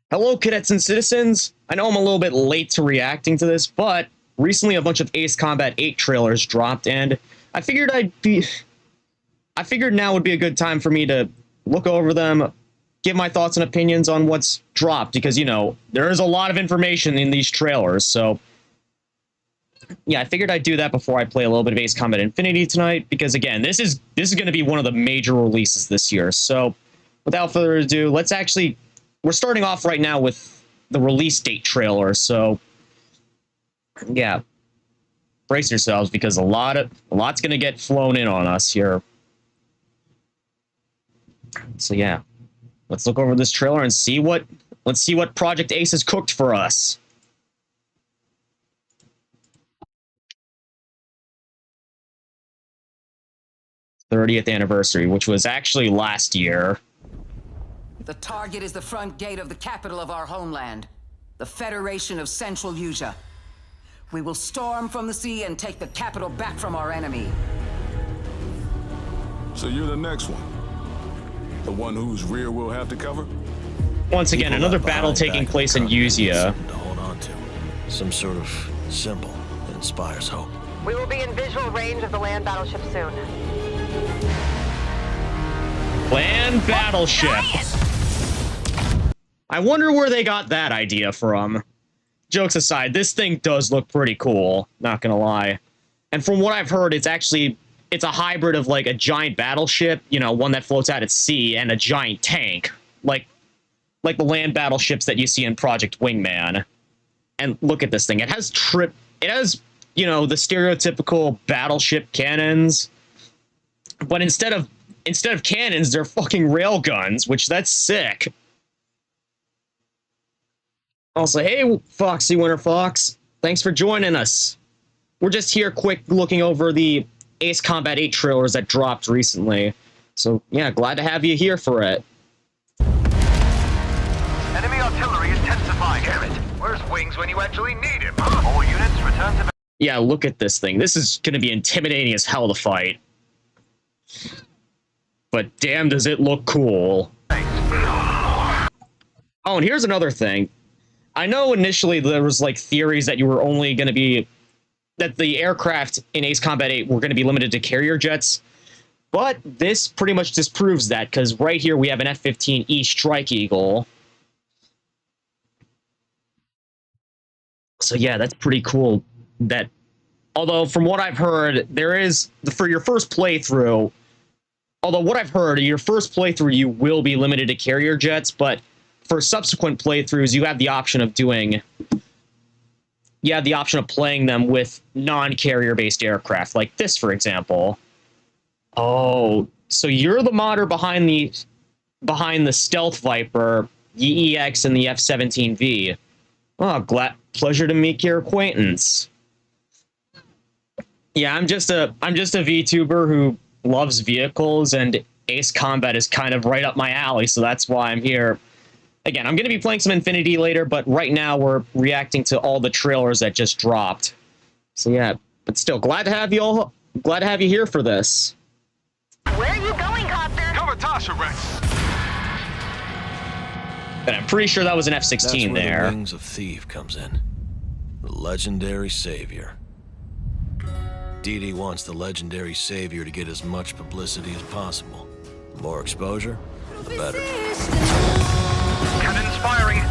Hello, cadets and citizens. I know I'm a little bit late to reacting to this, but recently a bunch of Ace Combat 8 trailers dropped, and I figured now would be a good time for me to look over them, give my thoughts and opinions on what's dropped, because, you know, there is a lot of information in these trailers, so yeah, I figured I'd do that before I play a little bit of Ace Combat Infinity tonight, because again, this is going to be one of the major releases this year. So without further ado, we're starting off right now with the release date trailer. So yeah, brace yourselves, because a lot's going to get flown in on us here. So yeah, let's look over this trailer and see what Project Ace has cooked for us. '30th anniversary, which was actually last year. The target is the front gate of the capital of our homeland, the Federation of Central Usia. We will storm from the sea and take the capital back from our enemy. So you're the next one? The one whose rear we'll have to cover? Once again, another battle taking place in Usia. To hold on to. Some sort of symbol that inspires hope. We will be in visual range of the land battleship soon. Land battleship. I wonder where they got that idea from. Jokes aside, this thing does look pretty cool, not gonna lie. And from what I've heard, it's a hybrid of like a giant battleship, you know, one that floats out at sea, and a giant tank, like the land battleships that you see in Project Wingman. And look at this thing. It has, you know, the stereotypical battleship cannons, but instead of cannons, they're fucking railguns, which that's sick. Also, hey, Foxy Winter Fox, thanks for joining us. We're just here quick looking over the Ace Combat 8 trailers that dropped recently. So, yeah, glad to have you here for it. Enemy artillery is intensifying. Damn it. Where's Wings when you actually need him, huh? All units return to... Yeah, look at this thing. This is going to be intimidating as hell to fight. But damn, does it look cool. Oh, and here's another thing. I know initially there was like theories that you were only going to be... that the aircraft in Ace Combat 8 were going to be limited to carrier jets. But this pretty much disproves that, because right here we have an F-15E Strike Eagle. So yeah, that's pretty cool. That, although from what I've heard, there is, for your first playthrough, your first playthrough you will be limited to carrier jets, but for subsequent playthroughs, you have the option of playing them with non-carrier based aircraft, like this, for example. Oh, so you're the modder behind the Stealth Viper, the EX, and the F-17V. Oh, pleasure to make your acquaintance. Yeah, I'm just a VTuber who loves vehicles, and Ace Combat is kind of right up my alley, so that's why I'm here. Again, I'm going to be playing some Infinity later, but right now we're reacting to all the trailers that just dropped. So yeah, but still, glad to have you here for this. Where are you going, Copter? Cover Tasha, Rex. And I'm pretty sure that was an F-16 there. That's where the Wings of Thief comes in. The legendary savior. Dee wants the legendary savior to get as much publicity as possible. The more exposure, the better. Cannons firing.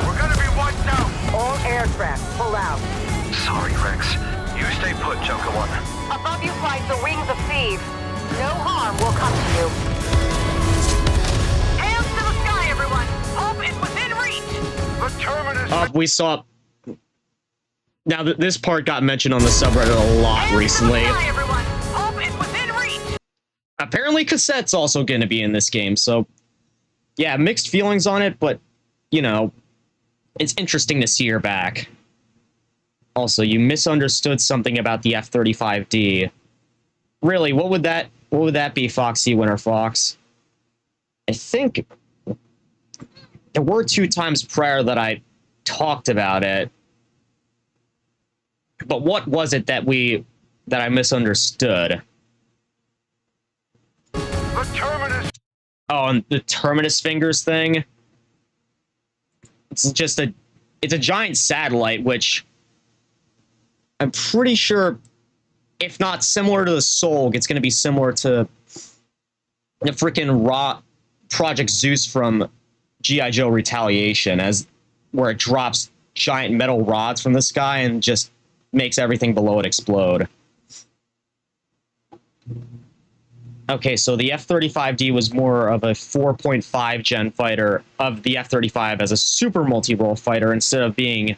We're gonna be wiped out. All aircraft, pull out. Sorry, Rex. You stay put, Joker One. Above you flies the Wings of Thieves. No harm will come to you. Hands to the sky, everyone. Hope is within reach. The Terminus... We saw... Now, this part got mentioned on the subreddit a lot recently. Hands to the sky, everyone. Hope is within reach. Apparently, Cassette's also going to be in this game, so... Yeah, mixed feelings on it, but, you know, it's interesting to see her back. Also, you misunderstood something about the F-35D. Really, what would that be, Foxy Winter Fox? I think there were 2 times prior that I talked about it. But what was it that I misunderstood? The The terminus. Oh, and the Terminus Fingers thing. It's just it's a giant satellite, which I'm pretty sure, if not similar to the Soul, it's going to be similar to the freaking Project Zeus from G.I. Joe Retaliation, where it drops giant metal rods from the sky and just makes everything below it explode. Okay, so the F-35D was more of a 4.5 gen fighter of the F-35 as a super multi-role fighter instead of being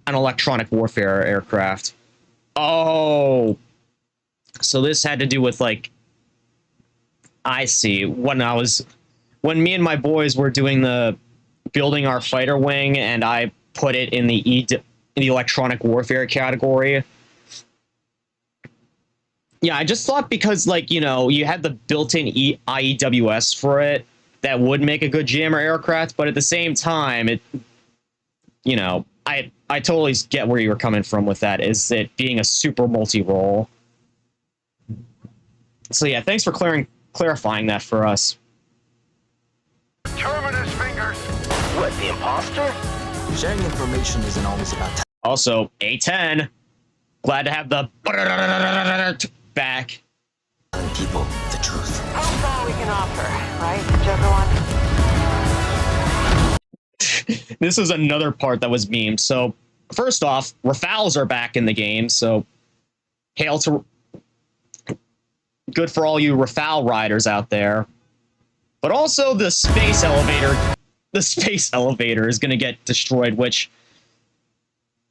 an electronic warfare aircraft. Oh, so this had to do with, like, I see. When me and my boys were building our fighter wing, and I put it in the electronic warfare category. Yeah, I just thought because, like, you know, you had the built-in IEWS for it, that would make a good jammer aircraft, but at the same time, you know, I totally get where you were coming from with that, is it being a super multi-role. So yeah, thanks for clarifying that for us. Terminus Fingers. What, the imposter? Sharing information isn't always about Also, A10. Glad to have the back. telling people the truth. That's all we can offer, right, Joker One? This is another part that was memed. So, first off, Rafales are back in the game, so hail to... Good for all you Rafale riders out there. But also, the space elevator is going to get destroyed, which...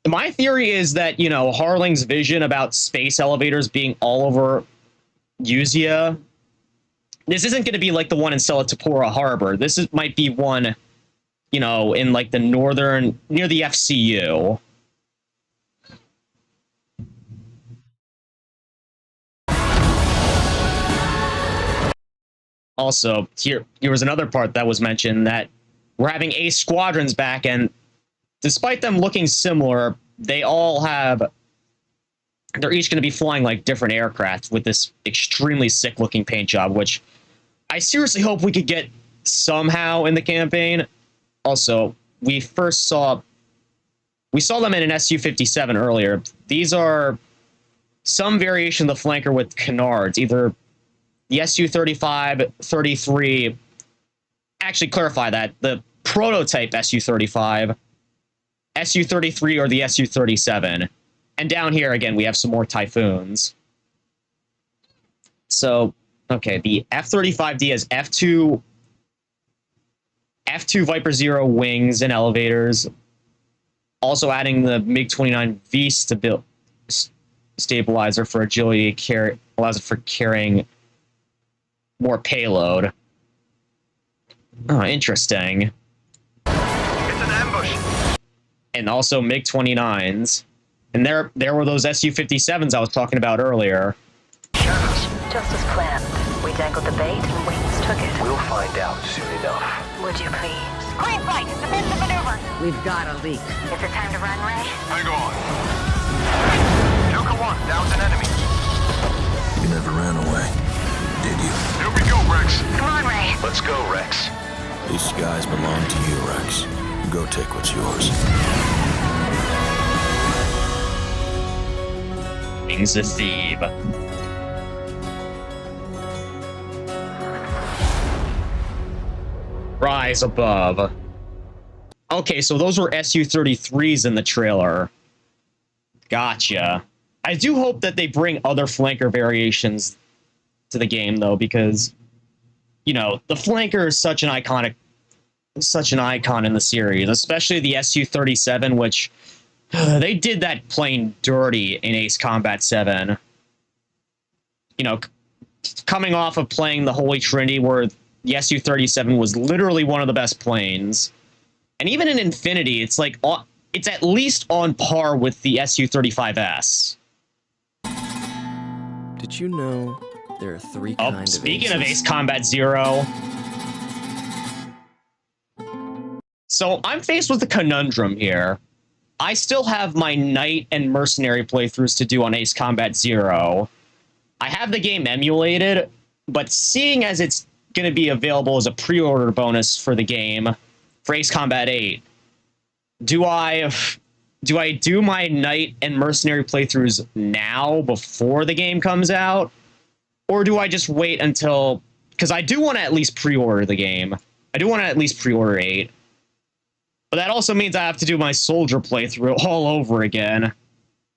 My theory is that, you know, Harling's vision about space elevators being all over Usea, this isn't going to be like the one in Selatopora Harbor. Might be one, you know, in like the northern, near the FCU. Also, here was another part that was mentioned, that we're having Ace squadrons back, and despite them looking similar, they're each going to be flying like different aircraft with this extremely sick looking paint job, which I seriously hope we could get somehow in the campaign. Also, we saw them in an Su-57 earlier. These are some variation of the flanker with canards, either the Su-35, 33, actually clarify that, the prototype Su-35, Su-33, or the Su-37. And down here, again, we have some more Typhoons. So, okay, the F-35D has F2 Viper Zero wings and elevators. Also adding the MiG-29V stabilizer for agility, allows it for carrying more payload. Oh, interesting. It's an ambush. And also MiG-29s. And there were those Su-57s I was talking about earlier. Shadows. Just as planned. We dangled the bait and Wings took it. We'll find out soon enough. Would you please? Green flight! Defensive maneuver! We've got a leak. Is it time to run, Ray? Hang on. Joker One, down's an enemy. You never ran away, did you? Here we go, Rex. Come on, Ray. Let's go, Rex. These skies belong to you, Rex. Go take what's yours. Wings of Thief. Rise above. Okay, so those were Su-33s in the trailer. Gotcha. I do hope that they bring other flanker variations to the game, though, because, you know, the flanker is such an icon in the series, especially the Su-37, which they did that plane dirty in Ace Combat 7. You know, coming off of playing the Holy Trinity, where the Su-37 was literally one of the best planes. And even in Infinity, it's like, it's at least on par with the Su-35S. Did you know there are three Oh, kinds of speaking of aces? Ace Combat 0. So I'm faced with a conundrum here. I still have my Knight and Mercenary playthroughs to do on Ace Combat 0. I have the game emulated, But seeing as it's going to be available as a pre-order bonus for the game, for Ace Combat 8, do I do my Knight and Mercenary playthroughs now before the game comes out? Or do I just wait until... Because I do want to at least pre-order the game. I do want to at least pre-order 8. But that also means I have to do my Soldier playthrough all over again.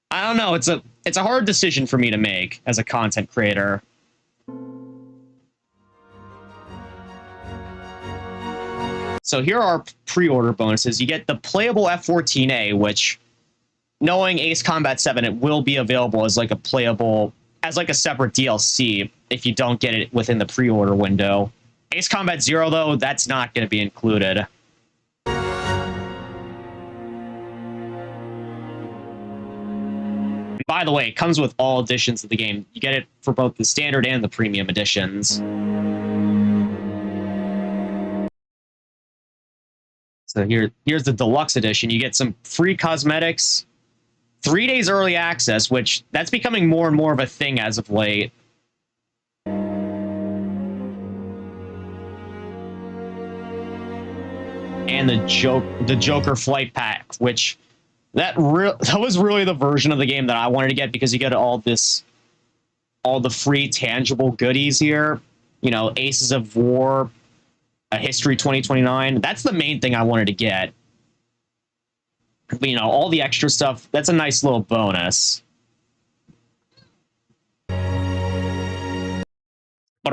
I don't know, it's a hard decision for me to make as a content creator. So here are pre-order bonuses. You get the playable F-14A, which, knowing Ace Combat 7, it will be available as like a playable, as like a separate DLC if you don't get it within the pre-order window. Ace Combat 0, though, that's not going to be included. By the way, it comes with all editions of the game. You get it for both the standard and the premium editions. So here's the deluxe edition. You get some free cosmetics, 3 days early access, which that's becoming more and more of a thing as of late. And the Joker flight pack, which that was really the version of the game that I wanted to get, because you get all the free tangible goodies here. You know, Aces of War, a History 2029. That's the main thing I wanted to get. But, you know, all the extra stuff, that's a nice little bonus. But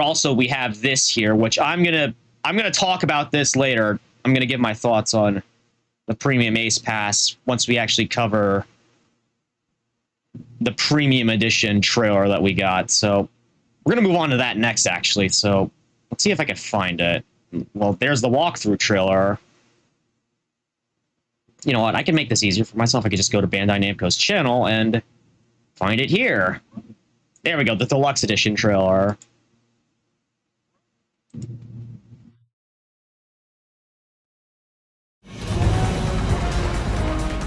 also we have this here, which I'm gonna talk about this later. I'm gonna give my thoughts on the Premium Ace Pass once we actually cover the Premium Edition trailer that we got. So we're gonna move on to that next, actually. So let's see if I can find it. Well, there's the walkthrough trailer. You know what? I can make this easier for myself. I could just go to Bandai Namco's channel and find it here. There we go, the Deluxe Edition trailer.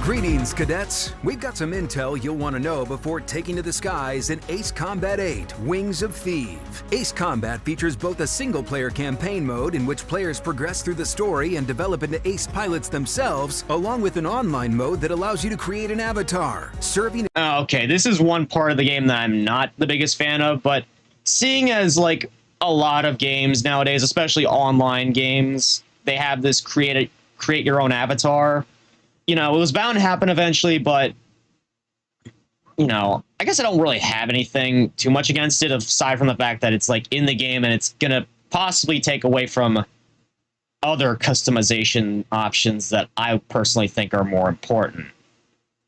Greetings, cadets. We've got some intel you'll want to know before taking to the skies in Ace Combat 8, Wings of Thieve. Ace Combat features both a single-player campaign mode in which players progress through the story and develop into Ace pilots themselves, along with an online mode that allows you to create an avatar, serving... Okay, this is one part of the game that I'm not the biggest fan of, but seeing as, like, a lot of games nowadays, especially online games, they have this create your own avatar. You know, it was bound to happen eventually, but, you know, I guess I don't really have anything too much against it, aside from the fact that it's, like, in the game and it's going to possibly take away from other customization options that I personally think are more important.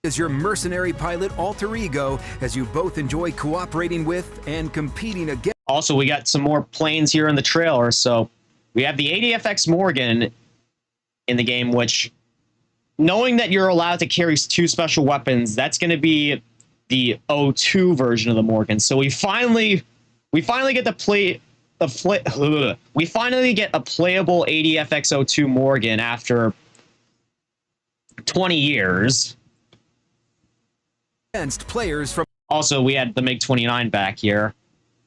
Is your mercenary pilot alter ego, as you both enjoy cooperating with and competing against. Also, we got some more planes here in the trailer, so we have the ADFX Morgan in the game, which... Knowing that you're allowed to carry 2 special weapons, that's going to be the O2 version of the Morgan. So we finally get to play we finally get a playable ADFX O2 Morgan after 20 years. Against players from... Also, we had the MiG-29 back here.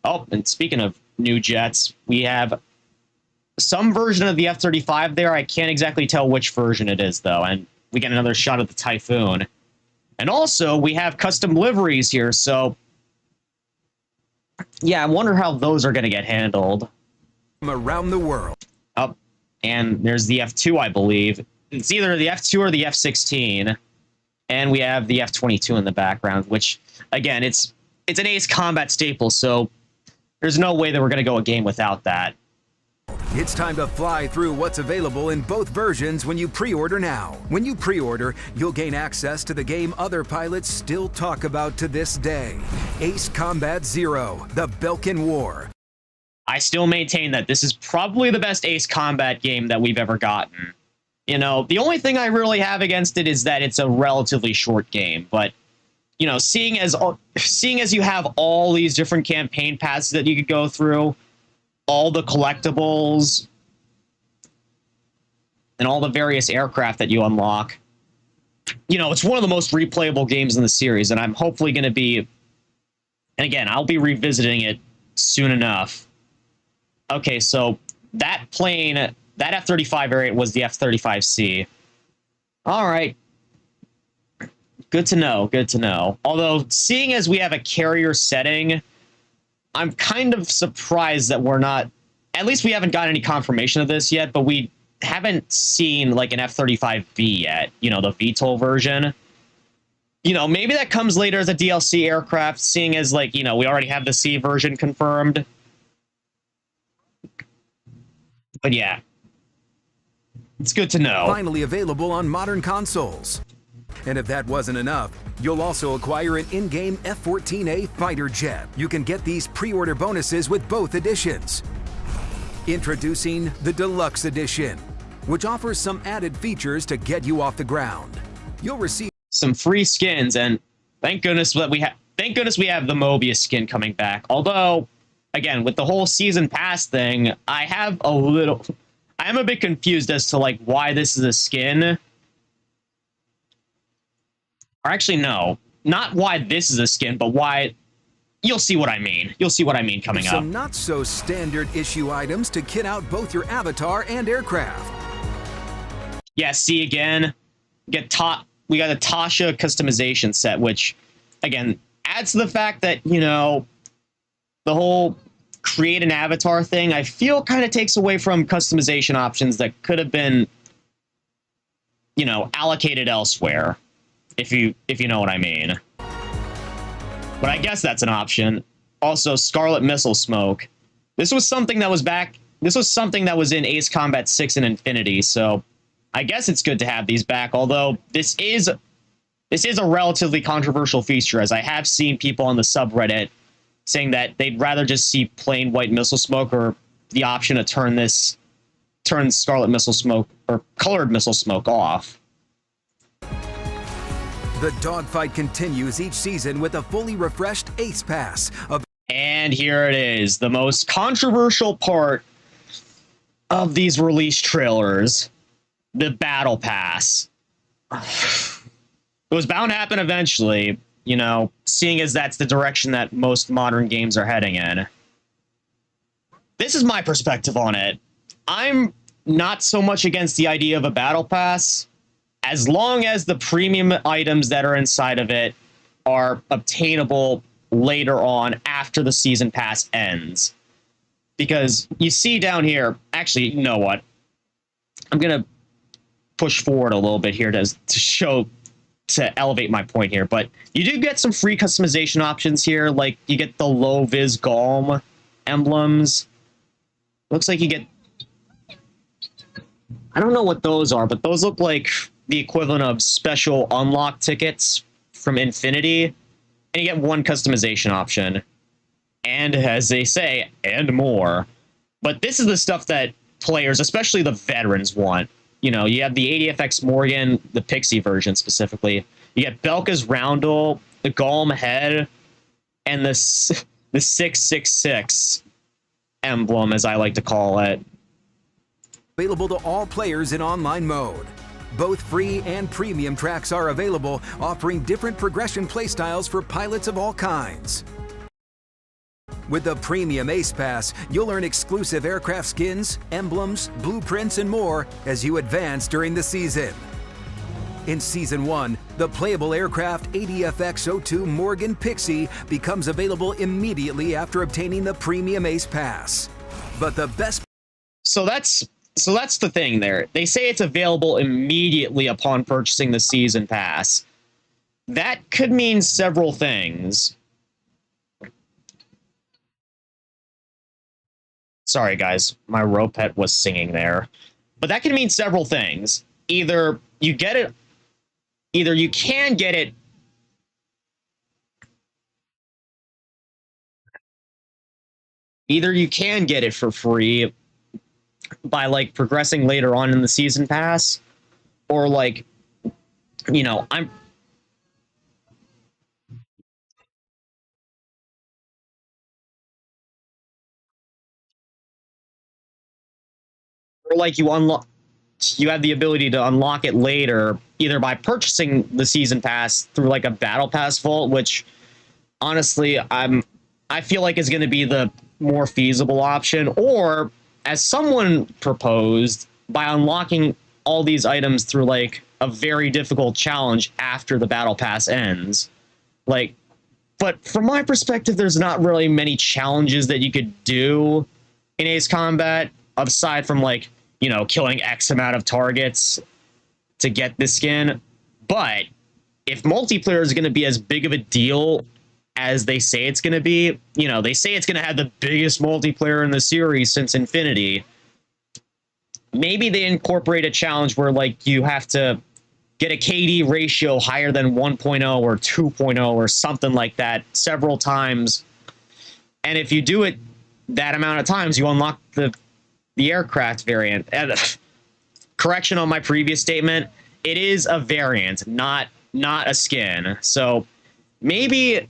Oh, and speaking of new jets, we have some version of the F-35 there. I can't exactly tell which version it is, though, and we get another shot of the Typhoon. And also, we have custom liveries here, so... Yeah, I wonder how those are going to get handled. Around the world. Oh, and there's the F2, I believe. It's either the F2 or the F-16. And we have the F-22 in the background, which, again, it's an Ace Combat staple, so there's no way that we're going to go a game without that. It's time to fly through what's available in both versions when you pre-order now. When you pre-order, you'll gain access to the game other pilots still talk about to this day. Ace Combat 0, The Belkin War. I still maintain that this is probably the best Ace Combat game that we've ever gotten. You know, the only thing I really have against it is that it's a relatively short game, but, you know, seeing as you have all these different campaign paths that you could go through, all the collectibles, and all the various aircraft that you unlock. You know, it's one of the most replayable games in the series, and I'm hopefully going to be... And again, I'll be revisiting it soon enough. Okay, so that plane, that F-35 variant was the F-35C. All right. Good to know. Good to know. Although, seeing as we have a carrier setting, I'm kind of surprised that we're not... At least we haven't gotten any confirmation of this yet, but we haven't seen, like, an F-35B yet. You know, the VTOL version. You know, maybe that comes later as a DLC aircraft, seeing as, like, you know, we already have the C version confirmed. But yeah. It's good to know. Finally available on modern consoles. And if that wasn't enough, you'll also acquire an in-game F-14A fighter jet. You can get these pre-order bonuses with both editions. Introducing the Deluxe Edition, which offers some added features to get you off the ground. You'll receive some free skins, and thank goodness that we have the Mobius skin coming back. Although, again, with the whole season pass thing, I am a bit confused as to like why this is a skin. Or actually, no, not why this is a skin, but why. You'll see what I mean. You'll see what I mean coming up. Some not so standard issue items to kit out both your avatar and aircraft. Yeah, see again. We got a Tasha customization set, which again adds to the fact that, you know, the whole create an avatar thing, I feel kind of takes away from customization options that could have been, you know, allocated elsewhere. If you know what I mean. But I guess that's an option. Also, Scarlet Missile Smoke. This was something that was in Ace Combat 6 and Infinity, so I guess it's good to have these back, although this is a relatively controversial feature, as I have seen people on the subreddit saying that they'd rather just see plain white missile smoke, or the option to turn Scarlet Missile Smoke or colored missile smoke off. The dogfight continues each season with a fully refreshed Ace Pass. And here it is, the most controversial part of these release trailers, the Battle Pass. It was bound to happen eventually, you know, seeing as that's the direction that most modern games are heading in. This is my perspective on it. I'm not so much against the idea of a Battle Pass, as long as the premium items that are inside of it are obtainable later on after the season pass ends. Because you see down here, actually, you know what? I'm going to push forward a little bit here to elevate my point here. But you do get some free customization options here, like you get the low vis Galm emblems. Looks like you get... I don't know what those are, but those look like the equivalent of special unlock tickets from Infinity, and you get one customization option. And as they say, and more. But this is the stuff that players, especially the veterans, want. You know, you have the ADFX Morgan, the Pixie version specifically. You get Belka's Roundel, the Golem Head, and the 666 emblem, as I like to call it. Available to all players in online mode. Both free and premium tracks are available, offering different progression playstyles for pilots of all kinds. With the Premium Ace Pass, you'll earn exclusive aircraft skins, emblems, blueprints, and more as you advance during the season. In Season 1, the playable aircraft ADFX-02 Morgan Pixie becomes available immediately after obtaining the Premium Ace Pass. But the best... So that's the thing there. They say it's available immediately upon purchasing the Season Pass. That could mean several things. Sorry, guys. My Ropet was singing there. But that can mean several things. Either you get it... Either you can get it... Either you can get it for free by, like, progressing later on in the Season Pass, or, like, you know, or, like, you have the ability to unlock it later, either by purchasing the Season Pass through, like, a Battle Pass vault, which, honestly, I feel like is going to be the more feasible option, or as someone proposed, by unlocking all these items through like a very difficult challenge after the battle pass ends. Like, but from my perspective, there's not really many challenges that you could do in Ace Combat aside from like, you know, killing X amount of targets to get the skin. But if multiplayer is going to be as big of a deal as they say it's going to be, you know, they say it's going to have the biggest multiplayer in the series since Infinity. Maybe they incorporate a challenge where like you have to get a KD ratio higher than 1.0 or 2.0 or something like that several times. And if you do it that amount of times, you unlock the aircraft variant. And correction on my previous statement, it is a variant, not a skin. So maybe,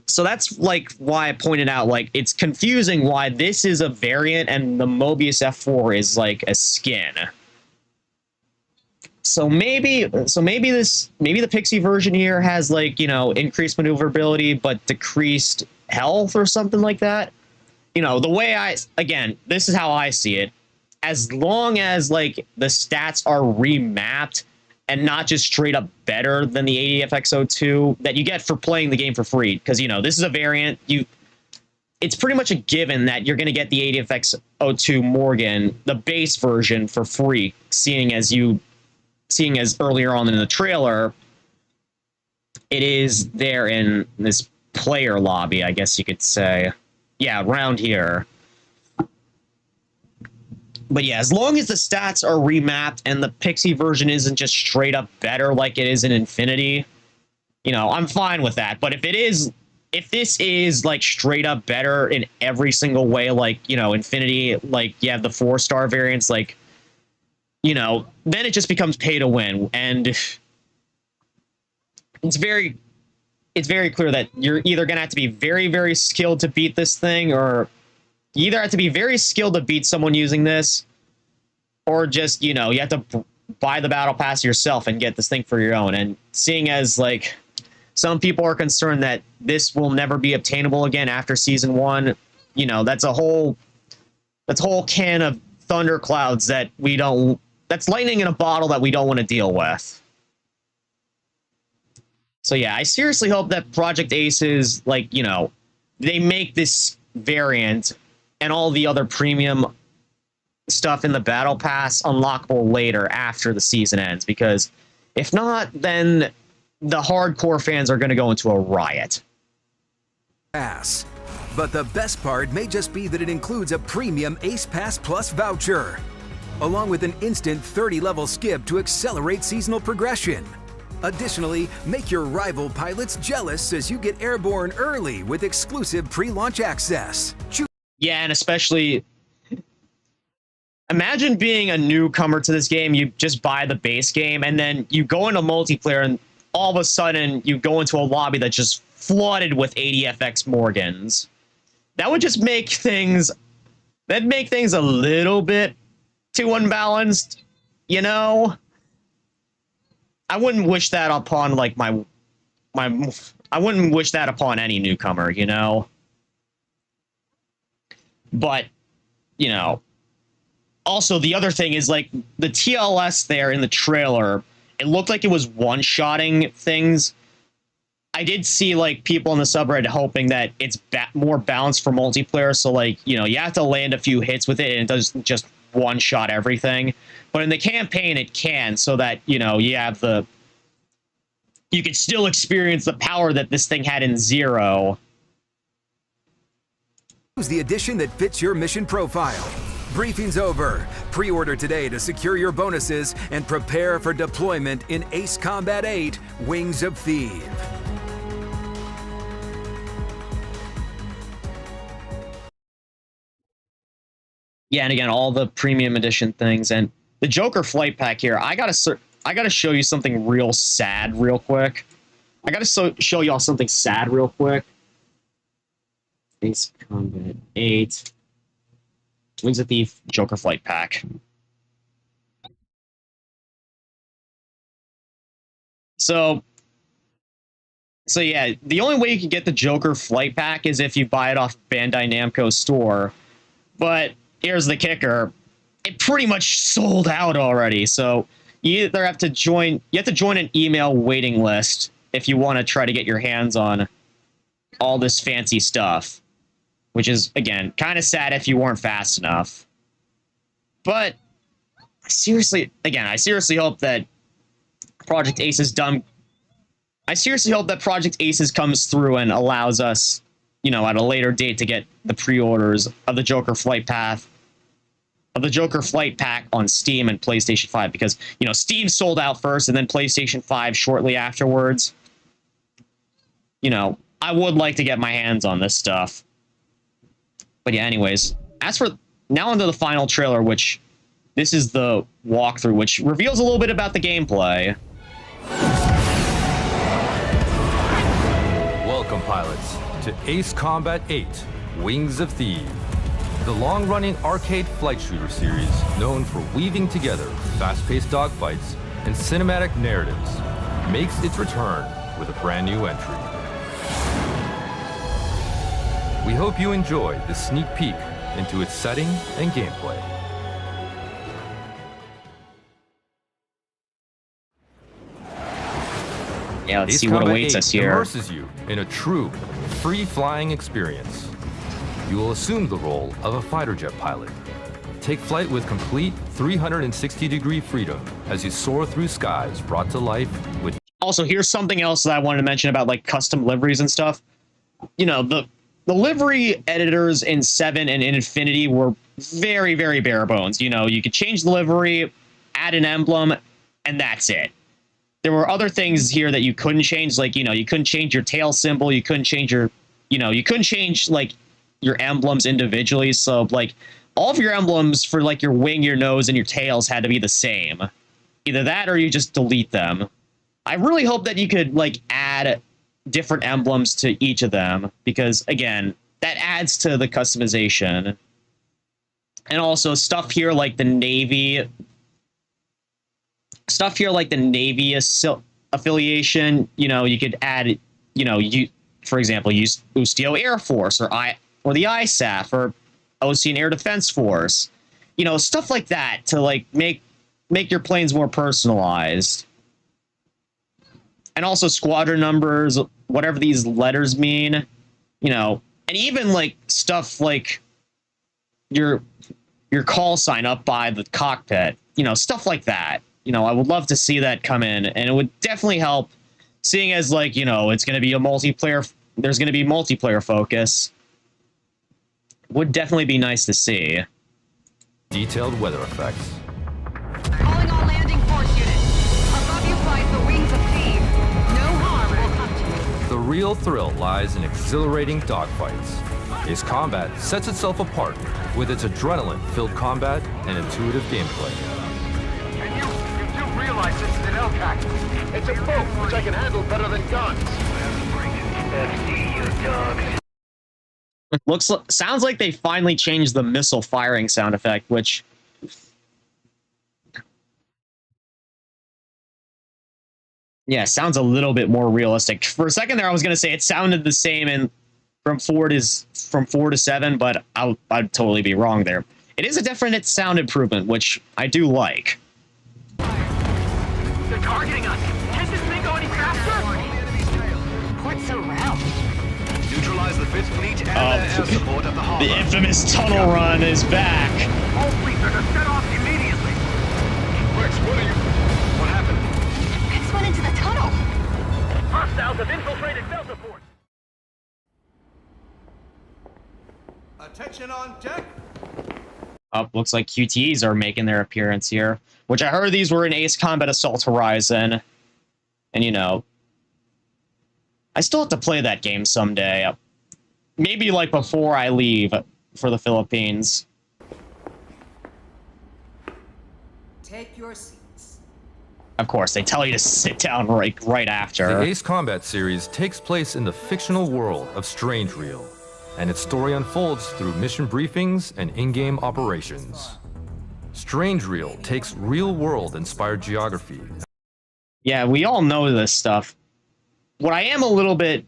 so that's like why I pointed out, like, it's confusing why this is a variant and the Mobius F4 is like a skin. So maybe the Pixie version here has like, you know, increased maneuverability but decreased health or something like that. You know, the way again, this is how I see it. As long as like the stats are remapped and not just straight up better than the ADFX02 that you get for playing the game for free, because, you know, this is a variant. It's pretty much a given that you're going to get the ADFX02 Morgan, the base version, for free, seeing as earlier on in the trailer, it is there in this player lobby, I guess you could say. Yeah, around here. But yeah, as long as the stats are remapped and the Pixie version isn't just straight up better like it is in Infinity, you know, I'm fine with that. But if this is like straight up better in every single way, like, you know, Infinity, like you have the 4-star variants, like, you know, then it just becomes pay to win. And it's very clear that you're either going to have to be very, very skilled to beat this thing, or you either have to be very skilled to beat someone using this, or just, you know, you have to buy the battle pass yourself and get this thing for your own. And seeing as like some people are concerned that this will never be obtainable again after season 1, you know, that's a whole can of thunderclouds that that's lightning in a bottle that we don't want to deal with. So yeah, I seriously hope that Project Aces, like, you know, they make this variant and all the other premium stuff in the battle pass unlockable later after the season ends, because if not, then the hardcore fans are going to go into a riot. But the best part may just be that it includes a premium Ace Pass Plus voucher, along with an instant 30-level skip to accelerate seasonal progression. Additionally, make your rival pilots jealous as you get airborne early with exclusive pre-launch access. Yeah, and especially, imagine being a newcomer to this game. You just buy the base game, and then you go into multiplayer, and all of a sudden you go into a lobby that's just flooded with ADFX Morgans. That would just make things a little bit too unbalanced, you know? I wouldn't wish that upon like I wouldn't wish that upon any newcomer, you know? But, you know, also the other thing is like the TLS there in the trailer, it looked like it was one-shotting things. I did see like people in the subreddit hoping that it's more balanced for multiplayer. So like, you know, you have to land a few hits with it and it doesn't just one-shot everything. But in the campaign, it can, so that, you know, you can still experience the power that this thing had in Zero. Choose the edition that fits your mission profile. Briefing's over. Pre-order today to secure your bonuses and prepare for deployment in Ace Combat 8: Wings of Thieves. Yeah, and again, all the premium edition things and the Joker flight pack here. I gotta show you something real sad real quick. I gotta show y'all something sad real quick. Ace Combat 8. Wings of Thief Joker flight pack. So So yeah, the only way you can get the Joker flight pack is if you buy it off Bandai Namco's store. But here's the kicker. It pretty much sold out already. So you either have to join an email waiting list if you want to try to get your hands on all this fancy stuff, which is, again, kind of sad if you weren't fast enough. But I seriously hope that Project Aces comes through and allows us, you know, at a later date to get the pre-orders of the Joker Flight Pack on Steam and PlayStation 5, because, you know, Steam sold out first and then PlayStation 5 shortly afterwards. You know, I would like to get my hands on this stuff. But yeah, anyways, as for now, onto the final trailer, which this is the walkthrough, which reveals a little bit about the gameplay. Welcome, pilots, to Ace Combat 8, Wings of Thieves, the long-running arcade flight shooter series known for weaving together fast-paced dogfights and cinematic narratives, makes its return with a brand new entry. We hope you enjoy this sneak peek into its setting and gameplay. Yeah, let's Ace see what Combat awaits 8 us here. immerses you in a true, free-flying experience. You will assume the role of a fighter jet pilot. Take flight with complete 360-degree freedom as you soar through skies brought to life with... Also, here's something else that I wanted to mention about, like, custom liveries and stuff. You know, the livery editors in 7 and in Infinity were very, very bare bones. You know, you could change the livery, add an emblem, and that's it. There were other things here that you couldn't change, like, you know, you couldn't change your tail symbol, you couldn't change your, you couldn't change, like, your emblems individually. So, like, all of your emblems for, like, your wing, your nose, and your tails had to be the same. Either that or you just delete them. I really hope that you could, like, add different emblems to each of them, because, again, that adds to the customization. And also stuff here like the Navy affiliation, you know, you could add, you know, for example, use Ustio Air Force or the ISAF or Ocean Air Defense Force. You know, stuff like that to, like, make your planes more personalized. And also squadron numbers, whatever these letters mean, you know, and even, like, stuff like your call sign up by the cockpit, you know, stuff like that. You know, I would love to see that come in, and it would definitely help, seeing as, like, you know, it's going to be a multiplayer, there's going to be multiplayer focus. Would definitely be nice to see. Detailed weather effects. Calling all landing force units. Above you flies the Wings of Thieves. No harm will come to you. The real thrill lies in exhilarating dogfights. Ace Combat sets itself apart with its adrenaline-filled combat and intuitive gameplay. And you do realize this is an LCAC. It's a boat which I can handle better than guns. FD, you dogs. Sounds like they finally changed the missile firing sound effect, which... yeah, sounds a little bit more realistic. For a second there, I was going to say it sounded the same from 4 to 7, but I'd totally be wrong there. It is a definite sound improvement, which I do like. They're targeting us. Can't this thing go any faster? What's around? Neutralize the 5th Fleet and air support of the harbor. The infamous tunnel run is back. All fleets are to set off immediately. Rex, what happened? Let's run into the tunnel. Hostiles have infiltrated Delta Force. Attention on deck. Looks like QTEs are making their appearance here, which I heard these were in Ace Combat Assault Horizon. And, you know, I still have to play that game someday. Maybe, like, before I leave for the Philippines. Take your seats. Of course, they tell you to sit down right after. The Ace Combat series takes place in the fictional world of Strange Reel, and its story unfolds through mission briefings and in-game operations. Strange Reel takes real-world inspired geography. Yeah, we all know this stuff. what I am a little bit,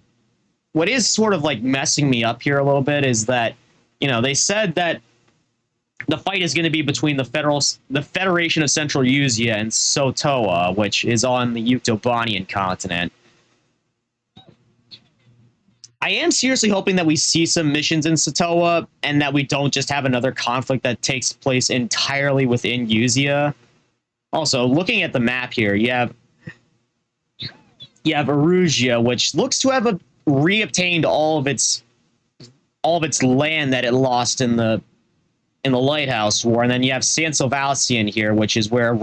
what is sort of like messing me up here a little bit is that, you know, they said that the fight is going to be between the Federation of Central Usia and Sotoa, which is on the Yuktobanian continent. I am seriously hoping that we see some missions in Sotoa and that we don't just have another conflict that takes place entirely within Usia. Also, looking at the map here, you have Erugia, which looks to have reobtained all of its land that it lost in the Lighthouse War, and then you have San Silvacian here, which is where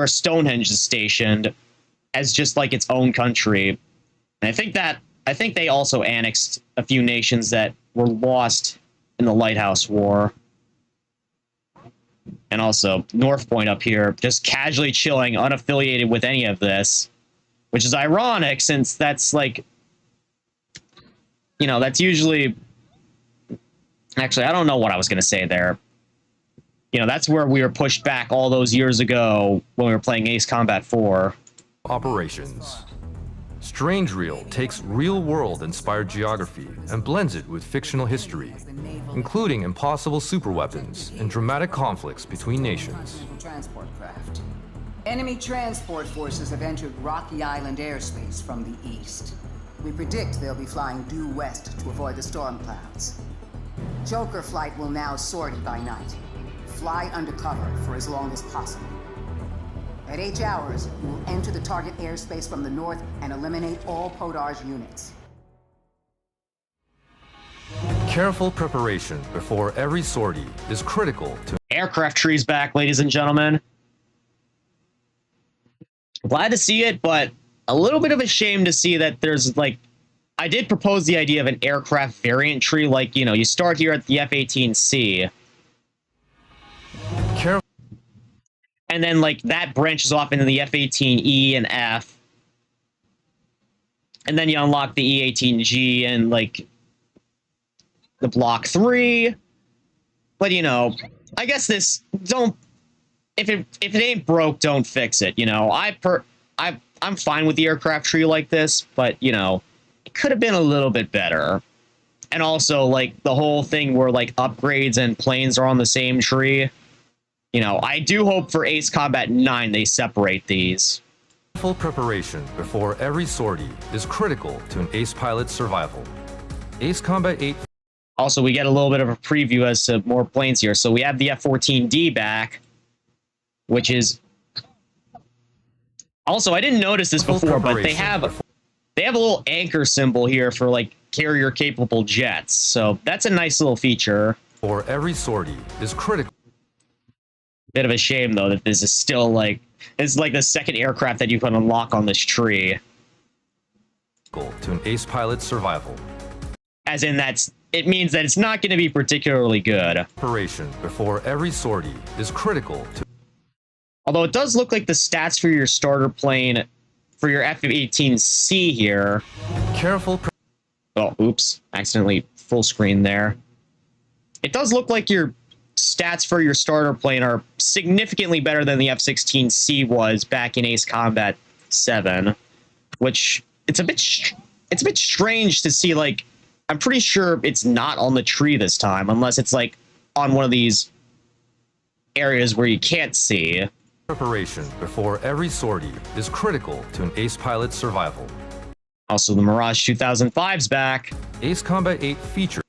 Stonehenge is stationed, as just like its own country. And I think they also annexed a few nations that were lost in the Lighthouse War. And also North Point up here, just casually chilling, unaffiliated with any of this, which is ironic since that's like, you know, that's usually. Actually, I don't know what I was going to say there. You know, that's where we were pushed back all those years ago when we were playing Ace Combat 4. Operations. Strange Reel takes real-world inspired geography and blends it with fictional history, including impossible superweapons and dramatic conflicts between nations. Transport craft. Enemy transport forces have entered Rocky Island airspace from the east. We predict they'll be flying due west to avoid the storm clouds. Joker flight will now sortie by night. Fly undercover for as long as possible. At H hours, we will enter the target airspace from the north and eliminate all Podar's units. Careful preparation before every sortie is critical to Aircraft trees back, ladies and gentlemen. Glad to see it, but a little bit of a shame to see that there's like, I did propose the idea of an aircraft variant tree, like, you know, you start here at the F-18C. Careful. And then, like, that branches off into the F-18E and F. And then you unlock the E-18G and, like, the Block 3. But, you know, I guess this, don't, if it ain't broke, don't fix it, you know. I'm fine with the aircraft tree like this, but, you know, it could have been a little bit better. And also, like, the whole thing where, like, upgrades and planes are on the same tree. You know, I do hope for Ace Combat 9 they separate these. Full preparation before every sortie is critical to an Ace pilot's survival. Ace Combat 8. Also, we get a little bit of a preview as to more planes here. So we have the F-14D back, which is... Also, I didn't notice this before, but they have a little anchor symbol here for, like, carrier-capable jets. So that's a nice little feature. For every sortie is critical. Bit of a shame, though, that this is still, like, it's like the second aircraft that you can unlock on this tree. To an Ace pilot's survival. As in, it means that it's not going to be particularly good. Preparation before every sortie is critical to... Although it does look like the stats for your starter plane, for your F-18C here... Careful... Oh, oops. Accidentally full screen there. It does look like your stats for your starter plane are significantly better than the F-16C was back in Ace Combat 7, which it's a bit strange to see. Like, I'm pretty sure it's not on the tree this time, unless it's like on one of these areas where you can't see. Preparation before every sortie is critical to an Ace pilot's survival. Also, the Mirage 2005's back. Ace Combat 8 feature.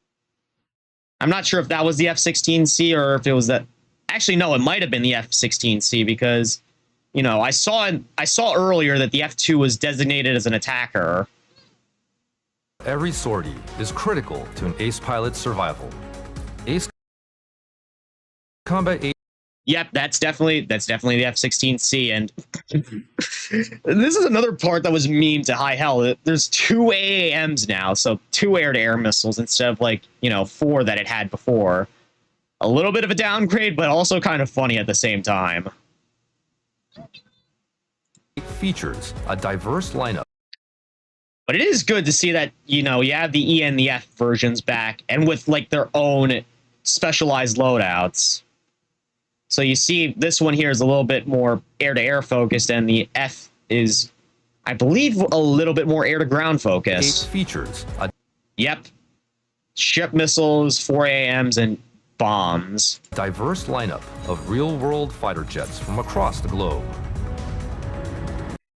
I'm not sure if that was the F-16C or if it was that. Actually, no, it might have been the F-16C because, you know, I saw earlier that the F-2 was designated as an attacker. Every sortie is critical to an Ace pilot's survival. Ace Combat 8. Yep, that's definitely the F-16C, and this is another part that was memed to high hell. There's 2 AAMs now, so 2 air-to-air missiles instead of, like, you know, 4 that it had before. A little bit of a downgrade, but also kind of funny at the same time. It features a diverse lineup. But it is good to see that, you know, you have the E and the F versions back, and with, like, their own specialized loadouts. So you see this one here is a little bit more air-to-air focused, and the F is, I believe a little bit more air-to-ground focus. 8 features a Yep. Ship missiles, 4AMs, and bombs. diverse lineup of real-world fighter jets from across the globe.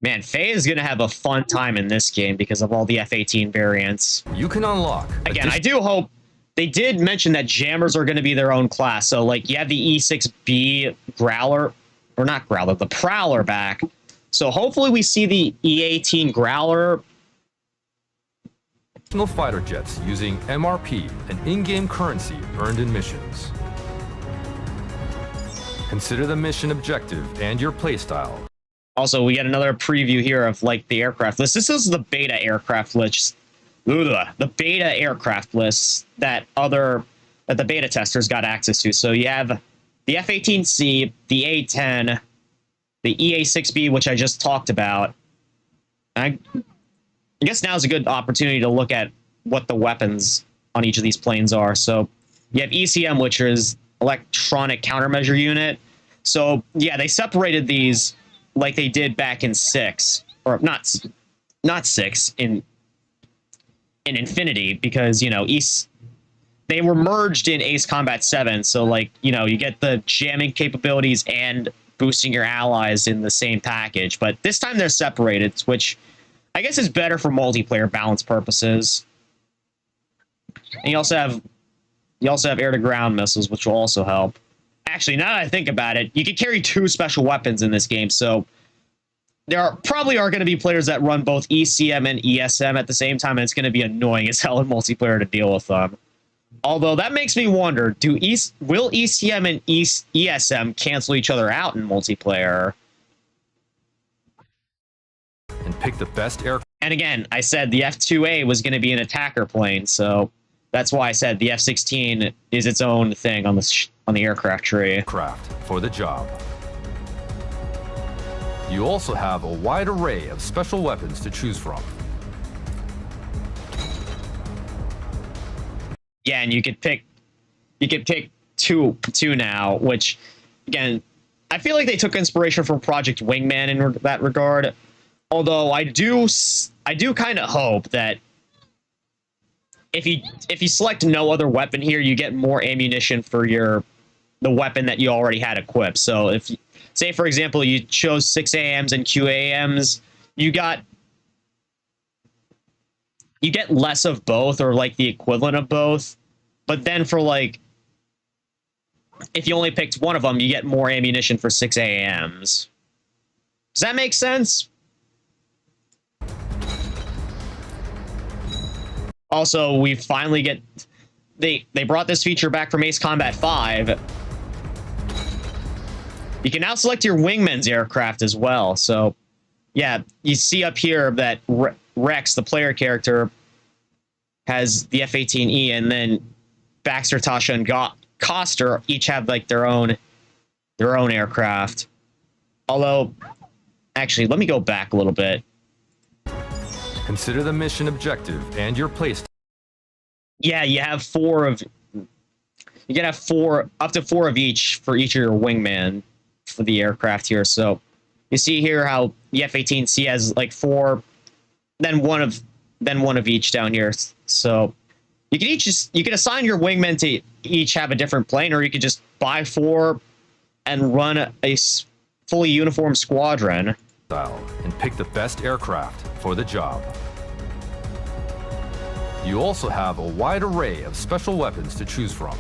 Man, Faye is going to have a fun time in this game because of all the F-18 variants. You can unlock Again, I do hope... They did mention that jammers are going to be their own class. So, like, you have the E6B Growler... Or not Growler, the Prowler back. So hopefully we see the E18 Growler... additional fighter jets using MRP, an in-game currency earned in missions. Consider the mission objective and your playstyle. Also, we get another preview here of, like, the aircraft list. This is the beta aircraft list. The beta aircraft lists that the beta testers got access to. So you have the F-18C, the A-10, the EA-6B, which I just talked about. I guess now is a good opportunity to look at what the weapons on each of these planes are. So you have ECM, which is Electronic Countermeasure Unit. So, yeah, they separated these like they did back in 6. Or not 6, in Infinity, because, you know, they were merged in Ace Combat 7, so, like, you know, you get the jamming capabilities and boosting your allies in the same package, but this time they're separated, which I guess is better for multiplayer balance purposes. And you also have air-to-ground missiles, which will also help. Actually, now that I think about it, you can carry 2 special weapons in this game, so there probably are going to be players that run both ECM and ESM at the same time, and it's going to be annoying as hell in multiplayer to deal with them. Although that makes me wonder, will ECM and ESM cancel each other out in multiplayer? And pick the best aircraft. And again, I said the F-2A was going to be an attacker plane, so that's why I said the F-16 is its own thing on the aircraft tree. For the job. You also have a wide array of special weapons to choose from. Yeah, and you could pick two now, which, again, I feel like they took inspiration from Project Wingman in that regard. Although I do kind of hope that if you select no other weapon here, you get more ammunition for the weapon that you already had equipped. So if, say, for example, you chose 6AMs and QAMs, you get less of both, or like the equivalent of both. But then for, like, if you only picked one of them, you get more ammunition for 6AMs. Does that make sense? Also, we finally they brought this feature back from Ace Combat 5. You can now select your wingman's aircraft as well. So, yeah, you see up here that Rex, the player character, has the F-18E, and then Baxter, Tasha, and Koster each have, like, their own aircraft. Although, actually, let me go back a little bit. Consider the mission objective and your playstyle. Yeah, you have you can have up to 4 of each for each of your wingman for the aircraft here. So you see here how the F-18C has, like, 4, then one of each down here. So you can assign your wingmen to each have a different plane, or you could just buy 4 and run a fully uniformed squadron. And pick the best aircraft for the job. You also have a wide array of special weapons to choose from.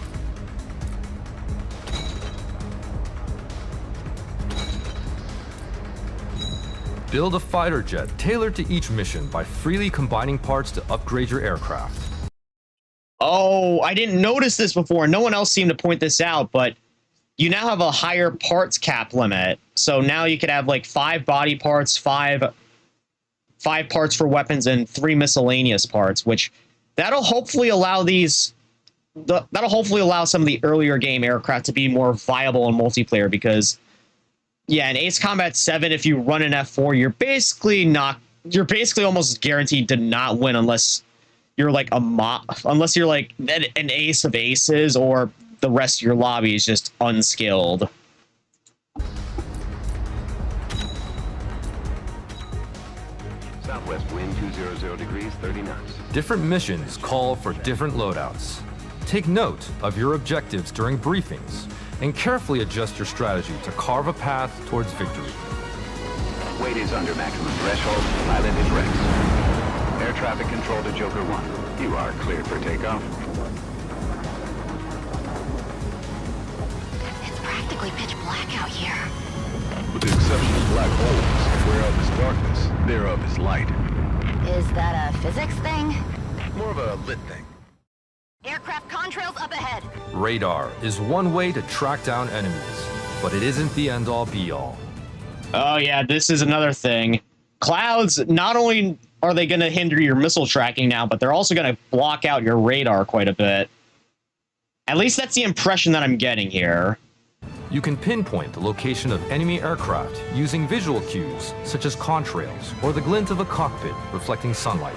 Build a fighter jet tailored to each mission by freely combining parts to upgrade your aircraft. Oh, I didn't notice this before. No one else seemed to point this out, but you now have a higher parts cap limit. So now you could have, like, 5 body parts, 5 parts for weapons, and 3 miscellaneous parts, which that'll hopefully allow some of the earlier game aircraft to be more viable in multiplayer, because, yeah, in Ace Combat 7, if you run an F4, you're basically almost guaranteed to not win unless you're like unless you're like an ace of aces, or the rest of your lobby is just unskilled. Southwest wind 200 degrees, 30 knots. Different missions call for different loadouts. Take note of your objectives during briefings and carefully adjust your strategy to carve a path towards victory. Weight is under maximum threshold. Pilot is Rex. Air traffic control to Joker 1. You are cleared for takeoff. It's practically pitch black out here. With the exception of black holes, whereof is darkness, thereof is light. Is that a physics thing? More of a lit thing. Aircraft contrails up ahead. Radar is one way to track down enemies, but it isn't the end-all be-all. Oh yeah, this is another thing. Clouds, not only are they going to hinder your missile tracking now, but they're also going to block out your radar quite a bit. At least that's the impression that I'm getting here. You can pinpoint the location of enemy aircraft using visual cues such as contrails or the glint of a cockpit reflecting sunlight.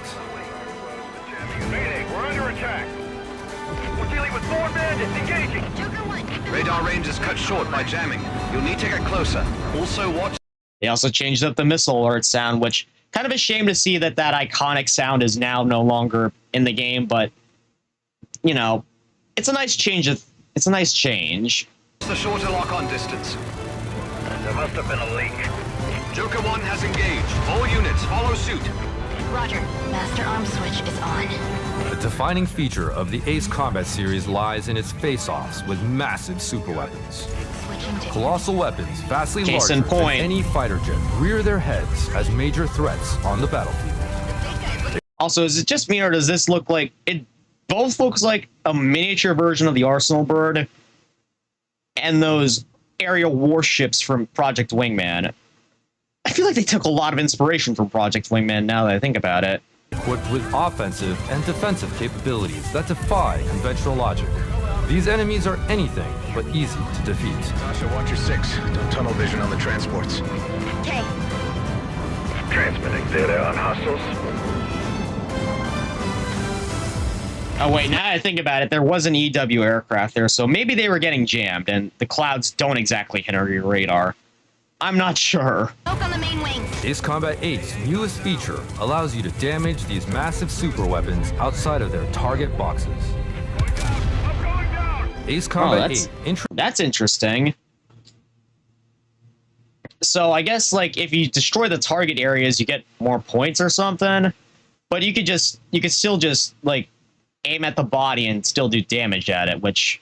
Mayday, we're under attack. We're dealing with 4 bandits engaging. Joker 1. Radar range is cut short by jamming. You'll need to get closer. Also watch. They also changed up the missile alert sound, which kind of a shame to see that that iconic sound is now no longer in the game, but you know, it's a nice change. It's a nice change. The shorter lock-on distance. There must have been a leak. Joker 1 has engaged. All units follow suit. Roger. Master arm switch is on. The defining feature of the Ace Combat series lies in its face-offs with massive superweapons. Switching to Colossal weapons, vastly Case in larger than point. any fighter jet, rear their heads as major threats on the battlefield. Also, is it just me or does this look like it? Both looks like a miniature version of the Arsenal bird and those aerial warships from Project Wingman. I feel like they took a lot of inspiration from Project Wingman now that I think about it. Equipped with offensive and defensive capabilities that defy conventional logic. These enemies are anything but easy to defeat. Tasha, watch your 6. Don't tunnel vision on the transports. K. Transmitting data on hostiles. Oh wait, now I think about it, there was an EW aircraft there, so maybe they were getting jammed, and the clouds don't exactly hinder your radar. I'm not sure. Smoke on the main wing. Ace Combat 8's newest feature allows you to damage these massive superweapons outside of their target boxes. Ace Combat 8 That's interesting. So I guess like if you destroy the target areas, you get more points or something. But you could still just like aim at the body and still do damage at it, which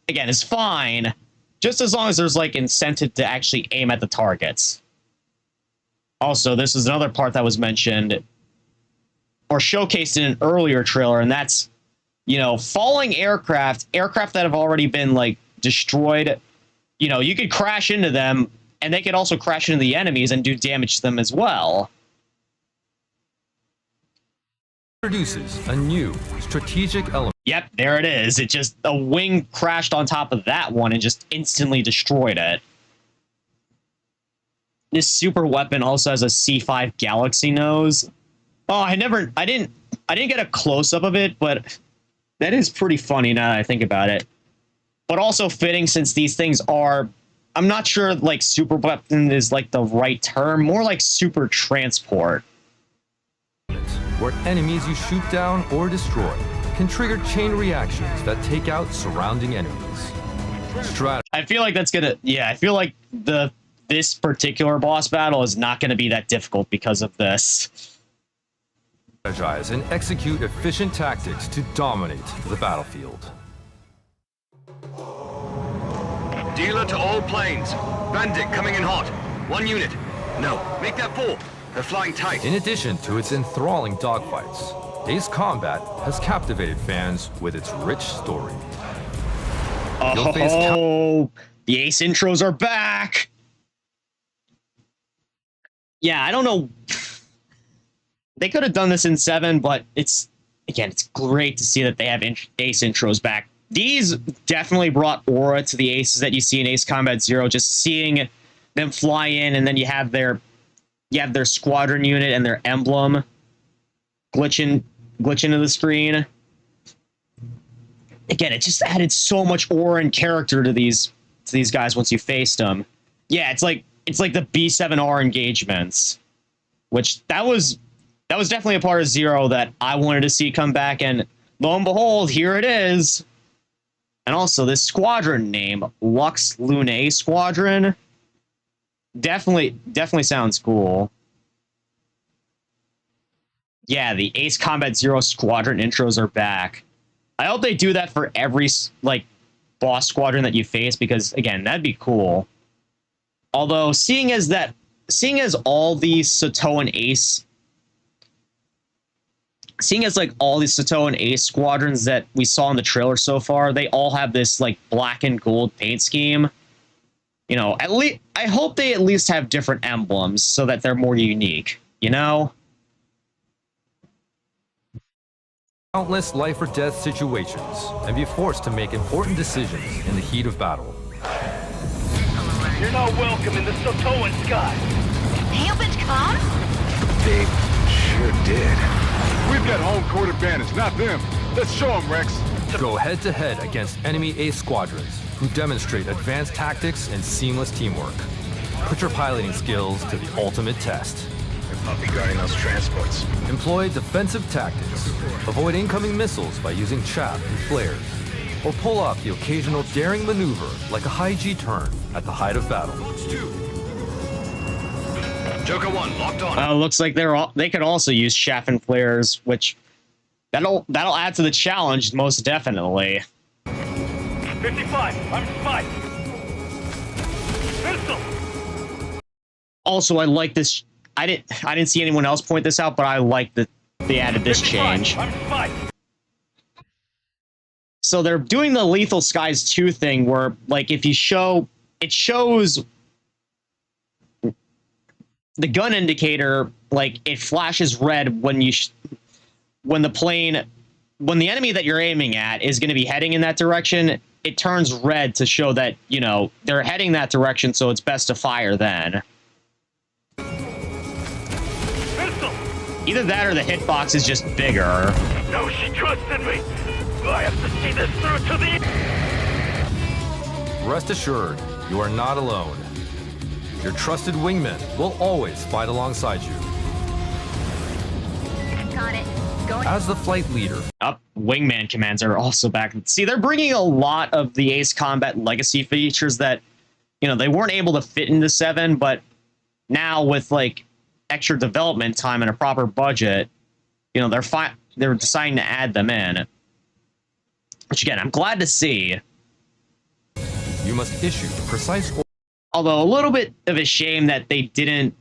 again is fine, just as long as there's like incentive to actually aim at the targets. Also, this is another part that was mentioned or showcased in an earlier trailer, and that's, you know, falling aircraft that have already been like destroyed. You know, you could crash into them and they could also crash into the enemies and do damage to them as well. Introduces a new strategic element. Yep, there it is. It just, a wing crashed on top of that one and just instantly destroyed it. This super weapon also has a C5 Galaxy nose. Oh, I didn't get a close-up of it, but that is pretty funny now that I think about it. But also fitting since these things are, I'm not sure like super weapon is like the right term, more like super transport. Where enemies you shoot down or destroy can trigger chain reactions that take out surrounding enemies. I feel like that's gonna, yeah, I feel like this particular boss battle is not gonna be that difficult because of this. Strategize and execute efficient tactics to dominate the battlefield. Dealer to all planes. Bandit coming in hot. 1 unit. No, make that 4. They're flying tight. In addition to its enthralling dogfights, Ace Combat has captivated fans with its rich story. Oh, the Ace intros are back! Yeah, I don't know. They could have done this in 7, but it's great to see that they have Ace intros back. These definitely brought aura to the Aces that you see in Ace Combat 0, just seeing them fly in, and then you have their squadron unit and their emblem glitch into the screen. Again, it just added so much aura and character to these guys once you faced them. Yeah, it's like the B7R engagements, which that was that was definitely a part of Zero that I wanted to see come back, and lo and behold, here it is. And also this squadron name, Lux Lunae Squadron, definitely sounds cool. Yeah, the Ace Combat Zero Squadron intros are back. I hope they do that for every, like, boss squadron that you face, because, again, that'd be cool. Although, seeing as all these Sato and Ace... Seeing as, like, all these Sato and Ace squadrons that we saw in the trailer so far, they all have this, like, black and gold paint scheme. You know, at least... I hope they at least have different emblems so that they're more unique, you know? Countless life or death situations and be forced to make important decisions in the heat of battle. You're not welcome in the Sotoan sky. They opened comms? They sure did. We've got home court advantage, not them. Let's show them, Rex. Go head-to-head against enemy Ace squadrons who demonstrate advanced tactics and seamless teamwork. Put your piloting skills to the ultimate test. I'll be guarding those transports. Employ defensive tactics. Avoid incoming missiles by using chaff and flares. Or pull off the occasional daring maneuver like a high G turn at the height of battle. Joker 1, locked on. Looks like they could also use chaff and flares, which that'll add to the challenge most definitely. 55, I'm spy. Pistol. Also, I like this. I didn't see anyone else point this out, but I like that they added this 55, change. I'm spy. So they're doing the Lethal Skies 2 thing where, like, if you show... It shows... The gun indicator, like, it flashes red when you... when the enemy that you're aiming at is going to be heading in that direction, it turns red to show that, you know, they're heading that direction, so it's best to fire then. Either that or the hitbox is just bigger. No, she trusted me. I have to see this through to the... Rest assured, you are not alone. Your trusted wingmen will always fight alongside you. Got it. Going. As the flight leader, Wingman commands are also back. See, they're bringing a lot of the Ace Combat legacy features that, you know, they weren't able to fit into 7, but now with, like, extra development time and a proper budget, you know, they're deciding to add them in. Which, again, I'm glad to see. you must issue precise orders. Although a little bit of a shame that they didn't...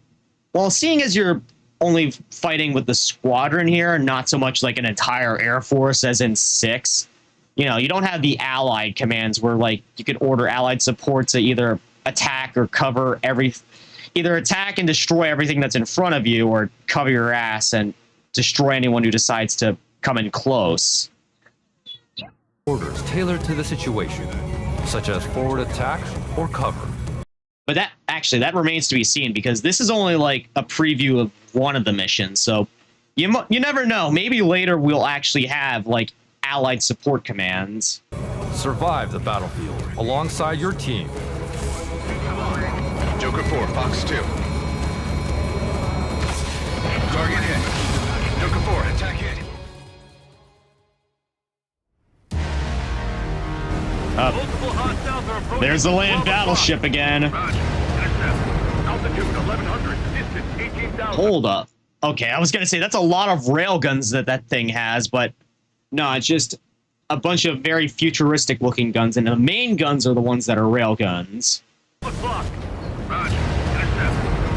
Well, seeing as you're only fighting with the squadron here, not so much like an entire Air Force as in 6, you know, you don't have the allied commands where, like, you could order allied support to either attack or cover either attack and destroy everything that's in front of you, or cover your ass and destroy anyone who decides to come in close. Orders tailored to the situation, such as forward attack or cover. But that remains to be seen, because this is only like a preview of one of the missions, so you never know. Maybe later we'll actually have, like, allied support commands. Survive the battlefield alongside your team. Joker 4, Fox 2. Target hit. Joker 4, attack hit. Multiple hostiles are approaching. There's the land battleship again. Roger. Intercept. Altitude 1100. Distance 18,000. Hold up. Okay, I was gonna say that's a lot of railguns that thing has, but no, it's just a bunch of very futuristic looking guns, and the main guns are the ones that are railguns. O'clock. Roger. Intercept.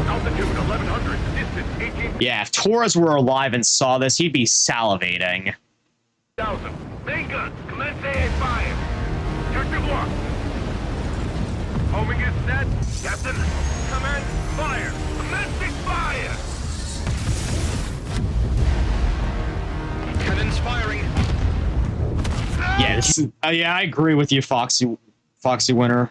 Altitude 1100. Distance 18,000. Yeah, if Torres were alive and saw this, he'd be salivating. Main guns. Commence AA fire. Church block. Homing is set. Captain. Commence fire. Commencing fire. Cannons firing. Yeah, yeah, I agree with you, Foxy Winter.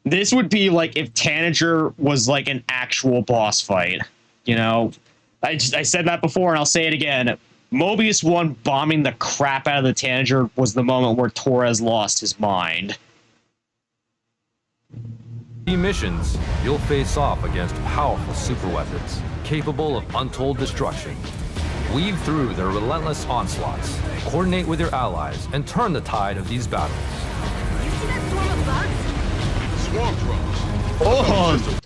This would be like if Tanager was like an actual boss fight. You know, I said that before, and I'll say it again. Mobius 1 bombing the crap out of the Tanager was the moment where Torres lost his mind. In missions, you'll face off against powerful superweapons capable of untold destruction. Weave through their relentless onslaughts, coordinate with your allies, and turn the tide of these battles. You see that swarm of bugs? Swarm drones.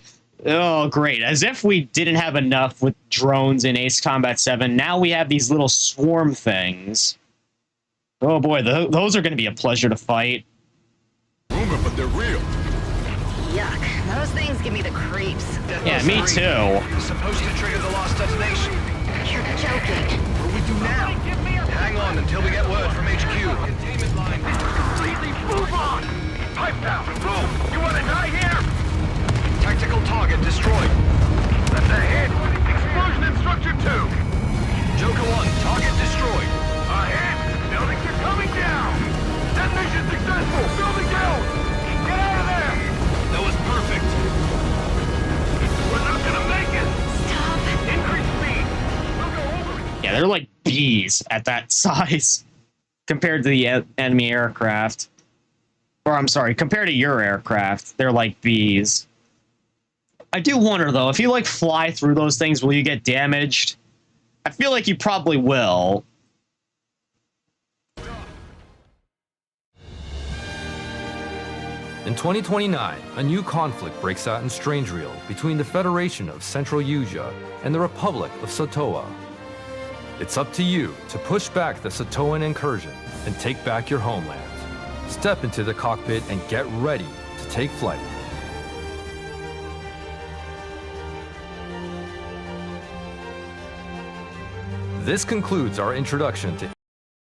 Oh, great. As if we didn't have enough with drones in Ace Combat 7, now we have these little swarm things. Oh boy, those are going to be a pleasure to fight. Rumor, but they're real. Yuck. Those things give me the creeps. Yeah, me too. Supposed to trigger the last detonation. You're joking. What do we do now? Hang on until we get word from HQ. Containment line. Move on! Pipe down! Move! You wanna die here? Tactical target destroyed. That's a hit! Explosion in structure 2! Joker 1, target destroyed. A hit! Buildings are coming down! Detonation successful! Building down! Get out of there! That was perfect. We're not gonna make it! Stop. Increase speed! We'll go over it! Yeah, they're like bees at that size compared to the enemy aircraft. Or I'm sorry, compared to your aircraft, they're like bees. I do wonder though, if you like fly through those things, will you get damaged? I feel like you probably will. In 2029, a new conflict breaks out in Strangereal between the Federation of Central Yuja and the Republic of Satoa. It's up to you to push back the Satoan incursion and take back your homeland. Step into the cockpit and get ready to take flight. This concludes our introduction to...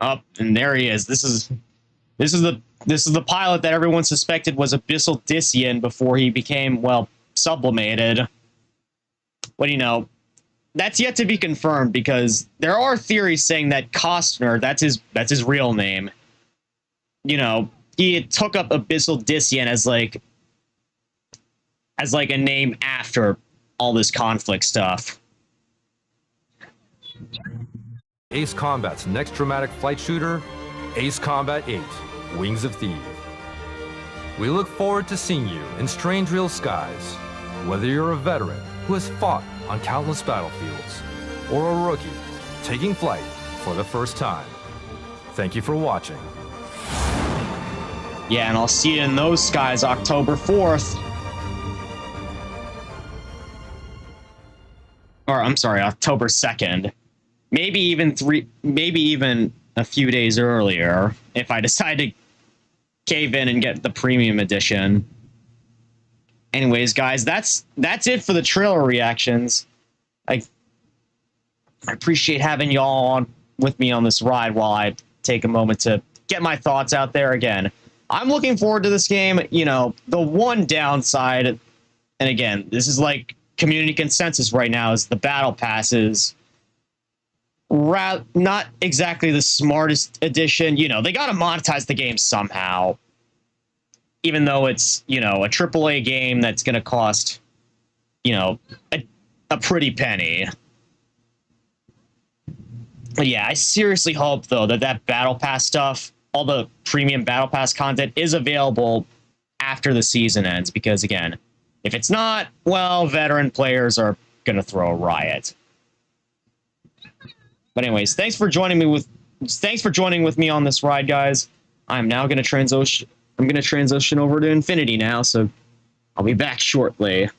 Up and there he is. This is the pilot that everyone suspected was Abyssal Dissian before he became, well, sublimated. But you know, that's yet to be confirmed because there are theories saying that Costner, that's his real name. You know, he took up Abyssal Dissian as like a name after all this conflict stuff. Ace Combat's next dramatic flight shooter, Ace Combat 8, Wings of Thieves. We look forward to seeing you in Strangereal skies, whether you're a veteran who has fought on countless battlefields, or a rookie taking flight for the first time. Thank you for watching. Yeah, and I'll see you in those skies October 4th. Or, I'm sorry, October 2nd. Maybe even a few days earlier, if I decide to cave in and get the premium edition. Anyways, guys, that's it for the trailer reactions. I appreciate having y'all on with me on this ride while I take a moment to get my thoughts out there again. I'm looking forward to this game. You know, the one downside, and again, this is like community consensus right now, is the battle passes. Not exactly the smartest addition. You know, they got to monetize the game somehow. Even though it's, you know, a AAA game that's going to cost, you know, a pretty penny. But yeah, I seriously hope, though, that Battle Pass stuff, all the premium Battle Pass content is available after the season ends. Because, again, if it's not, well, veteran players are going to throw a riot. But anyways, thanks for joining with me on this ride, guys. I'm now going to transition over to Infinity now, so I'll be back shortly.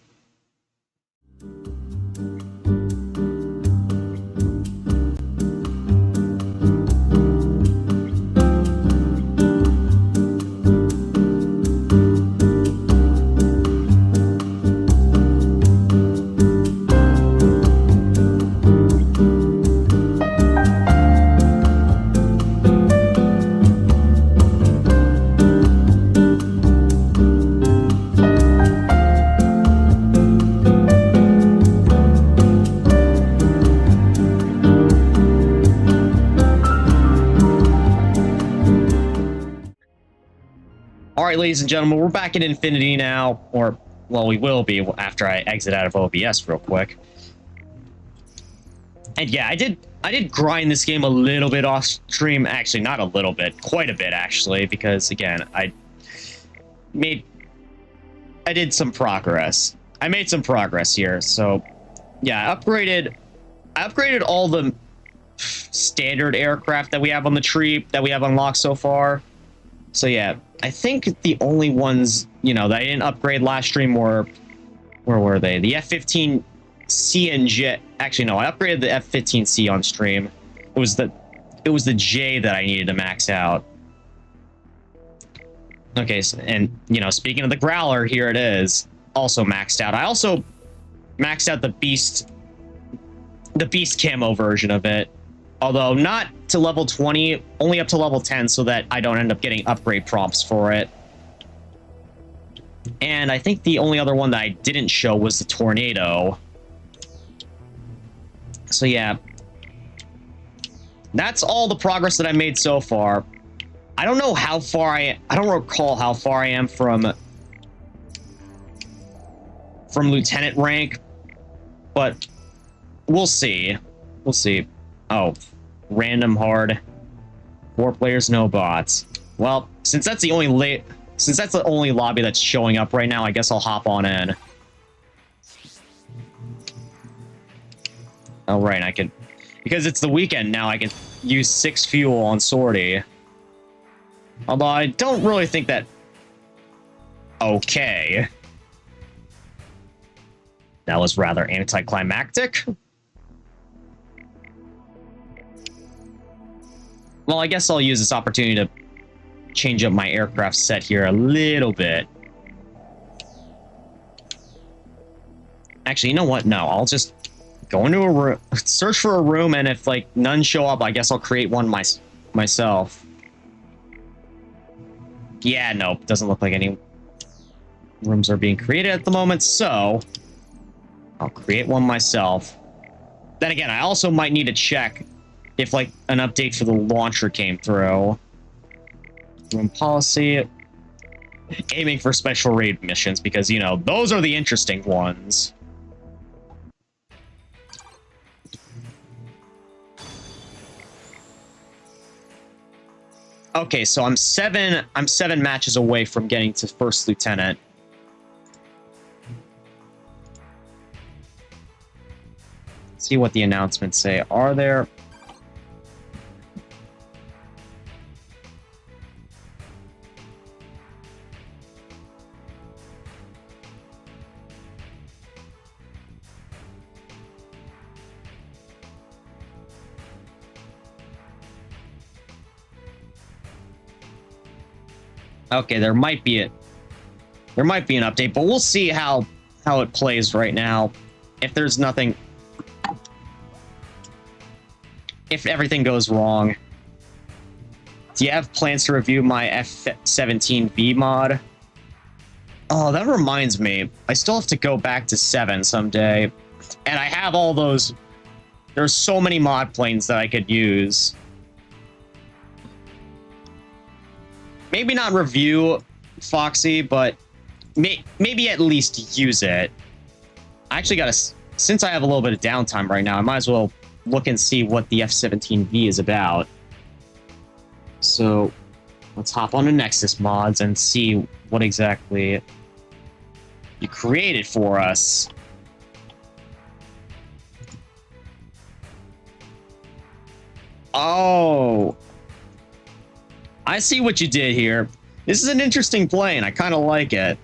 Alright, ladies and gentlemen, we're back in Infinity now, or, well, we will be after I exit out of OBS real quick. And yeah, I did grind this game a little bit off stream. Actually, not a little bit, quite a bit, actually, because, again, I did some progress. I made some progress here, so, yeah, I upgraded all the standard aircraft that we have on the tree that we have unlocked so far. So yeah, I think the only ones, you know, that I didn't upgrade last stream were, where were they? The F-15C and J. Actually, no, I upgraded the F-15C on stream. It was the J that I needed to max out. Okay, so, and you know, speaking of the Growler, here it is, also maxed out. I also maxed out the Beast camo version of it, although not to level 20, only up to level 10, so that I don't end up getting upgrade prompts for it. And I think the only other one that I didn't show was the Tornado. So yeah, that's all the progress that I made so far. I don't know how far I don't recall how far I am from lieutenant rank, but we'll see. We'll see. Oh, random hard. 4 players, no bots. Well, since that's the only lobby that's showing up right now, I guess I'll hop on in. Oh, right, I can, because it's the weekend now, I can use 6 fuel on Sortie. Although I don't really think that... Okay. That was rather anticlimactic. Well, I guess I'll use this opportunity to change up my aircraft set here a little bit. Actually, you know what? No, I'll just go into a room, search for a room, and if like none show up, I guess I'll create one myself. Yeah, nope, doesn't look like any rooms are being created at the moment, so I'll create one myself. Then again, I also might need to check if like an update for the launcher came through. Room policy, aiming for special raid missions, because you know those are the interesting ones. Okay, so I'm seven matches away from getting to first lieutenant. Let's see what the announcements say. Are there... Okay, there might be an update, but we'll see how it plays right now. If there's nothing, if everything goes wrong. Do you have plans to review my F-17V mod? Oh, that reminds me. I still have to go back to 7 someday. And I have all those... There's so many mod planes that I could use. Maybe not review Foxy, but maybe at least use it. I actually gotta... Since I have a little bit of downtime right now, I might as well look and see what the F-17V is about. So, let's hop on to Nexus Mods and see what exactly you created for us. Oh... I see what you did here. This is an interesting plane. I kind of like it.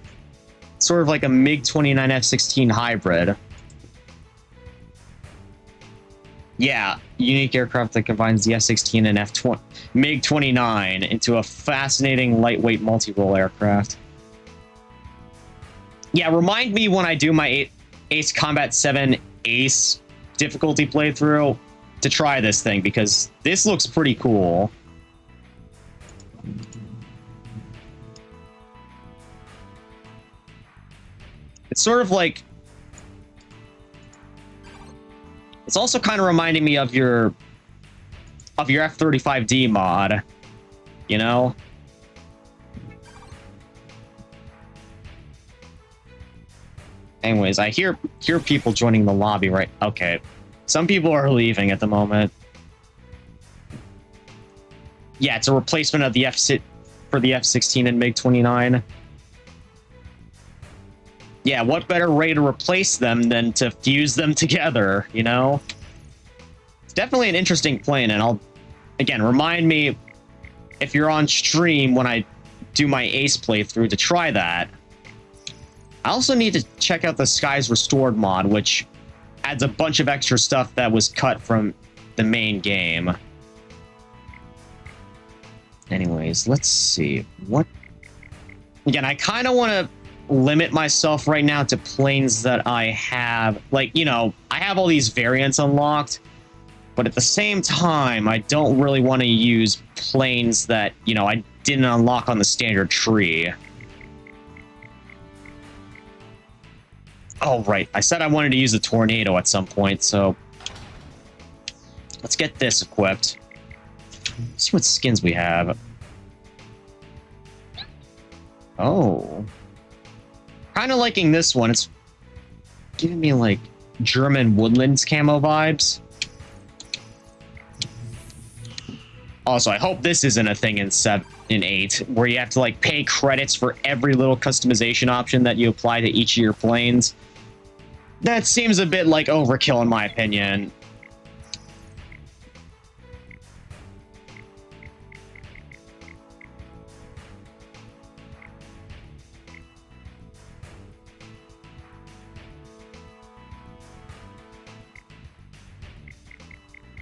Sort of like a MiG-29 F-16 hybrid. Yeah, unique aircraft that combines the F-16 and MiG-29 into a fascinating lightweight multi-role aircraft. Yeah, remind me when I do my Ace Combat 7 Ace difficulty playthrough to try this thing, because this looks pretty cool. It's sort of like... It's also kind of reminding me of your F-35D mod, you know? Anyways, I hear people joining the lobby, right? Okay. Some people are leaving at the moment. Yeah, it's a replacement of the for the F-16 and MiG-29. Yeah, what better way to replace them than to fuse them together, you know? definitely an interesting plane, and I'll, again, remind me if you're on stream when I do my Ace playthrough to try that. I also need to check out the Skies Restored mod, which adds a bunch of extra stuff that was cut from the main game. Anyways, let's see. What... Again, I kind of want to limit myself right now to planes that I have. Like, you know, I have all these variants unlocked, but at the same time, I don't really want to use planes that, you know, I didn't unlock on the standard tree. Oh, right. I said I wanted to use the Tornado at some point, so... Let's get this equipped. Let's see what skins we have. Oh. Kind of liking this one. It's giving me, like, German Woodlands camo vibes. Also, I hope this isn't a thing in 8, where you have to, like, pay credits for every little customization option that you apply to each of your planes. That seems a bit like overkill, in my opinion.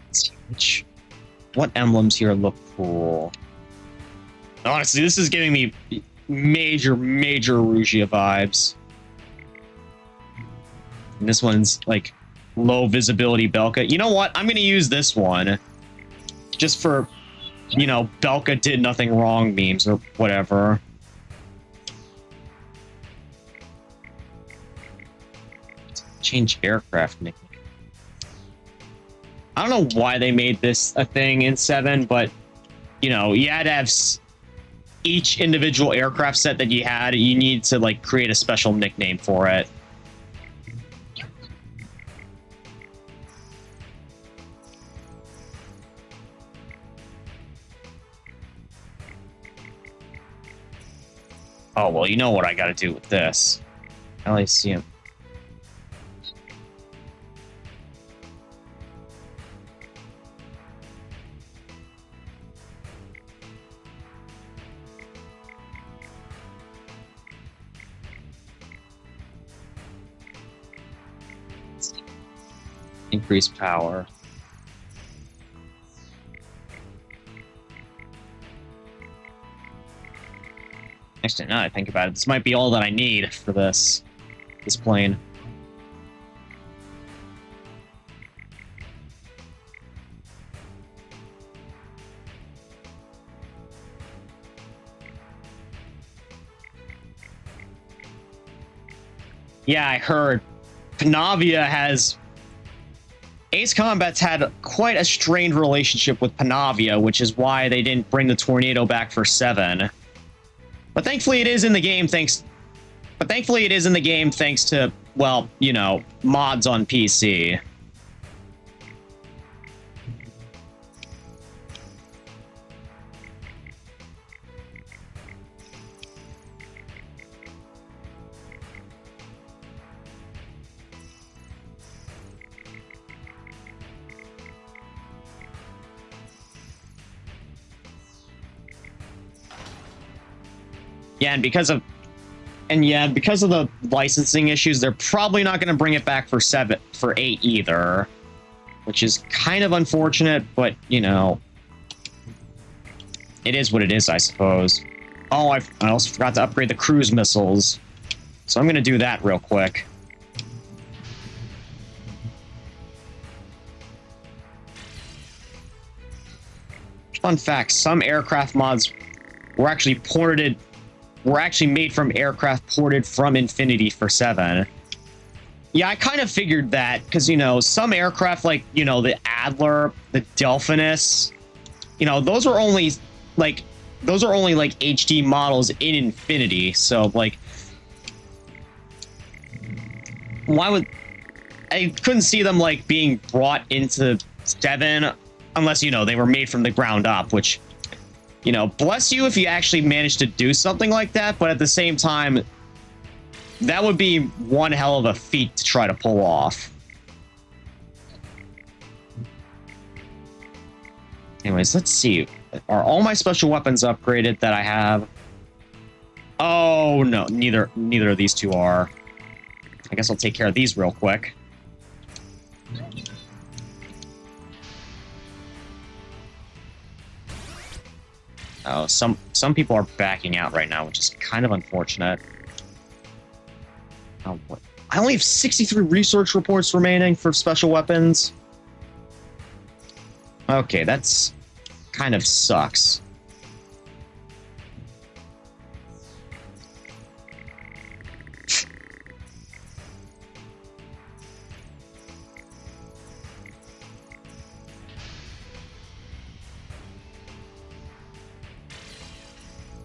Let's see what emblems here look cool. Honestly, this is giving me major Rugia vibes. And this one's like low visibility Belka. You know what? I'm going to use this one just for, you know, Belka did nothing wrong memes or whatever. Change aircraft nickname. I don't know why they made this a thing in 7, but, you know, you had to have each individual aircraft set that you had, you need to, like, create a special nickname for it. Oh, well, you know what I gotta do with this. LACM. Increase power. Actually, now that I think about it, this might be all that I need for this plane. Yeah, I heard Panavia has... Ace Combat's had quite a strained relationship with Panavia, which is why they didn't bring the Tornado back for 7. But thankfully it is in the game thanks to, well, you know, mods on PC. Yeah, and because of the licensing issues, they're probably not going to bring it back for 8 either, which is kind of unfortunate, but you know, it is what it is, I suppose. Oh, I also forgot to upgrade the cruise missiles, so I'm going to do that real quick. Fun fact: some aircraft mods were actually made from aircraft ported from Infinity for 7. Yeah, I kind of figured that, because, you know, some aircraft, like, you know, the Adler, the Delphinus, you know, those are only, like, HD models in Infinity, so, like, why would... I couldn't see them, like, being brought into 7, unless, you know, they were made from the ground up, which... You know, bless you if you actually managed to do something like that, but at the same time, that would be one hell of a feat to try to pull off. Anyways, let's see. Are all my special weapons upgraded that I have? Oh, no. Neither of these two are. I guess I'll take care of these real quick. Oh, some people are backing out right now, which is kind of unfortunate. Oh, what? I only have 63 research reports remaining for special weapons. Okay, that's kind of sucks.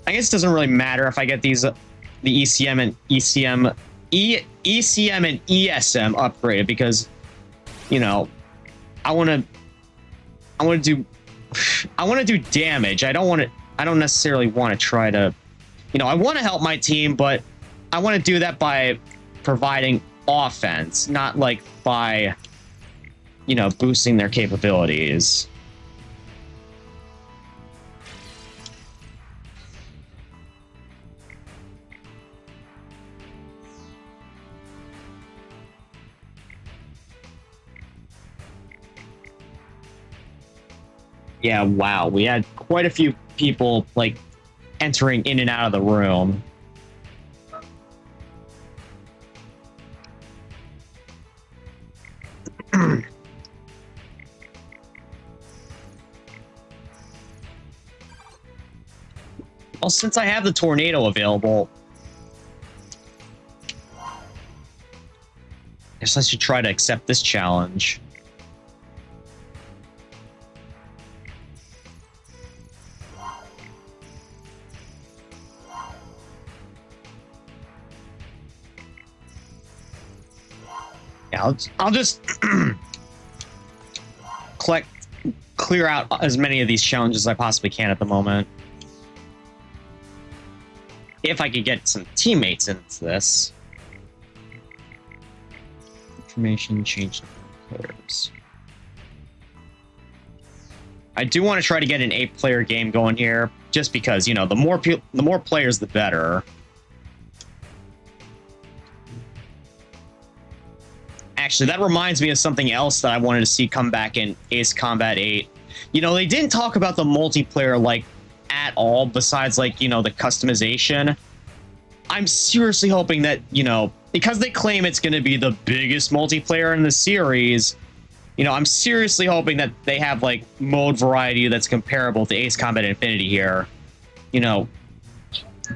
I guess it doesn't really matter if I get these, the ECM and ECM and ESM upgraded, because, you know, I want to do damage. I don't necessarily want to try to, you know, I want to help my team, but I want to do that by providing offense, not like by, you know, boosting their capabilities. Yeah, wow. We had quite a few people, like, entering in and out of the room. Well, since I have the tornado available, I guess I should try to accept this challenge. Yeah, I'll just clear out as many of these challenges as I possibly can at the moment. If I could get some teammates into this. Information change players. I do want to try to get an 8-player game going here, just because, you know, the more players, the better. Actually, that reminds me of something else that I wanted to see come back in Ace Combat 8. You know, they didn't talk about the multiplayer, like, at all, besides, like, you know, the customization. I'm seriously hoping that, you know, because they claim it's going to be the biggest multiplayer in the series, you know, I'm seriously hoping that they have, like, mode variety that's comparable to Ace Combat Infinity here. You know,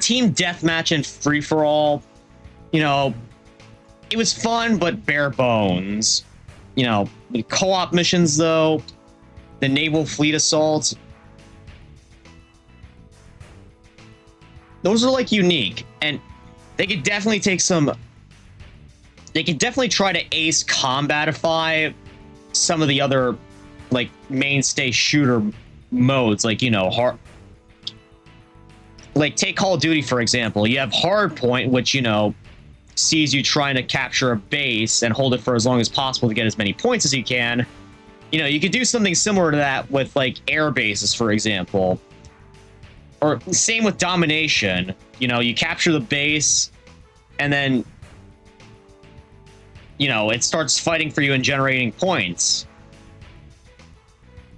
Team Deathmatch and Free-for-All, you know, it was fun, but bare bones. You know, the co-op missions, though, the naval fleet assaults, those are, like, unique, and they could definitely take some... They could definitely try to ace combatify some of the other, like, mainstay shooter modes, like, you know, hard... Like, take Call of Duty, for example. You have Hardpoint, which, you know, sees you trying to capture a base and hold it for as long as possible to get as many points as you can. You know, you could do something similar to that with, like, air bases, for example. Or same with Domination. You know, you capture the base, and then, you know, it starts fighting for you and generating points.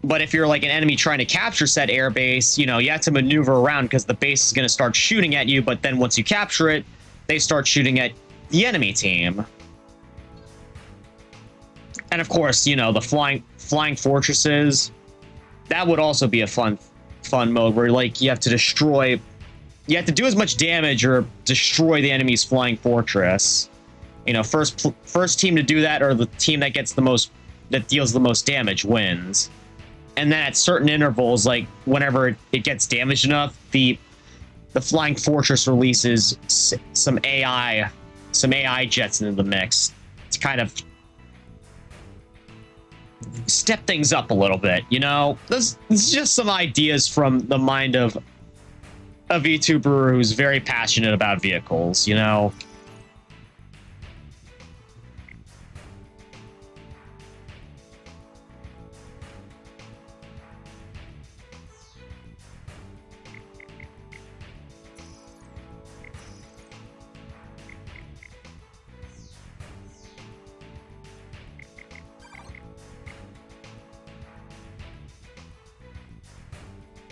But if you're, like, an enemy trying to capture said air base, you know, you have to maneuver around because the base is going to start shooting at you, but then once you capture it, they start shooting at the enemy team. And of course, you know, the flying fortresses, that would also be a fun mode where, like, you have to do as much damage or destroy the enemy's flying fortress. You know, first team to do that, or the team that deals the most damage, wins. And then at certain intervals, like whenever it gets damaged enough, the flying fortress releases some AI jets into the mix to kind of step things up a little bit, you know? This is just some ideas from the mind of a VTuber who's very passionate about vehicles, you know?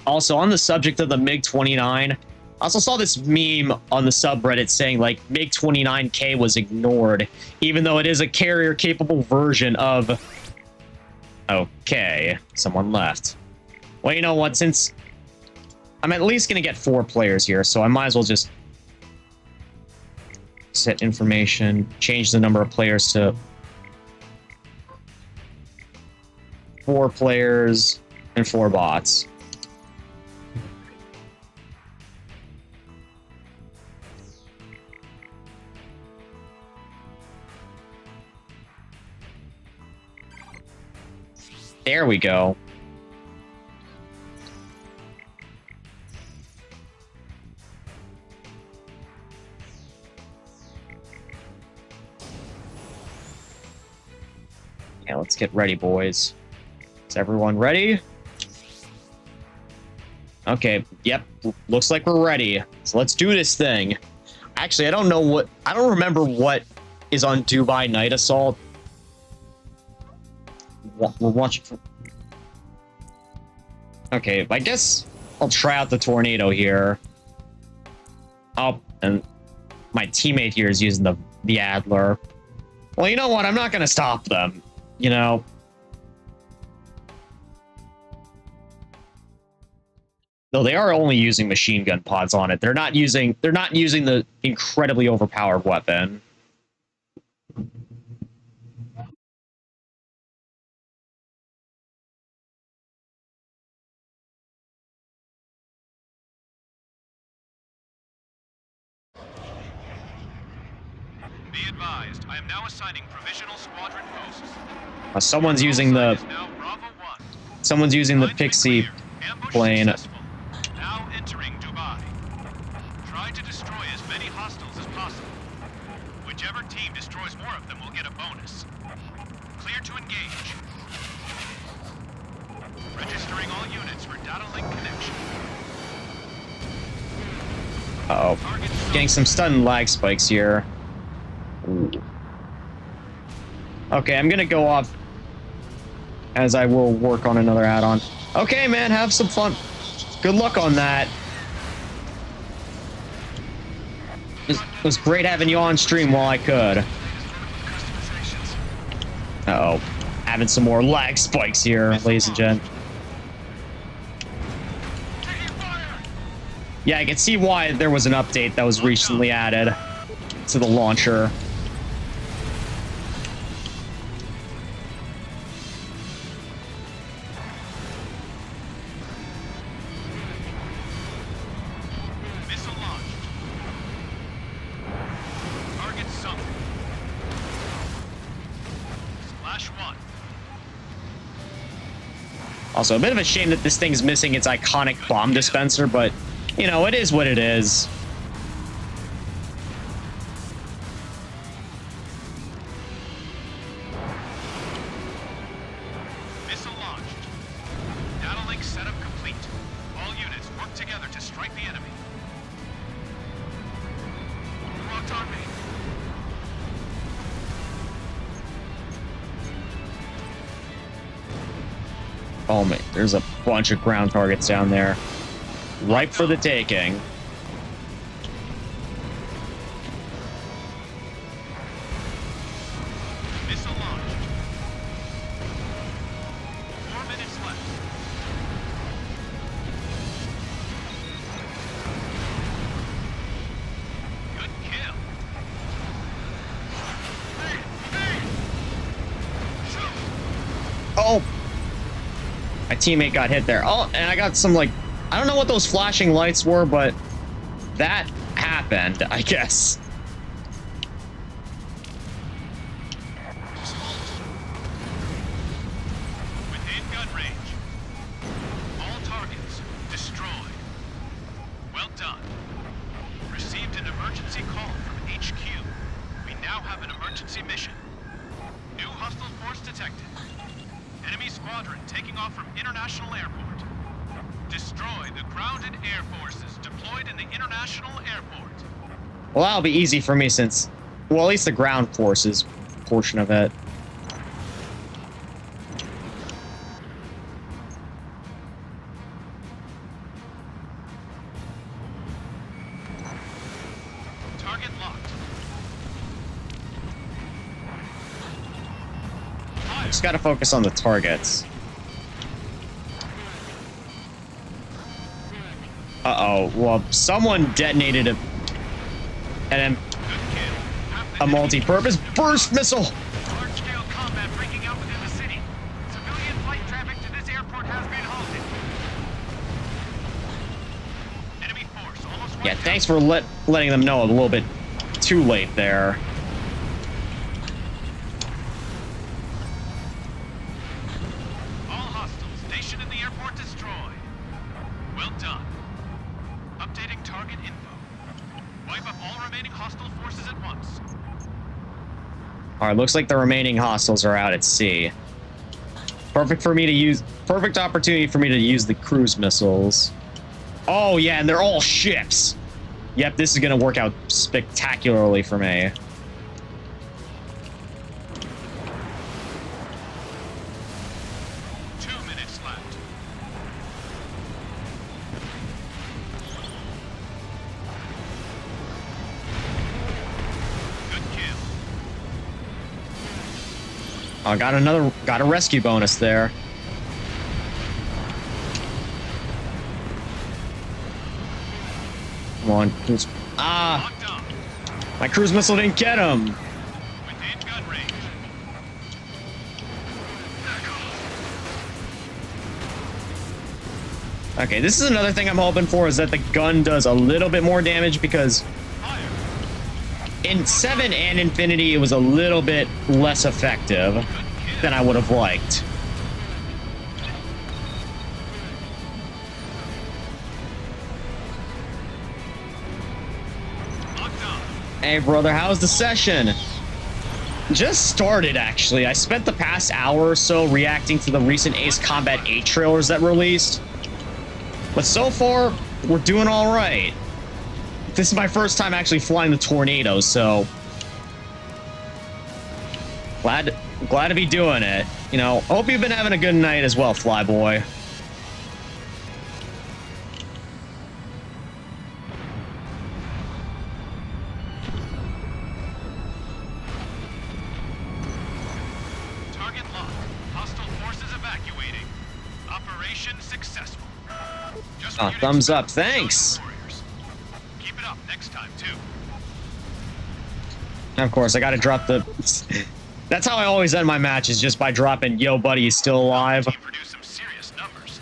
Also, on the subject of the MiG-29, I also saw this meme on the subreddit saying, like, MiG-29K was ignored, even though it is a carrier-capable version of... Okay, someone left. Well, you know what, since I'm at least going to get 4 players here, so I might as well just set information, change the number of players to 4 players and 4 bots. There we go. Yeah, let's get ready, boys. Is everyone ready? Okay, yep, looks like we're ready. So let's do this thing. Actually, I don't remember what is on Dubai Night Assault. We're watching for... Okay, I guess I'll try out the tornado here. Oh, and my teammate here is using the Adler. Well, you know what? I'm not going to stop them. You know... Though they are only using machine gun pods on it. They're not using the incredibly overpowered weapon. Be advised, I am now assigning provisional squadron posts. Someone's using the Pixie plane. Now entering Dubai. Try to destroy as many hostiles as possible. Whichever team destroys more of them will get a bonus. Clear to engage. Registering all units for data link connection. Uh-oh. Getting some stun lag spikes here. Ooh. Okay, I'm gonna go off as I will work on another add-on. Okay, man, have some fun. Good luck on that. It was great having you on stream while I could. Uh-oh. Having some more lag spikes here, ladies and gents. Yeah, I can see why there was an update that was recently added to the launcher. Also, a bit of a shame that this thing's missing its iconic bomb dispenser, but, you know, it is what it is. Missile launched. Data link setup complete. All units work together to strike the enemy. Locked on me. Oh man, there's a bunch of ground targets down there. Ripe for the taking. Missile launched. 4 minutes left. Good kill. Oh! My teammate got hit there. Oh, and I got some, like, I don't know what those flashing lights were, but that happened, I guess. Within gun range. All targets destroyed. Well done. Received an emergency call from HQ. We now have an emergency mission. New hostile force detected. Enemy squadron taking off from International Airport. Destroy the grounded air forces deployed in the International Airport. Well, that'll be easy for me since, well, at least the ground forces portion of it. Just gotta focus on the targets. Uh-oh. Well, someone detonated a multi-purpose burst missile. Large-scale combat breaking out within the city. Civilian flight traffic to this airport has been halted. Enemy force almost Yeah, wiped out. thanks for letting them know a little bit too late there. All hostiles stationed in the airport destroyed. Well done. Updating target info. Wipe up all remaining hostile forces at once. Alright, looks like the remaining hostiles are out at sea. Perfect opportunity for me to use the cruise missiles. Oh yeah, and they're all ships. Yep, this is gonna work out spectacularly for me. Left. Good kill. Oh, got a rescue bonus there. Come on, cruise. Ah! Locked on. My cruise missile didn't get him. Within gun range. Okay, this is another thing I'm hoping for, is that the gun does a little bit more damage, because Fire. in 7 and Infinity, it was a little bit less effective than I would have liked. Locked on. Hey, brother, how's the session? Just started, actually. I spent the past hour or so reacting to the recent Ace Combat 8 trailers that released. But so far, we're doing all right. This is my first time actually flying the Tornado, so glad to be doing it. You know, hope you've been having a good night as well, Flyboy. Target locked. Hostile forces evacuating. Operation successful. Just Oh, units thumbs up, to thanks. warriors. Keep it up next time too. Of course, I gotta drop the... That's how I always end my matches, just by dropping, yo, buddy, you still alive? Team produce some serious numbers.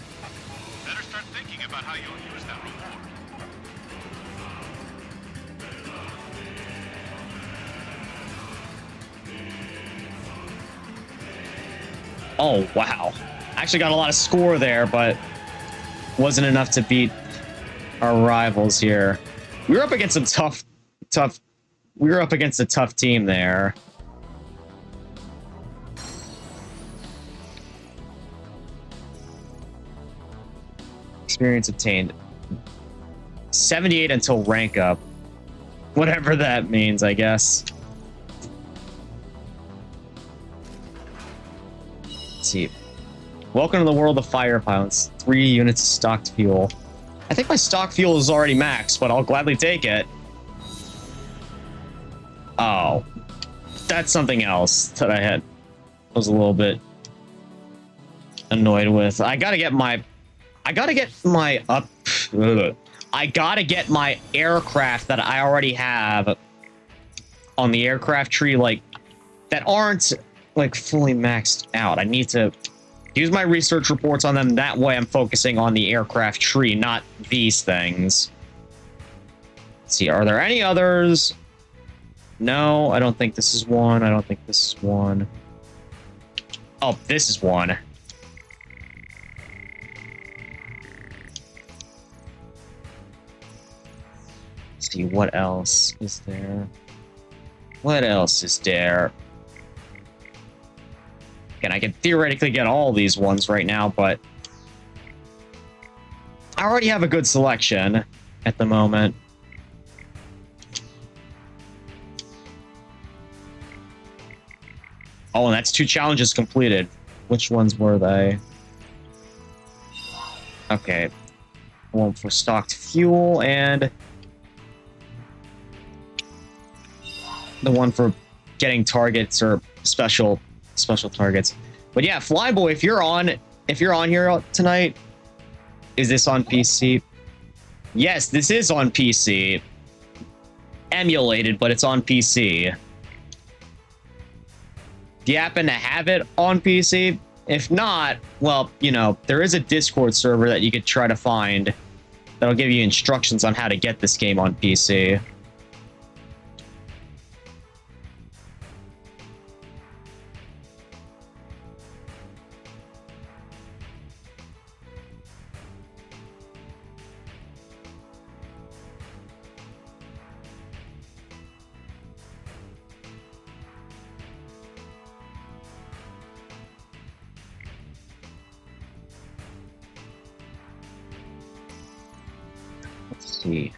Better start thinking about how you'll use that reward. Oh, wow. Actually got a lot of score there, but wasn't enough to beat our rivals here. We were up against some tough... We were up against a tough team there. Experience obtained. 78 until rank up. Whatever that means, I guess. Let's see. Welcome to the world of fire pilots. 3 units of stocked fuel. I think my stock fuel is already maxed, but I'll gladly take it. Oh. That's something else that I was a little bit annoyed with. I gotta get my aircraft that I already have on the aircraft tree, like, that aren't, like, fully maxed out. I need to use my research reports on them. That way I'm focusing on the aircraft tree, not these things. Let's see, are there any others? No, I don't think this is one. I don't think this is one. Oh, this is one. Let's see, what else is there? What else is there? And I can theoretically get all these ones right now, but I already have a good selection at the moment. Oh, and that's 2 challenges completed. Which ones were they? Okay. One for stocked fuel and the one for getting targets or special targets. But yeah, Flyboy, if you're on here tonight, is this on PC? Yes, this is on PC. Emulated, but it's on PC. Do you happen to have it on PC? If not, well, you know, there is a Discord server that you could try to find that'll give you instructions on how to get this game on PC. Let's see.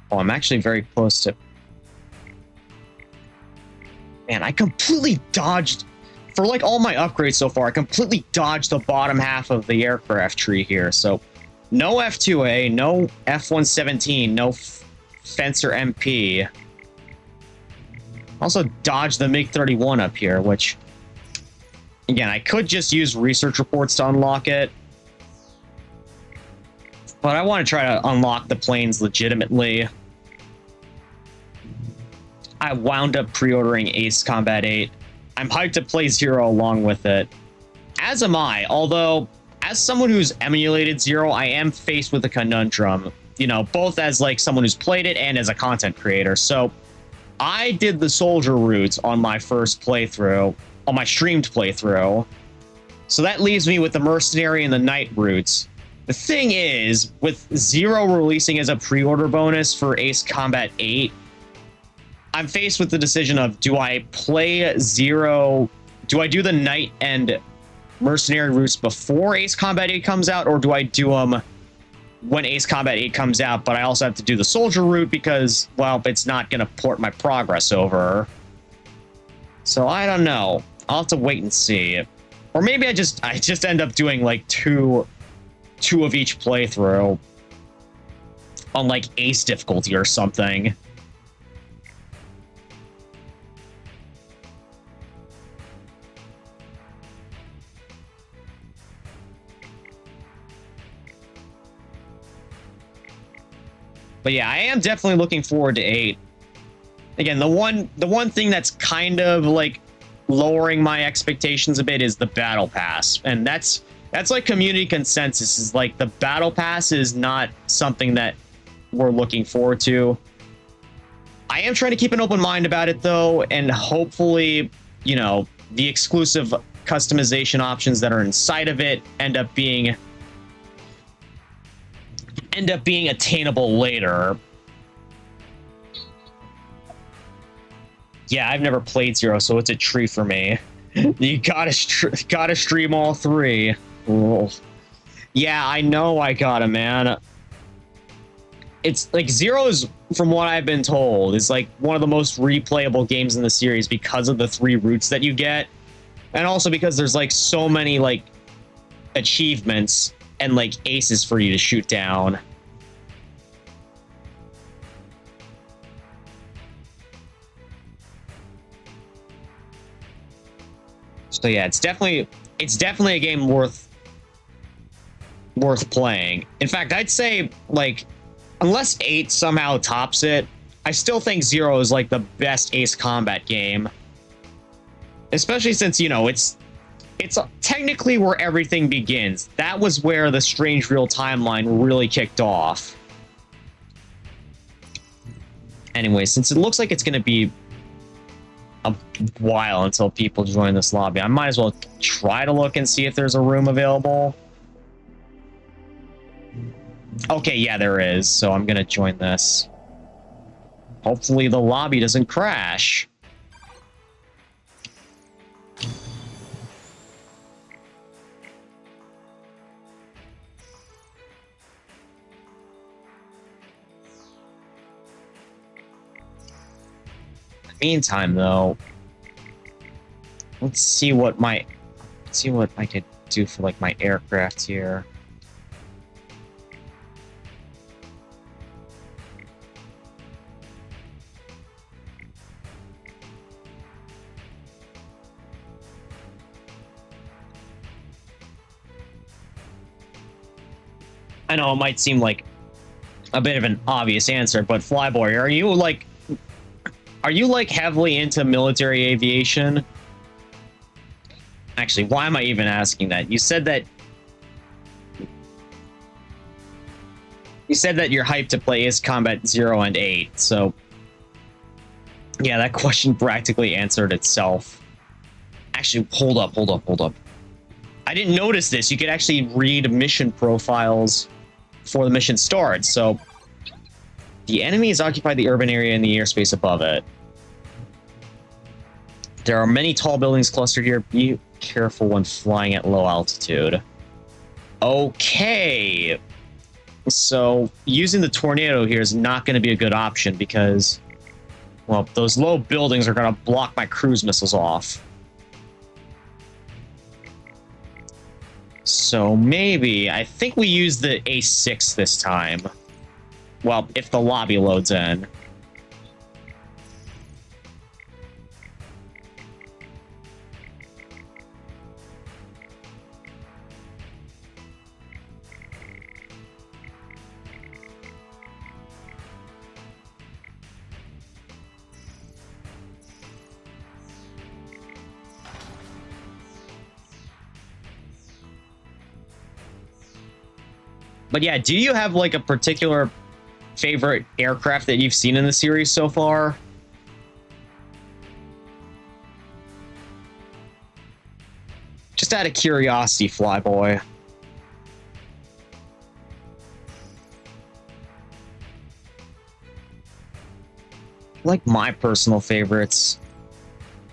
Oh, I'm actually very close to... Man, I completely dodged... For like all my upgrades so far, I completely dodged the bottom half of the aircraft tree here. So, no F2A, no F-117, no Fencer MP. Also dodged the MiG-31 up here, which... Again, I could just use research reports to unlock it. But I want to try to unlock the planes legitimately. I wound up pre-ordering Ace Combat 8. I'm hyped to play Zero along with it. As am I, although, as someone who's emulated Zero, I am faced with a conundrum. You know, both as like someone who's played it and as a content creator. So, I did the soldier routes on my first playthrough, on my streamed playthrough. So that leaves me with the mercenary and the knight routes. The thing is, with Zero releasing as a pre-order bonus for Ace Combat 8, I'm faced with the decision of, do I play Zero, do I do the knight and mercenary routes before Ace Combat 8 comes out, or do I do them when Ace Combat 8 comes out, but I also have to do the soldier route because, well, it's not going to port my progress over. So I don't know. I'll have to wait and see. Or maybe I just end up doing like two of each playthrough on like Ace difficulty or something. But yeah, I am definitely looking forward to 8. Again, the one thing that's kind of like lowering my expectations a bit is the battle pass. And that's like community consensus, is like the battle pass is not something that we're looking forward to. I am trying to keep an open mind about it though, and hopefully, you know, the exclusive customization options that are inside of it end up being attainable later. Yeah, I've never played Zero, so it's a treat for me. You gotta stream all 3. Ooh. Yeah, I know I gotta, man. It's like Zero's, from what I've been told, is like one of the most replayable games in the series because of the 3 routes that you get, and also because there's like so many like achievements and like aces for you to shoot down. So yeah, it's definitely a game worth playing. In fact, I'd say like, unless 8 somehow tops it, I still think 0 is like the best Ace Combat game. Especially since, you know, it's technically where everything begins. That was where the Strange Real timeline really kicked off. Anyway, since it looks like it's going to be a while until people join this lobby, I might as well try to look and see if there's a room available. Okay, yeah, there is, so I'm gonna join this. Hopefully the lobby doesn't crash. In the meantime, though, let's see what I could do for like my aircraft here. I know it might seem like a bit of an obvious answer, but Flyboy, are you like heavily into military aviation? Actually, why am I even asking that? You said that you're hyped to play Ace Combat 0 and 8, so yeah, that question practically answered itself. Actually, hold up. I didn't notice this. You could actually read mission profiles before the mission starts. So the enemy has occupied the urban area and the airspace above it. There are many tall buildings clustered here. Be careful when flying at low altitude. Okay. So using the tornado here is not going to be a good option because, well, those low buildings are going to block my cruise missiles off. So maybe, I think we use the AC8 this time. Well, if the lobby loads in. But yeah, do you have like a particular favorite aircraft that you've seen in the series so far? Just out of curiosity, Flyboy. Like my personal favorites.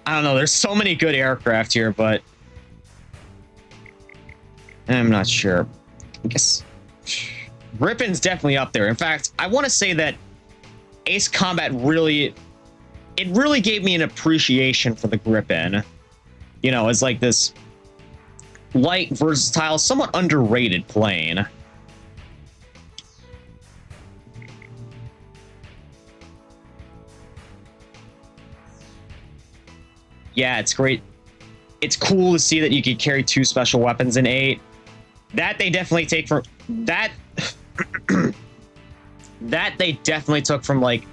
I don't know, there's so many good aircraft here, but I'm not sure. I guess Rippon's definitely up there. In fact, I want to say that Ace Combat really gave me an appreciation for the Gripen. You know, as like this light, versatile, somewhat underrated plane. Yeah, it's great. It's cool to see that you could carry 2 special weapons in 8. That they definitely take from that. That they definitely took from like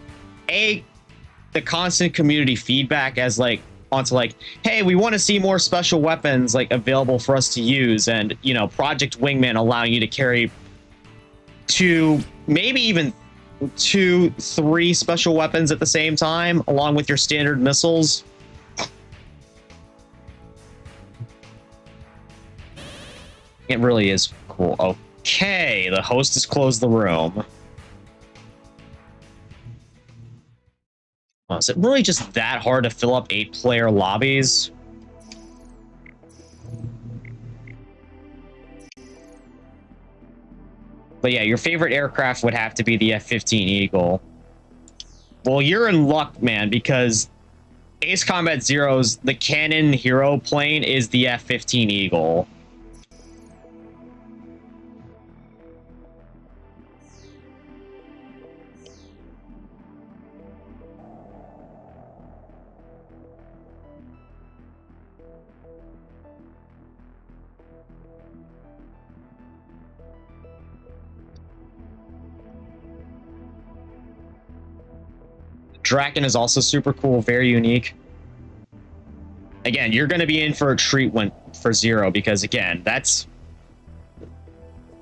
the constant community feedback as like onto like, hey, we want to see more special weapons like available for us to use, and you know, Project Wingman allowing you to carry 2, maybe even 2, 3 special weapons at the same time, along with your standard missiles. It really is cool. Okay, the host has closed the room. Oh, is it really just that hard to fill up 8-player lobbies? But yeah, your favorite aircraft would have to be the F-15 Eagle. Well, you're in luck, man, because Ace Combat Zero's the canon hero plane is the F-15 Eagle. Draken is also super cool, very unique. Again, you're going to be in for a treat for Zero, because again, that's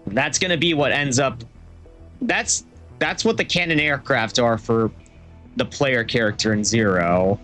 going to be what ends up. That's what the canon aircraft are for the player character in Zero.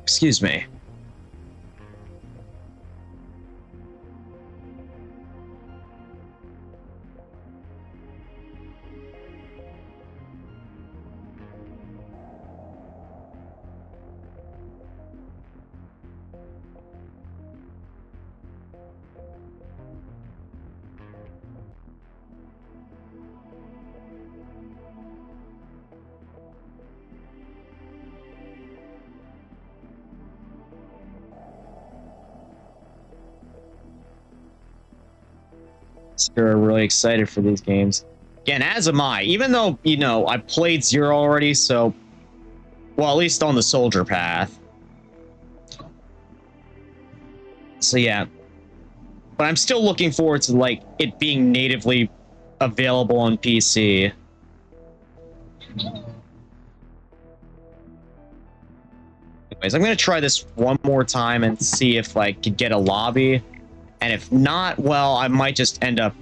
Excuse me. Sure, really excited for these games. Again, as am I. Even though, you know, I played Zero already, so... Well, at least on the Soldier path. So, yeah. But I'm still looking forward to, like, it being natively available on PC. Anyways, I'm going to try this one more time and see if I could get a lobby. And if not, well, I might just end up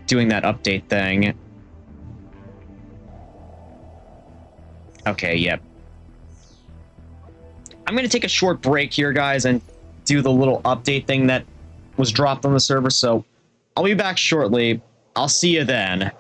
doing that update thing. Okay, yep. I'm going to take a short break here, guys, and do the little update thing that was dropped on the server. So I'll be back shortly. I'll see you then.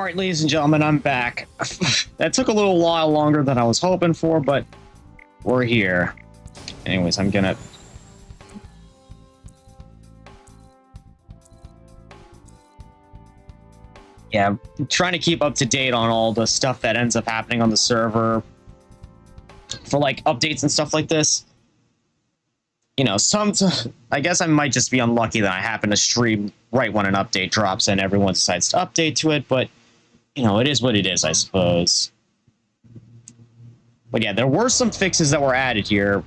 Alright, ladies and gentlemen, I'm back. That took a little while longer than I was hoping for, but we're here. Anyways, I'm gonna... Yeah, I'm trying to keep up to date on all the stuff that ends up happening on the server for, like, updates and stuff like this. You know, I guess I might just be unlucky that I happen to stream right when an update drops and everyone decides to update to it, but, you know, it is what it is, I suppose. But yeah, there were some fixes that were added here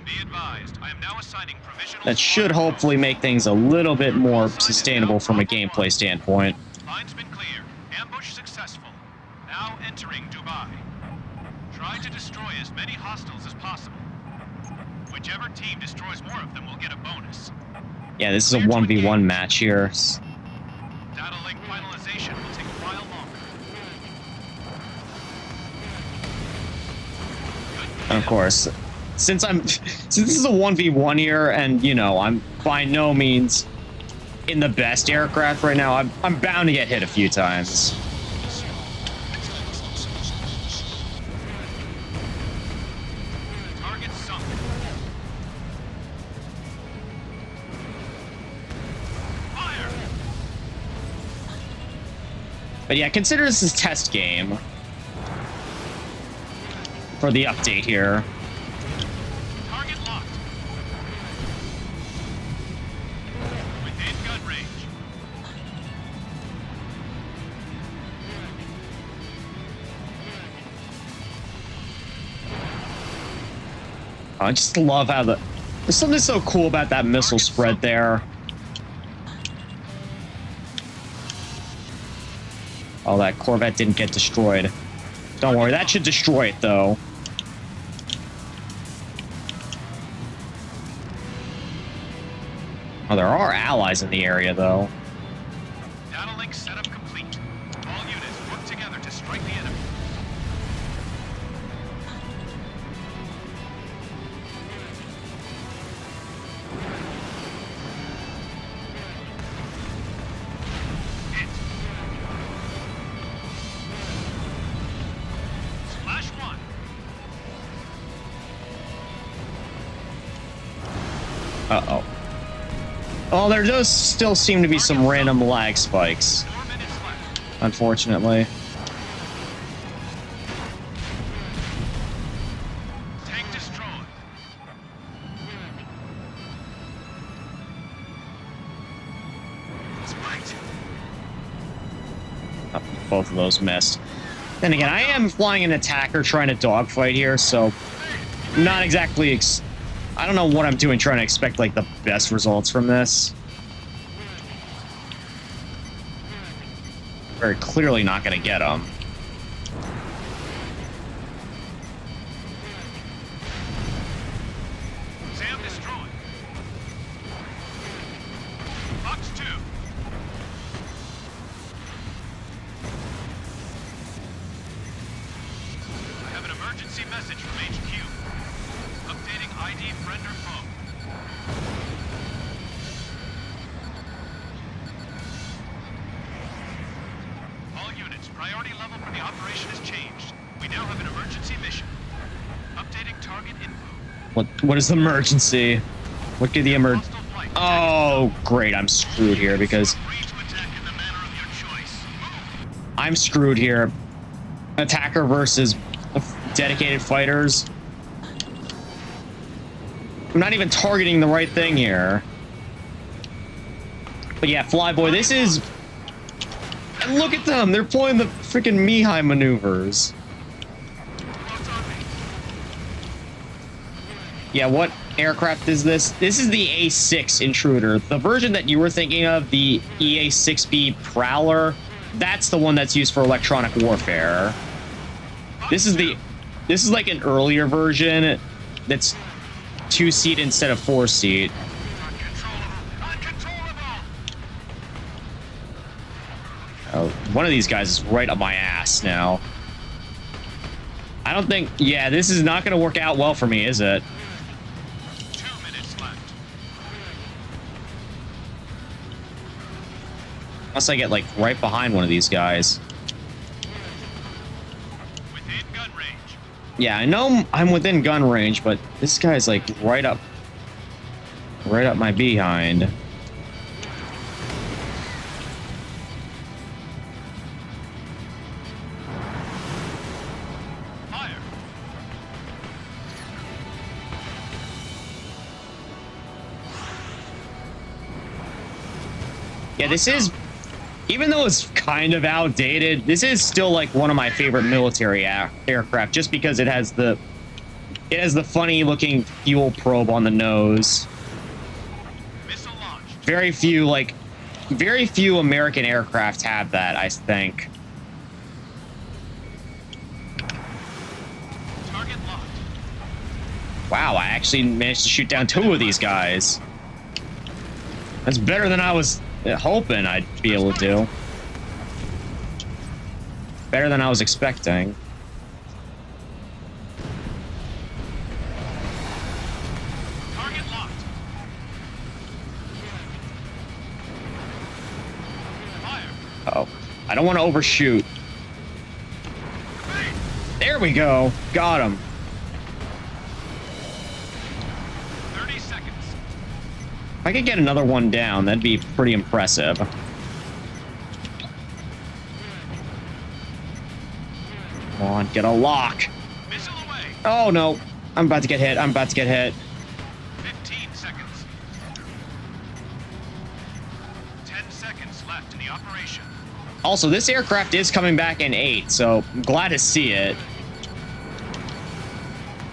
Be advised, I am now assigning provisional that should hopefully make things a little bit more sustainable from a gameplay standpoint. Line's been clear. Ambush successful. Now entering Dubai. Try to destroy as many hostiles as possible. Whichever team destroys more of them will get a bonus. Yeah, this is a 1v1 match here. Data link finalization will take a while longer. And of course, since this is a 1v1 here, and you know, I'm by no means in the best aircraft right now, I'm bound to get hit a few times. Target sunk. Fire! But yeah, consider this a test game for the update here. Target locked. Within gun range. I just love how there's something so cool about that missile spread there. Oh, that Corvette didn't get destroyed. Don't worry, that should destroy it, though. Oh, there are allies in the area, though. Data link setup complete. All units work together to strike the enemy. Hit. Splash one. Uh-oh. Oh, there does still seem to be some random lag spikes, 4 minutes left. unfortunately. Tank destroyed. Spiked. Oh, both of those missed. Then again, I am flying an attacker trying to dogfight here, so not exactly... I don't know what I'm doing trying to expect, like, the best results from this. Very clearly not going to get them. Sam destroyed. Fox 2. I have an emergency message from HQ. Updating ID friend or foe. All units, priority level for the operation has changed. We now have an emergency mission. Updating target info. What is the emergency? What could the Hostile flight. Oh, great, I'm screwed here because... Free to attack in the manner of your choice. I'm screwed here. Attacker versus dedicated fighters. I'm not even targeting the right thing here. But yeah, Flyboy, this is... And look at them! They're pulling the freaking Mihai maneuvers. Yeah, what aircraft is this? This is the A6 Intruder. The version that you were thinking of, the EA-6B Prowler, that's the one that's used for electronic warfare. This is like an earlier version that's 2-seat instead of 4-seat. Oh, one of these guys is right up my ass now. I don't think... Yeah, this is not going to work out well for me, is it? 2 minutes left. Unless I get, like, right behind one of these guys. Within gun range. Yeah, I know I'm within gun range, but this guy's like right up my behind. Fire. Yeah, this is, even though it's kind of outdated, this is still like one of my favorite military aircraft, just because it has the funny looking fuel probe on the nose. Missile launched. Very few American aircraft have that, I think. Target locked. Wow, I actually managed to shoot down 2 of these guys. That's better than I was hoping I'd be able to do. Better than I was expecting. Target locked. Fire. Uh-oh. I don't want to overshoot. There we go. Got him. 30 seconds. If I could get another one down, that'd be pretty impressive. Come on, get a lock. Missile away. Oh, no. I'm about to get hit. 15 seconds. 10 seconds left in the operation. Also, this aircraft is coming back in 8, so I'm glad to see it.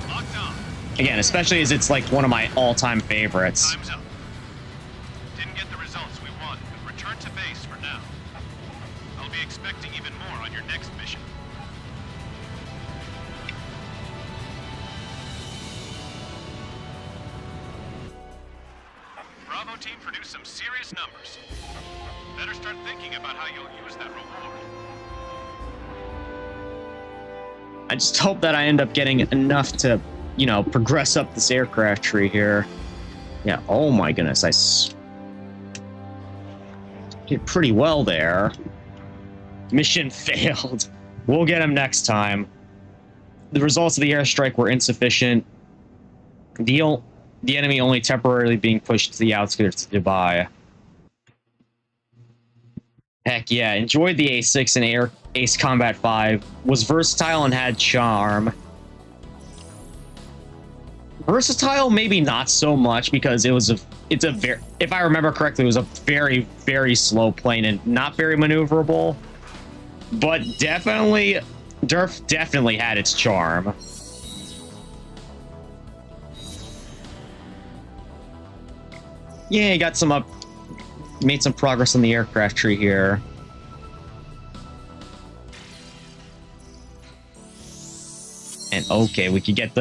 Locked on. Again, especially as it's like one of my all-time favorites. Time's up. Didn't get the results we want, but return to base for now. I'll be expecting even more on your next mission. Bravo team produced some serious numbers. Better start thinking about how you'll use that reward. I just hope that I end up getting enough to, you know, progress up this aircraft tree here. Yeah, oh my goodness, did pretty well there. Mission failed. We'll get him next time. The results of the airstrike were insufficient. The enemy only temporarily being pushed to the outskirts of Dubai. Heck yeah, enjoyed the A6 and Ace Combat 5. Was versatile and had charm. Versatile, maybe not so much, because it's a very, if I remember correctly, it was a very, very slow plane and not very maneuverable. But definitely, Durf definitely had its charm. Yeah, got some made some progress on the aircraft tree here. And okay, we could get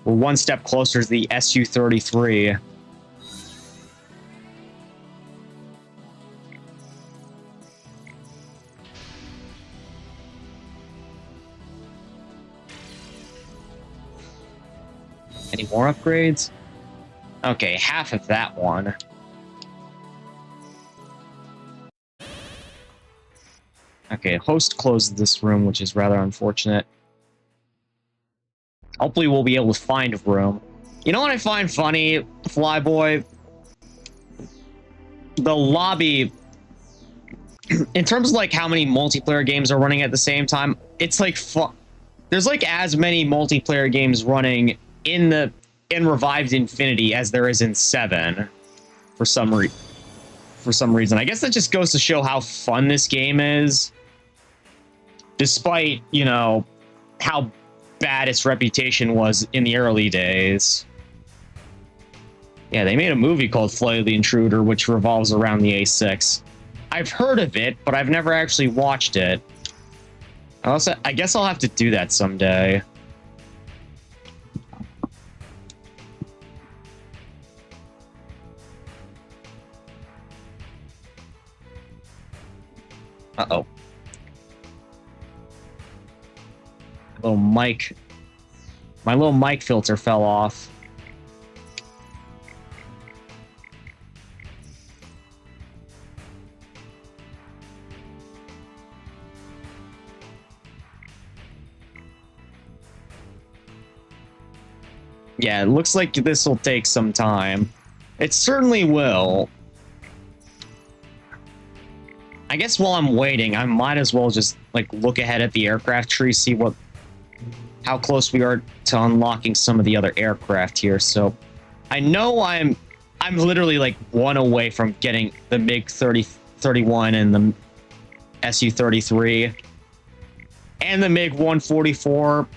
we're one step closer to the Su-33. Any more upgrades? Okay, half of that one. Okay, host closed this room, which is rather unfortunate. Hopefully we'll be able to find a room. You know what I find funny, Flyboy? The lobby, in terms of like how many multiplayer games are running at the same time, it's like there's like as many multiplayer games running in Revived Infinity as there is in 7 for some reason. I guess that just goes to show how fun this game is, despite, you know, how bad its reputation was in the early days. Yeah, they made a movie called Flight of the Intruder, which revolves around the A6. I've heard of it, but I've never actually watched it. I guess I'll have to do that someday. Uh-oh. My little mic filter fell off. Yeah, it looks like this will take some time. It certainly will. I guess while I'm waiting, I might as well just like look ahead at the aircraft tree, see how close we are to unlocking some of the other aircraft here. So I know I'm literally like one away from getting the MiG-31 and the Su-33 and the MiG-144.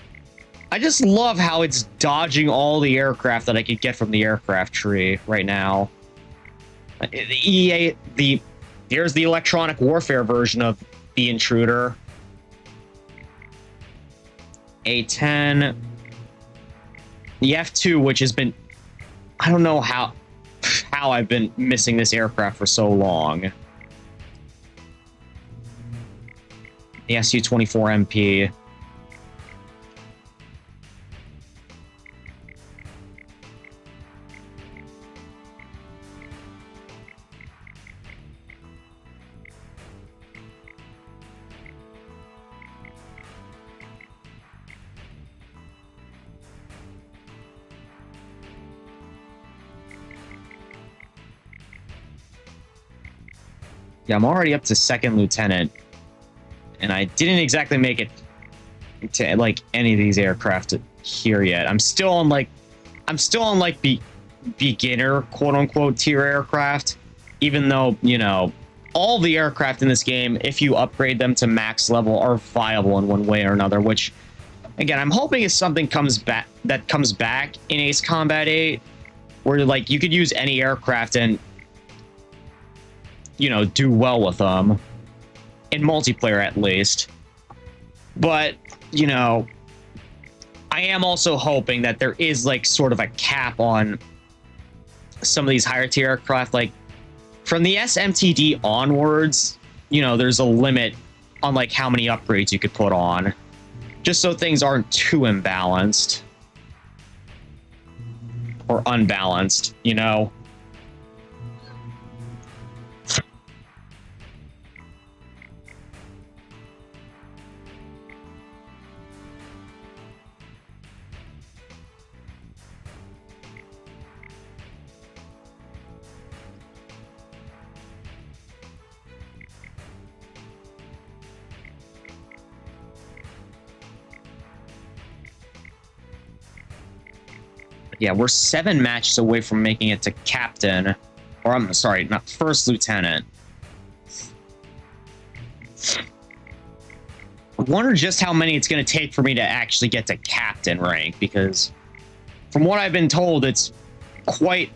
I just love how it's dodging all the aircraft that I could get from the aircraft tree right now. The EA, here's the electronic warfare version of the Intruder. A-10. The F2, which has been... I don't know how I've been missing this aircraft for so long. The Su-24MP. Yeah, I'm already up to second lieutenant, and I didn't exactly make it to like any of these aircraft here yet. I'm still on beginner quote unquote tier aircraft, even though, you know, all the aircraft in this game, if you upgrade them to max level, are viable in one way or another, which again, I'm hoping is something comes back in Ace Combat 8, where like you could use any aircraft and, you know, do well with them in multiplayer at least. But, you know, I am also hoping that there is like sort of a cap on some of these higher tier aircraft. Like from the SMTD onwards, you know, there's a limit on like how many upgrades you could put on, just so things aren't too imbalanced or unbalanced, you know. Yeah, we're 7 matches away from making it to captain. Or I'm sorry, not first lieutenant. I wonder just how many it's going to take for me to actually get to captain rank, because from what I've been told, it's quite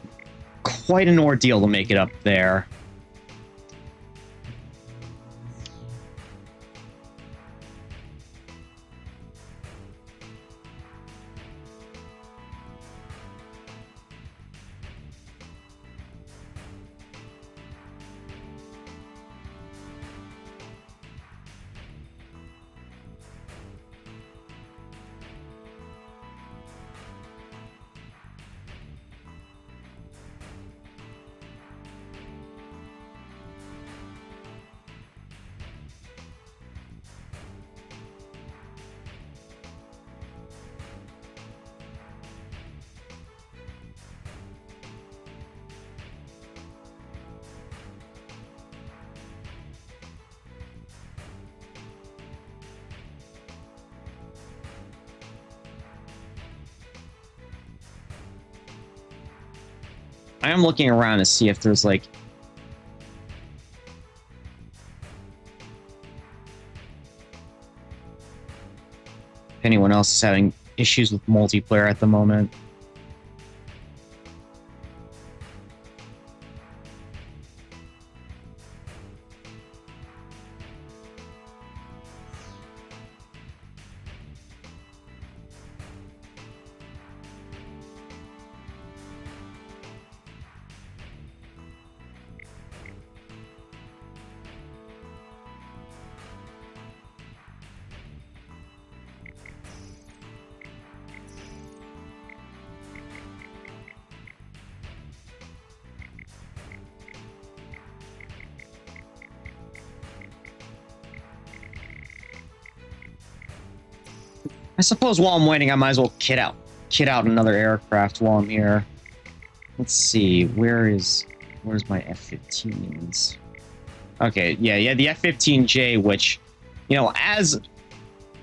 an ordeal to make it up there. I am looking around to see if there's like if anyone else is having issues with multiplayer at the moment. I suppose while I'm waiting, I might as well kit out kit out another aircraft while I'm here. Let's see, where's my F-15s? Okay, yeah, the F-15J, which, you know,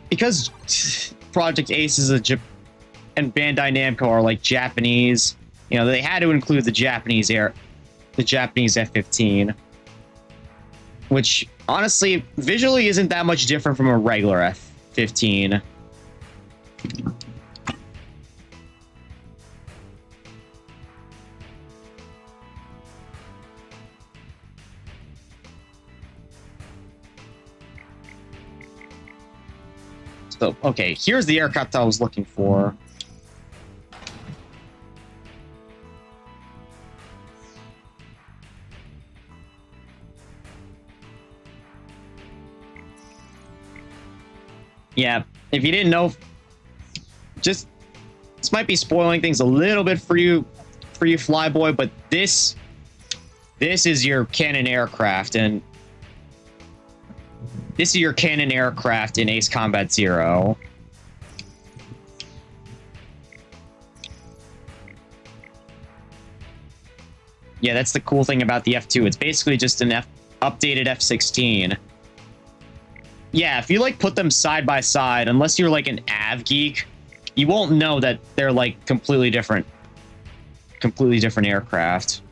because Project Ace is and Bandai Namco are like Japanese, you know, they had to include the Japanese F-15, which honestly visually isn't that much different from a regular F-15. So, okay, here's the aircraft I was looking for. Yeah, if you didn't know, this might be spoiling things a little bit for you Flyboy, but this is your cannon aircraft, and this is your cannon aircraft in Ace Combat Zero. Yeah, that's the cool thing about the F2. It's basically just an updated F-16. Yeah, if you like put them side by side, unless you're like an AV geek, you won't know that they're like completely different aircraft.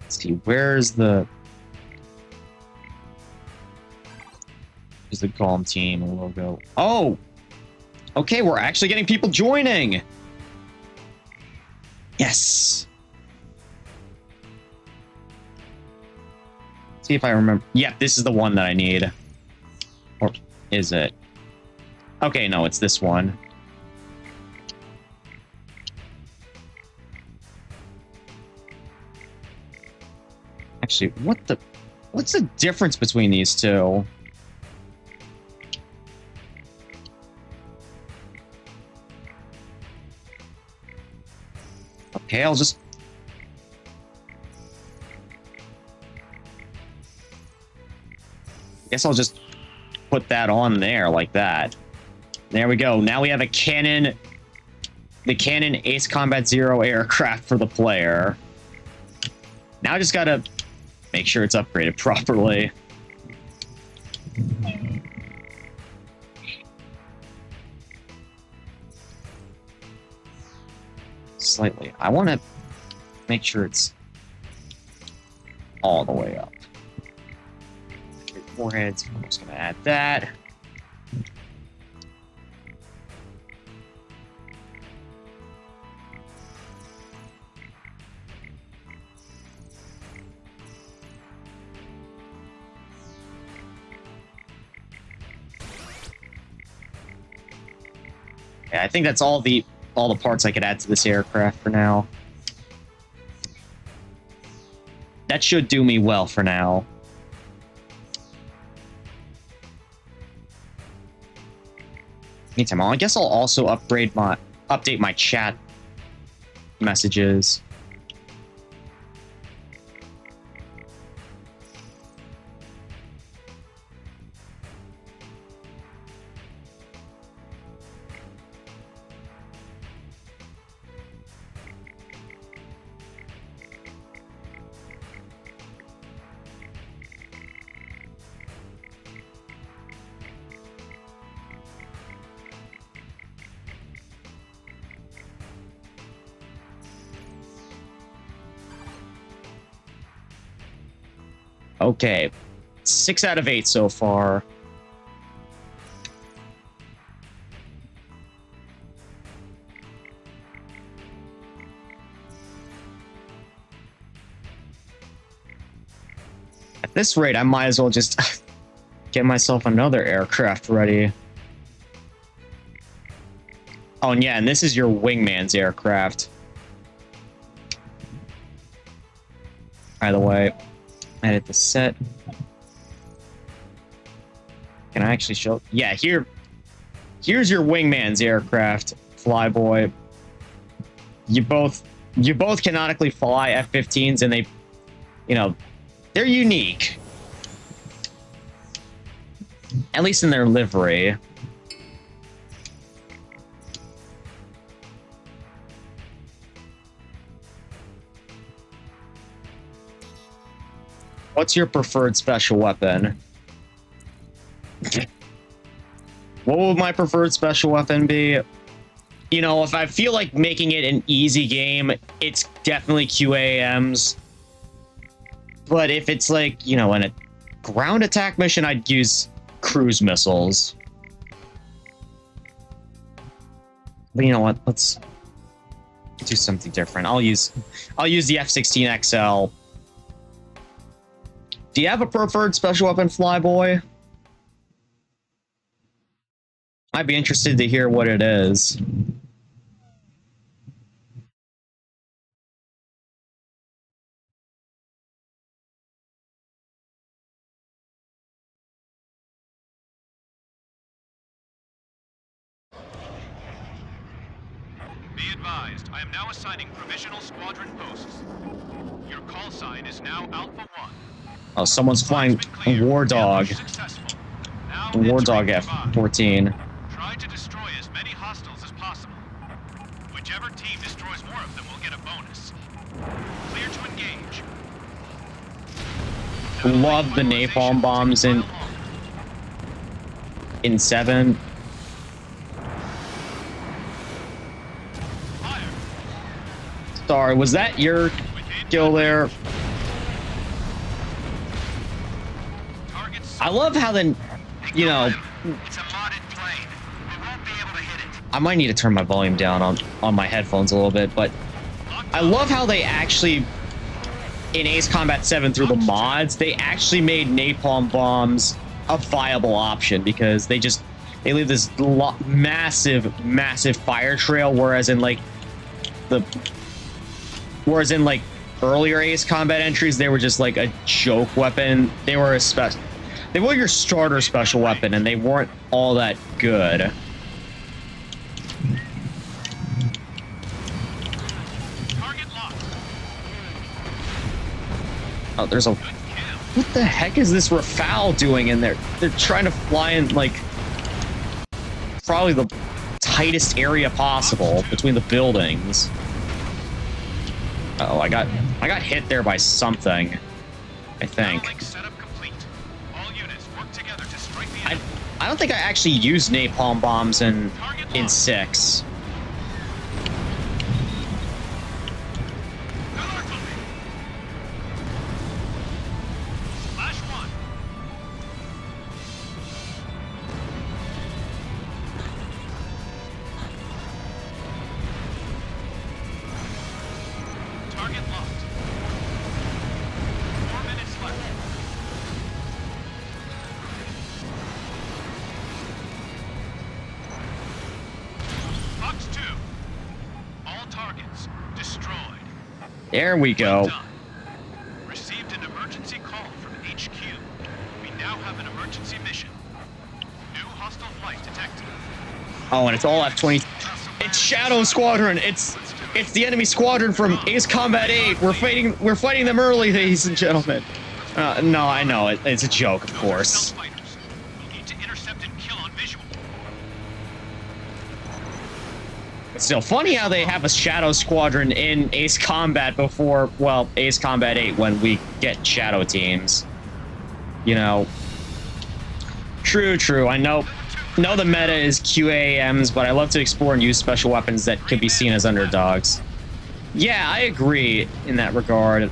Let's see, where's the Golem team logo? Oh, okay, we're actually getting people joining. Yes. See if I remember. Yeah, this is the one that I need. Or is it? Okay, no, it's this one. Actually, what's the difference between these two? Okay, I'll just... I guess I'll just put that on there like that. There we go. Now we have the Cannon Ace Combat Zero aircraft for the player. Now I just gotta make sure it's upgraded properly. Slightly. I want to make sure it's all the way up. Warheads. I'm just going to add that. Yeah, I think that's all the parts I could add to this aircraft for now. That should do me well for now. Meantime, I guess I'll also update my chat messages. Okay, 6 out of 8 so far. At this rate, I might as well just get myself another aircraft ready. Oh, and yeah, and this is your wingman's aircraft. By the way, edit the set. Can I actually show? Yeah, here's your wingman's aircraft, Flyboy. You both canonically fly F-15s, and they, you know, they're unique. At least in their livery. What's your preferred special weapon? What would my preferred special weapon be? You know, if I feel like making it an easy game, it's definitely QAMs. But if it's like, you know, in a ground attack mission, I'd use cruise missiles. But you know what? Let's do something different. I'll use the F-16 XL. Do you have a preferred special weapon, Flyboy? I'd be interested to hear what it is. Be advised, I am now assigning provisional squadron posts. Your call sign is now Alpha 1. Oh, someone's flying a War Dog. War Dog F-14. Try to destroy as many hostiles as possible. Whichever team destroys more of them will get a bonus. Clear to engage. Love the napalm bombs in 7. Sorry, was that your kill there? I love how then, you know, It's a modded plane. We won't be able to hit it. I might need to turn my volume down on my headphones a little bit, but I love how they actually, in Ace Combat 7 through the mods, they actually made napalm bombs a viable option because they leave this massive fire trail, whereas in like earlier Ace Combat entries, they were just like a joke weapon. They were your starter special weapon, and they weren't all that good. Target locked. Oh, there's a... What the heck is this Rafale doing in there? They're trying to fly in, like, probably the tightest area possible between the buildings. Uh-oh, I got hit there by something, I think. I don't think I actually used napalm bombs in 6. Target locked. 4 minutes left. Fox 2. All targets destroyed. There we go. Received an emergency call from HQ. We now have an emergency mission. New hostile flight detected. Oh, and it's all F-20. It's Shadow Squadron. It's the enemy squadron from Ace Combat 8. We're fighting them early, ladies and gentlemen. No, I know it's a joke, of course. It's still funny how they have a Shadow Squadron in Ace Combat before, well, Ace Combat 8 when we get Shadow teams. You know. True. I know the meta is QAMs, but I love to explore and use special weapons that could be seen as underdogs. Yeah, I agree in that regard.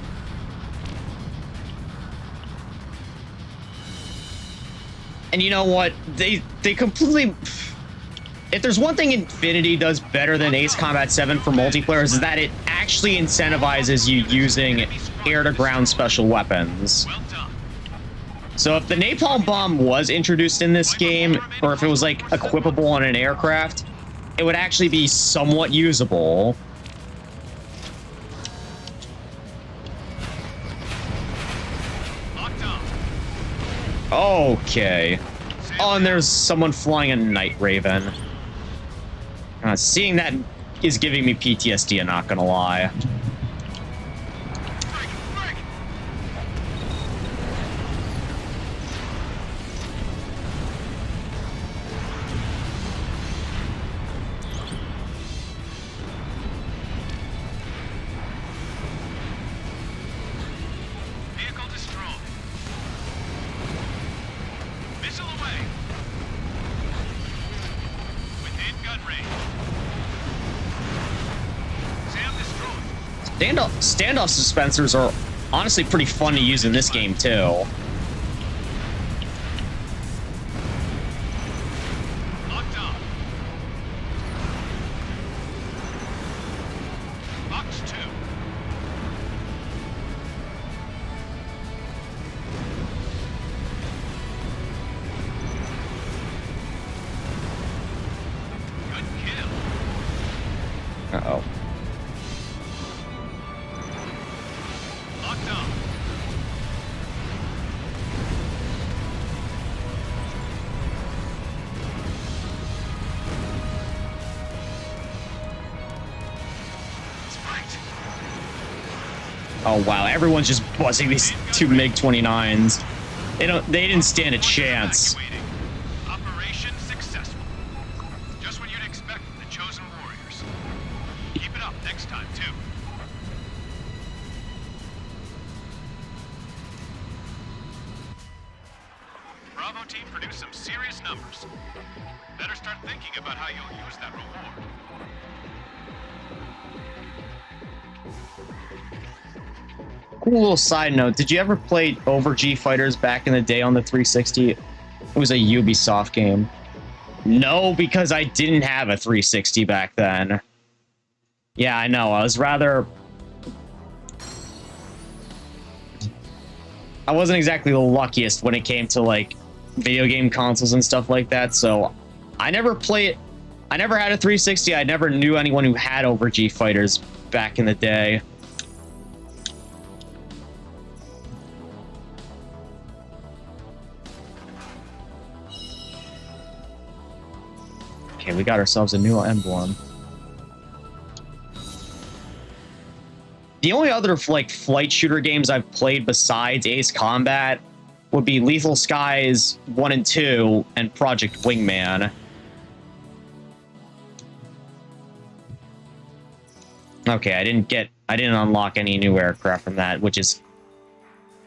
And you know what? They completely... If there's one thing Infinity does better than Ace Combat 7 for multiplayer is that it actually incentivizes you using air-to-ground special weapons. So if the napalm bomb was introduced in this game, or if it was like equipable on an aircraft, it would actually be somewhat usable. Okay. Oh, and there's someone flying a Night Raven. Seeing that is giving me PTSD, I'm not gonna lie. Standoff dispensers are honestly pretty fun to use in this game too. Locked on. Box 2. Good kill. Uh-oh. Locked on. Spiked. Oh wow, everyone's just buzzing these two MiG-29s. They didn't stand a chance. Evacuating. Operation successful. Just what you'd expect from the chosen warriors. Keep it up next time, too. Bravo team produced some serious numbers. Better start thinking about how you'll use that reward. Cool little side note, did you ever play Over G Fighters back in the day on the 360? It was a Ubisoft game. No, because I didn't have a 360 back then. Yeah, I know. I wasn't exactly the luckiest when it came to like video game consoles and stuff like that, so I never had a 360. I never knew anyone who had Over G Fighters back in the day. Okay, we got ourselves a new emblem. The only other like flight shooter games I've played besides Ace Combat would be Lethal Skies 1 and 2 and Project Wingman. Okay, I didn't unlock any new aircraft from that, which is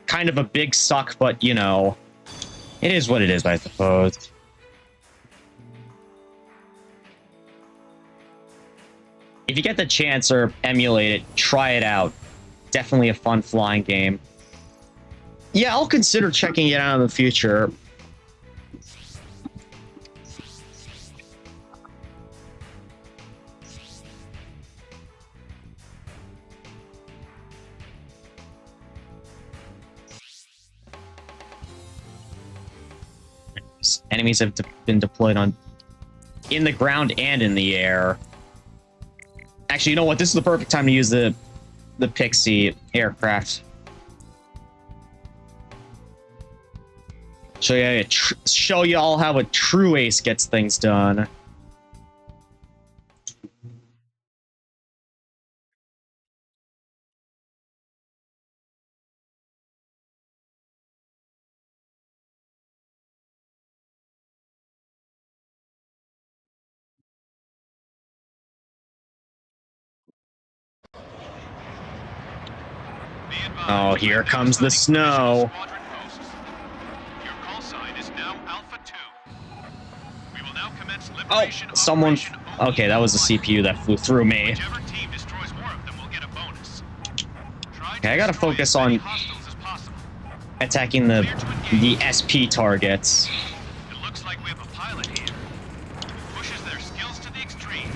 kind of a big suck, but you know, it is what it is, I suppose. If you get the chance or emulate it, try it out. Definitely a fun flying game. Yeah, I'll consider checking it out in the future. Enemies have been deployed in the ground and in the air. Actually, you know what? This is the perfect time to use the Pixie aircraft. Show you all how a true ace gets things done. Oh, here comes the snow. Your call sign is now Alpha 2. We will now commence Oh, liberation someone... Operation Okay, that was the CPU that flew through me. Whichever team destroys more of them will get a bonus. Try Okay, I gotta destroy focus as many on hostiles as possible. attacking the SP targets. It looks like we have a pilot here. Pushes their skills to the extreme.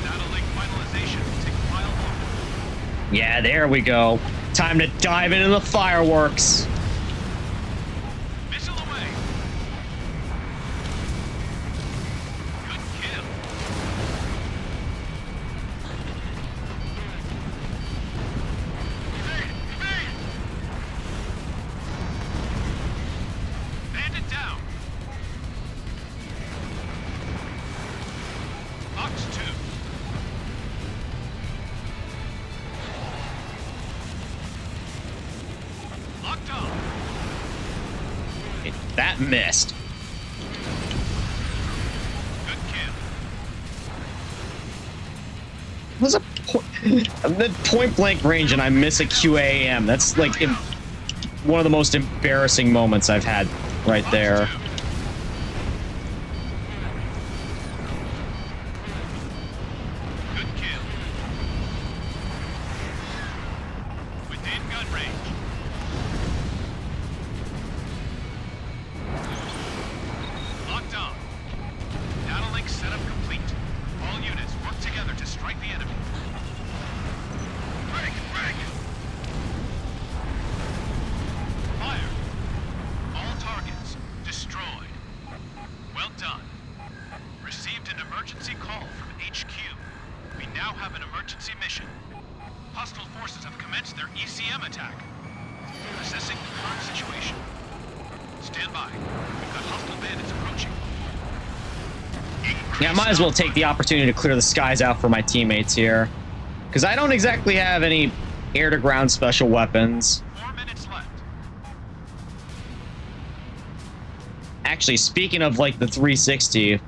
Data link finalization will take a while longer. Yeah, there we go. Time to dive into the fireworks. Missile away. Good kill. Bandit down. Box 2. Locked on. That missed. Good kill. Was I'm at point blank range and I miss a QAM. That's like one of the most embarrassing moments I've had right there. Good kill. range. Locked on. Data link setup complete. All units work together to strike the enemy. Break! Fire! All targets destroyed. Well done. Received an emergency call from HQ. We now have an emergency mission. Hostile forces have commenced their ECM attack. Assessing the current situation. Stand by. We've got hostile bandits approaching. Yeah, I might as well take the opportunity to clear the skies out for my teammates here. Because I don't exactly have any air-to-ground special weapons. 4 minutes left. Actually, speaking of, like, the 360,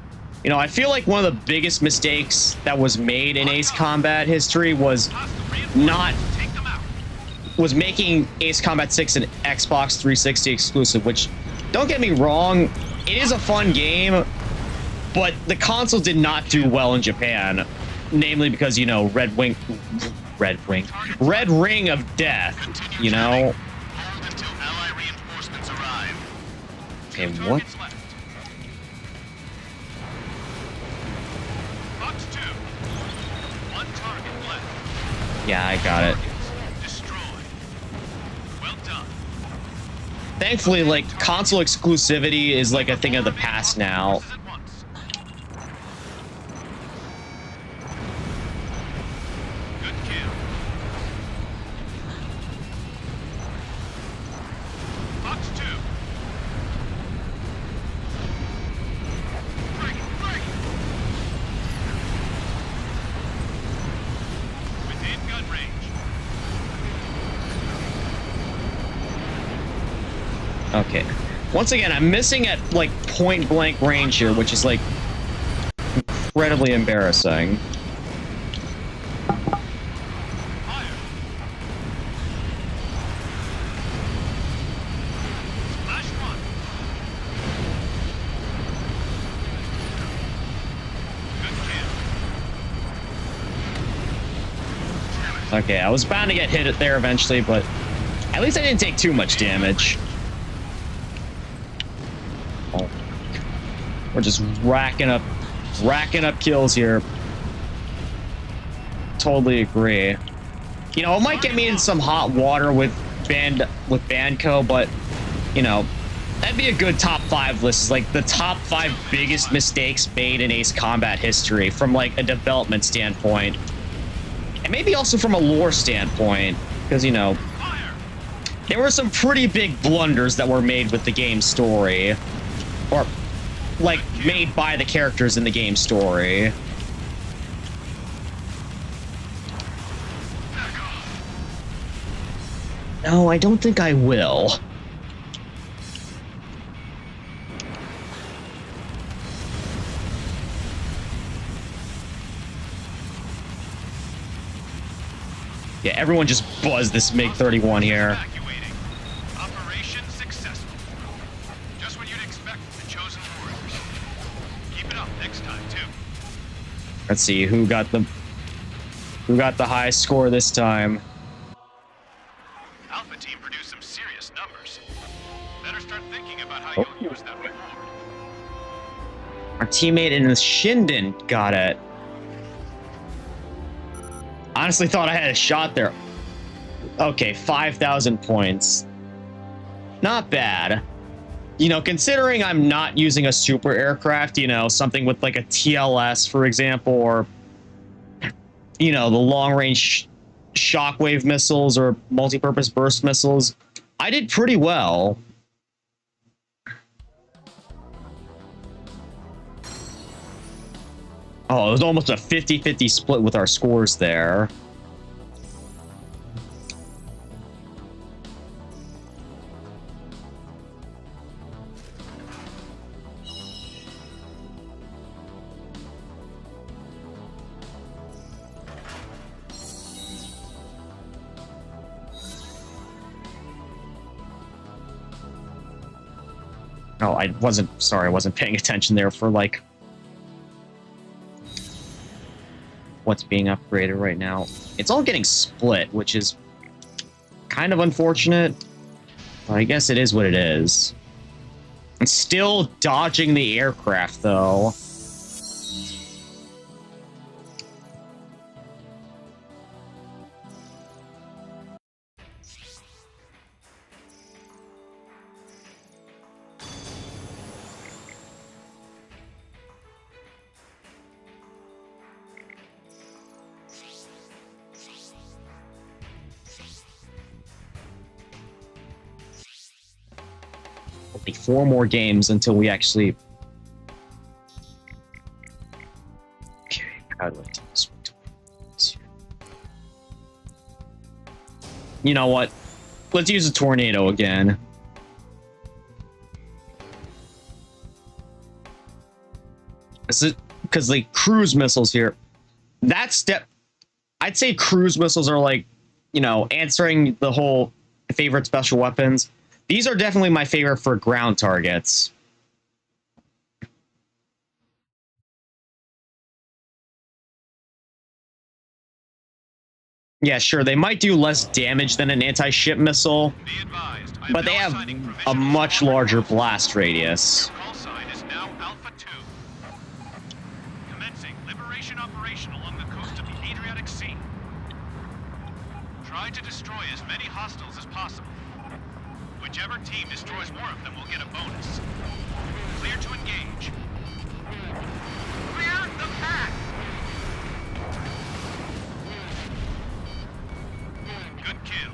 you know, I feel like one of the biggest mistakes that was made in Ace Combat history was making Ace Combat 6 an Xbox 360 exclusive, which, don't get me wrong, it is a fun game, but the console did not do well in Japan, namely because, you know, Red Ring of Death, you know? Hold until ally reinforcements arrive. Okay, 2 what? targets left. Fox 2. 1 target left. Yeah, I got it. Destroyed. Well done. Thankfully, like, console exclusivity is like a thing of the past now. Forces at once. Good kill. Fox 2. Break! Within gun range. Okay. Once again, I'm missing at, like, point-blank range here, which is, like, incredibly embarrassing. Fire. Splash 1. Good kill. Okay, I was bound to get hit there eventually, but at least I didn't take too much damage. Oh. We're just racking up kills here. Totally agree. You know, it might get me in some hot water with Banco, but you know, that'd be a good top 5 list. It's like the top 5 biggest mistakes made in Ace Combat history from like a development standpoint. And maybe also from a lore standpoint, because, you know, there were some pretty big blunders that were made with the game story. Or, like, made by the characters in the game story. No, I don't think I will. Yeah, everyone just buzzed this MiG-31 here. Evacuating. Operation successful. Just what you'd expect from the chosen warriors. Keep it up next time, too. Let's see who got the high score this time. Alpha team produced some serious numbers. Better start thinking about how you'll use that reward. Our teammate in the Shinden got it. Honestly thought I had a shot there. Okay, 5,000 points. Not bad. You know, considering I'm not using a super aircraft, you know, something with like a TLS, for example, or, you know, the long-range shockwave missiles or multi-purpose burst missiles, I did pretty well. Oh, it was almost a 50-50 split with our scores there. Oh, I wasn't paying attention there for like what's being upgraded right now. It's all getting split, which is kind of unfortunate. Well, I guess it is what it is. I'm still dodging the aircraft, though. Only 4 more games until we actually... Okay, how do I do this one? You know what? Let's use a tornado again. Is it because like cruise missiles here? I'd say cruise missiles are like, you know, answering the whole favorite special weapons. These are definitely my favorite for ground targets. Yeah, sure, they might do less damage than an anti-ship missile, but they have a much larger blast radius. Call sign is now Alpha 2. Commencing liberation operation along the coast of the Adriatic Sea. Try to destroy as many hostiles as possible. Whichever team destroys more of them will get a bonus. Clear to engage. Clear the path! Good kill.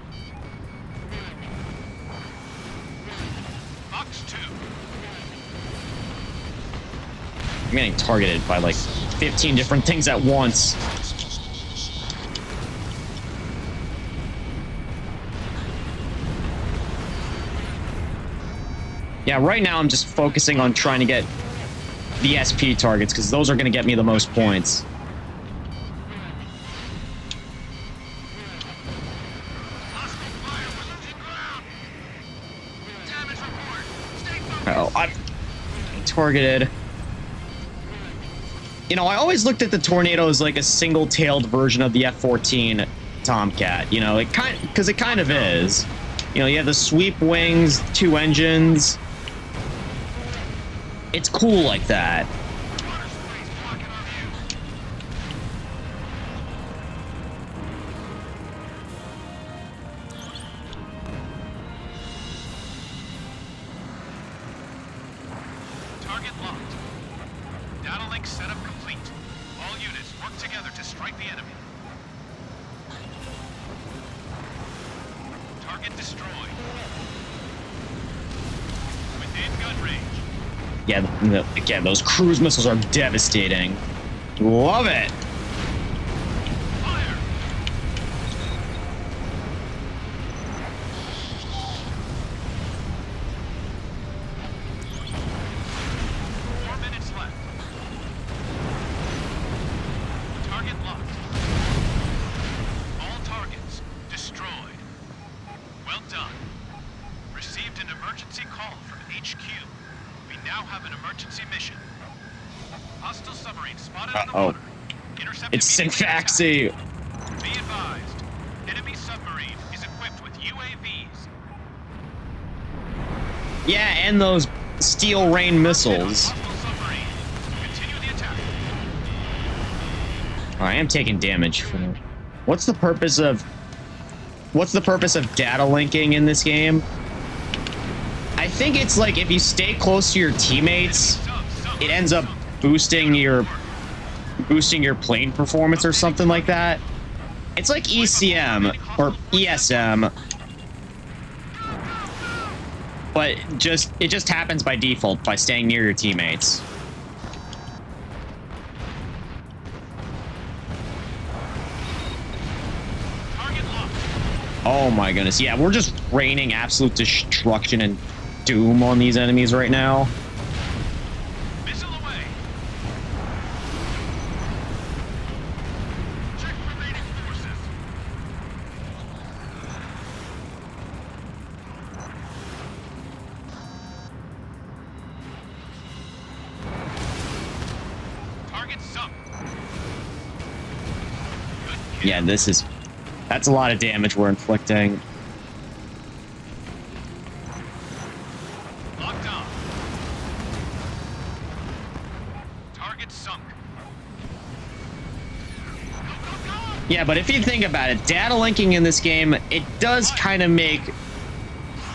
Fox 2. I'm getting targeted by like 15 different things at once. Yeah, right now I'm just focusing on trying to get the SP targets because those are going to get me the most points. Oh, I'm targeted. You know, I always looked at the Tornado as like a single-tailed version of the F-14 Tomcat. You know, it kind of is. You know, you have the sweep wings, 2 engines. It's cool like that. Target locked. Data link setup complete. All units work together to strike the enemy. Target destroyed. Within gun range. Yeah, again, those cruise missiles are devastating. Love it. Fire! 4 minutes left. Target locked. All targets destroyed. Well done. Received an emergency call from HQ. We now have an emergency mission. Hostile submarine spotted on the water. Intercepted It's medium Synfaxi. attack. Be advised, enemy submarine is equipped with UAVs. Yeah, and those steel rain missiles. Hostile submarine. Continue the attack. Oh, I am taking damage from it. What's the purpose of data linking in this game? I think it's like if you stay close to your teammates, it ends up boosting your plane performance or something like that. It's like ECM or ESM, but it just happens by default by staying near your teammates. Oh my goodness, yeah, we're just raining absolute destruction and doom on these enemies right now. Missile away. Check remaining forces. Target sunk. Yeah, that's a lot of damage we're inflicting. Locked on. Target sunk. Yeah, but if you think about it, data linking in this game, it does kind of make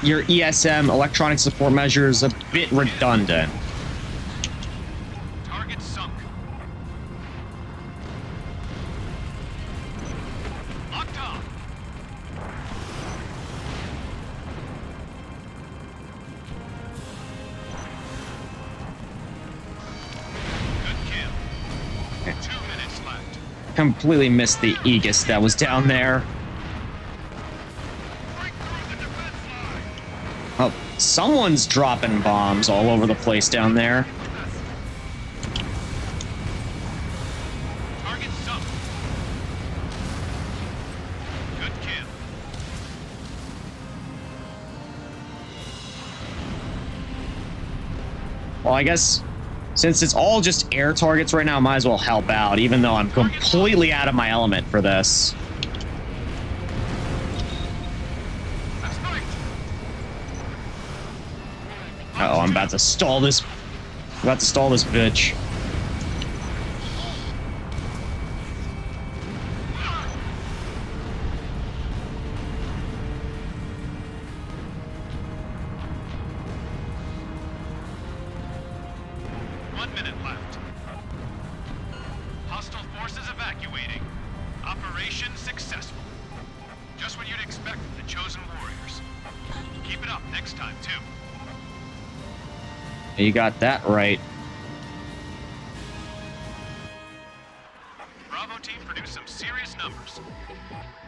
your ESM, electronic support measures, a bit redundant. Target sunk. Locked on. Good kill. 2 minutes left. Completely missed the Aegis that was down there. Break through the defense line. Oh, someone's dropping bombs all over the place down there. Target sunk. Good kill. Well, I guess since it's all just air targets right now, I might as well help out, even though I'm completely out of my element for this. That's right. Uh-oh, I'm about to stall this. I'm about to stall this bitch. Hostile forces evacuating. Operation successful. Just what you'd expect from the chosen warriors. Keep it up next time, too. You got that right. Bravo team produced some serious numbers.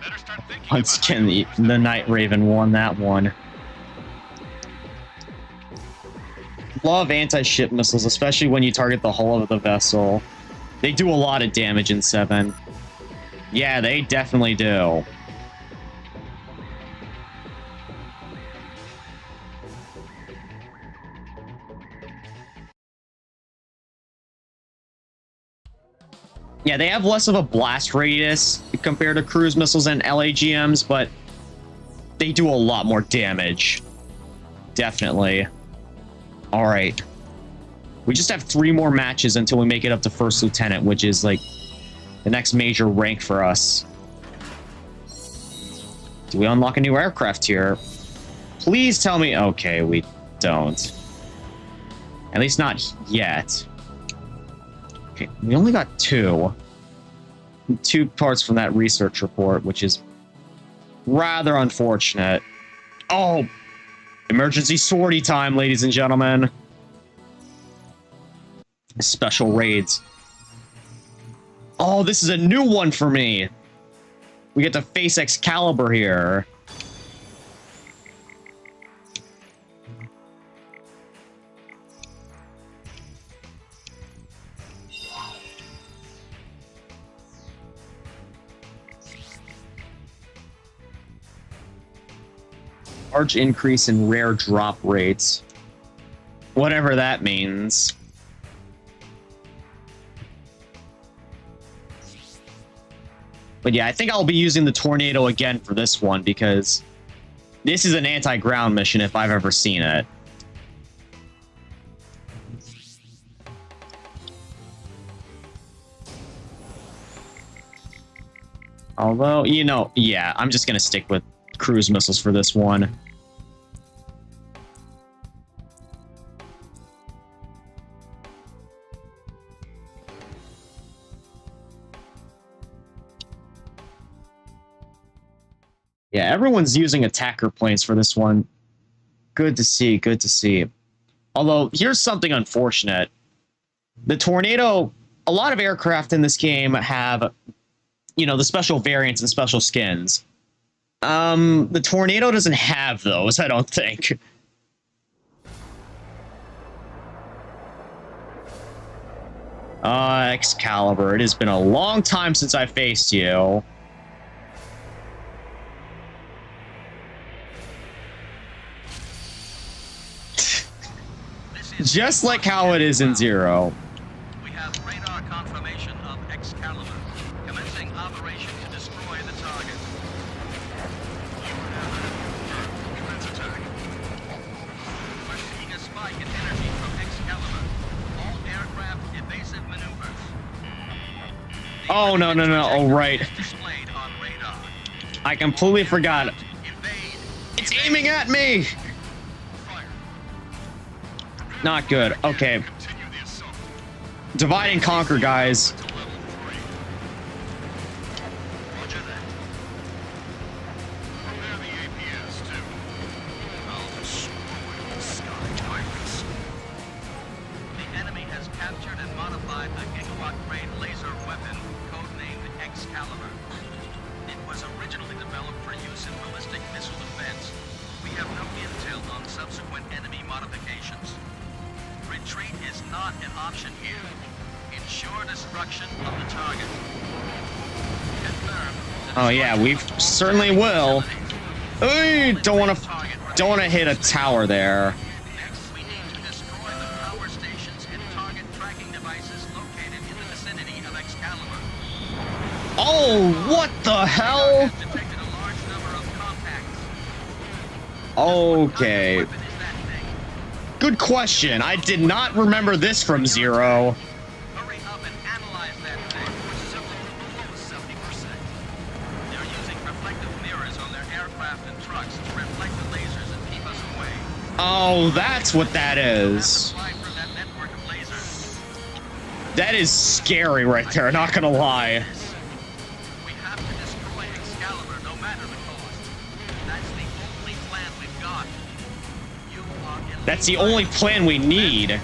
Better start thinking Once about again, the Night Raven won that one. Love anti-ship missiles, especially when you target the hull of the vessel. They do a lot of damage in 7. Yeah, they definitely do. Yeah, they have less of a blast radius compared to cruise missiles and LAGMs, but they do a lot more damage. Definitely. All right. We just have 3 more matches until we make it up to First Lieutenant, which is like the next major rank for us. Do we unlock a new aircraft here? Please tell me. Okay, we don't. At least not yet. Okay, we only got 2. 2 parts from that research report, which is rather unfortunate. Oh, emergency sortie time, ladies and gentlemen. Special raids. Oh, this is a new one for me. We get to face Excalibur here. Large increase in rare drop rates. Whatever that means. But yeah, I think I'll be using the Tornado again for this one because this is an anti-ground mission if I've ever seen it. Although, you know, yeah, I'm just going to stick with cruise missiles for this one. Yeah, everyone's using attacker planes for this one. Good to see, good to see. Although, here's something unfortunate. The Tornado, a lot of aircraft in this game have, you know, the special variants and special skins. The Tornado doesn't have those, I don't think. Excalibur, it has been a long time since I faced you. Just like how it is in Zero. We have radar confirmation of Excalibur. Commencing operation to destroy the target. You have defense attack. Request Aegis spy Oh, no, no, no. Oh, right. Displayed on radar. I completely forgot. Invade. It's aiming at me! Fire. Not good. Okay. Continue the assault. Divide and conquer, guys. To level 3. Roger that. Prepare the APS too. I'll destroy the Sky Tigers. The enemy has captured and modified a gigawatt-grade laser weapon, codenamed Excalibur. It was originally developed for use in ballistic missile defense. We have no intel on subsequent enemy modifications. Retreat is not an option here. Ensure destruction of the target. Confirm. Oh, yeah, we certainly will. Hey, don't want to hit a tower there. Next, we need to destroy the power stations and target tracking devices located in the vicinity of Excalibur. Oh, what the hell? Detected a large number of contacts. Okay. Weapon is that thing? Good question. I did not remember this from Zero. Hurry up and analyze that thing, which is below 70%. They're using reflective mirrors on their aircraft and trucks to reflect the lasers and keep us away. Oh, that's what that is. Fly through that network of lasers. That is scary right there, not gonna lie. We have to destroy Excalibur no matter the cost. That's the only plan we've got. You are in That's the only plan we need. You can't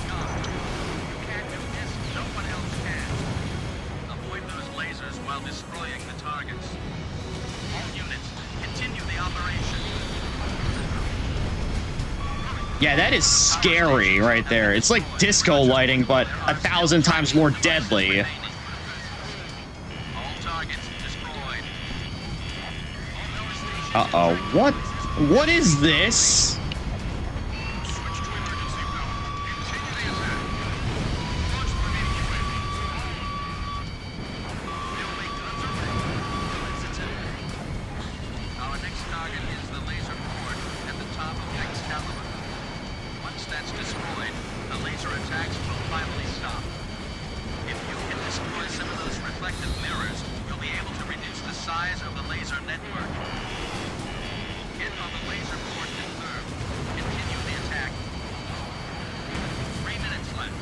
do this, no one else can. Avoid those lasers while destroying the targets. All units, continue the operation. Yeah, that is scary right there. It's like disco lighting, but 1,000 times more deadly. All targets destroyed. All power stations Uh-oh, what is this? switch to emergency mode. Continue the attack. Launch the remaining UAVs. Railway guns are ready. Let's attack. Our next target is the laser port at the top of Excalibur. Once that's destroyed, the laser attacks will finally stop. If you can destroy some of those reflective mirrors, you'll be able to reduce the size of the laser network. Hit on the laser port confirmed. Continue the attack. 3 minutes left.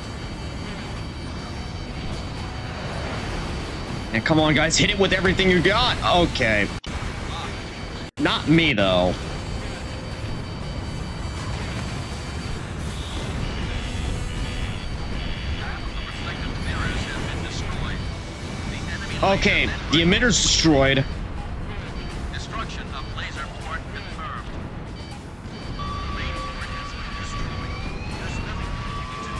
And come on, guys, hit it with everything you got. Okay. Not me, though. Half of the reflective mirrors have been destroyed. The enemy laser Okay, network- the emitter's destroyed. Destruction of laser port confirmed. Main port has been destroyed. There's nothing you can do.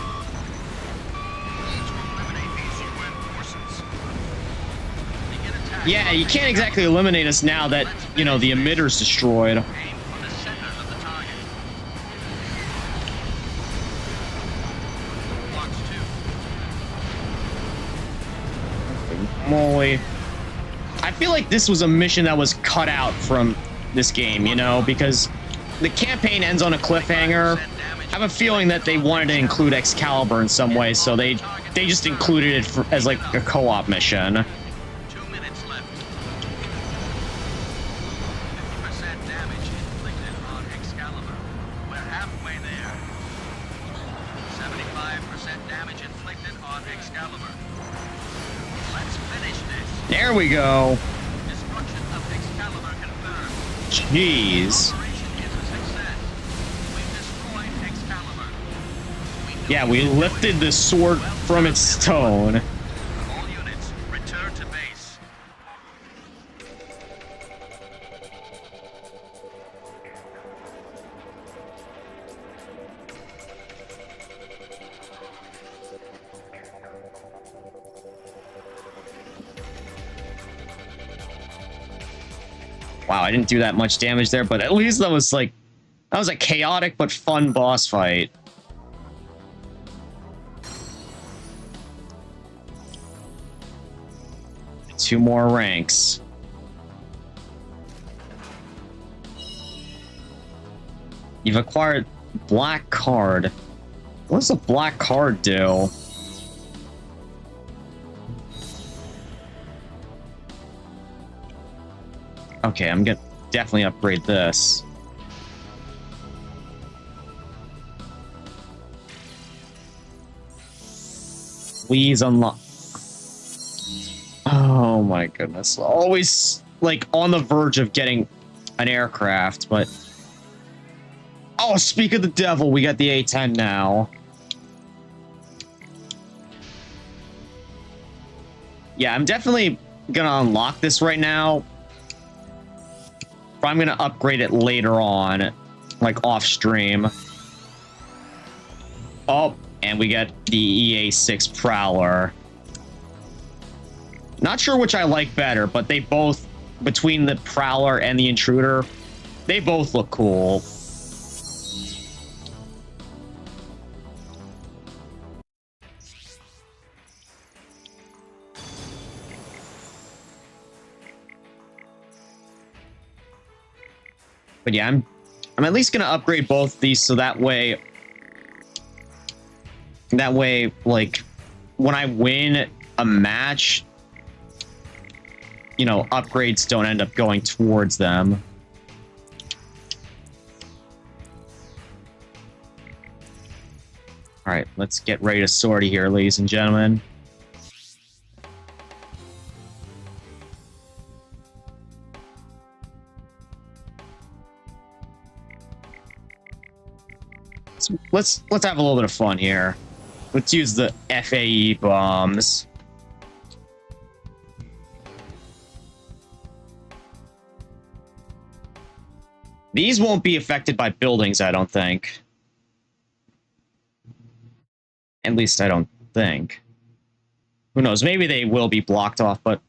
Need to eliminate AC8 forces. Begin attack. Yeah, you can't exactly eliminate us now that, you know, the emitter's destroyed. Aim for the center of the target. Blocks 2. Moly. I feel like this was a mission that was cut out from this game, you know, because the campaign ends on a cliffhanger. I have a feeling that they wanted to include Excalibur in some way, so they just included it as like a co-op mission. 2 minutes left. 50% damage inflicted on Excalibur. We're halfway there. 75% damage inflicted on Excalibur. Let's finish this. There we go. Destruction of Excalibur confirmed. Jeez. Operation is a success. We've destroyed Excalibur. Yeah, we lifted the sword from its stone. All units, return to base. Wow, I didn't do that much damage there, but at least that was a chaotic but fun boss fight. Two more ranks. You've acquired black card. What does a black card do? Okay, I'm gonna definitely upgrade this. Please unlock. Oh my goodness. Always, like, on the verge of getting an aircraft, but... Oh, speak of the devil, we got the A10 now. Yeah, I'm definitely gonna unlock this right now. But I'm gonna upgrade it later on, like off stream. Oh, and we get the EA6 Prowler. Not sure which I like better, but they both, between the Prowler and the Intruder, they both look cool. But yeah, I'm at least gonna upgrade both these so that way, like, when I win a match, you know, upgrades don't end up going towards them. All right, let's get ready to sortie here, ladies and gentlemen. Let's have a little bit of fun here. Let's use the FAE bombs. These won't be affected by buildings, I don't think. At least I don't think. Who knows? Maybe they will be blocked off, but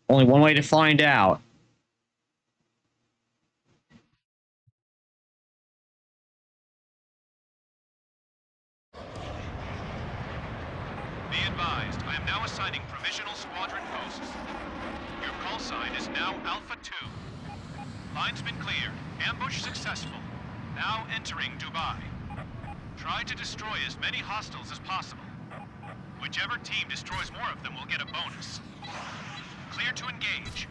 only one way to find out. Be advised, I am now assigning provisional squadron posts. Your call sign is now Alpha 2. Line's been cleared. Ambush successful. Now entering Dubai. Try to destroy as many hostiles as possible. Whichever team destroys more of them will get a bonus. Clear to engage.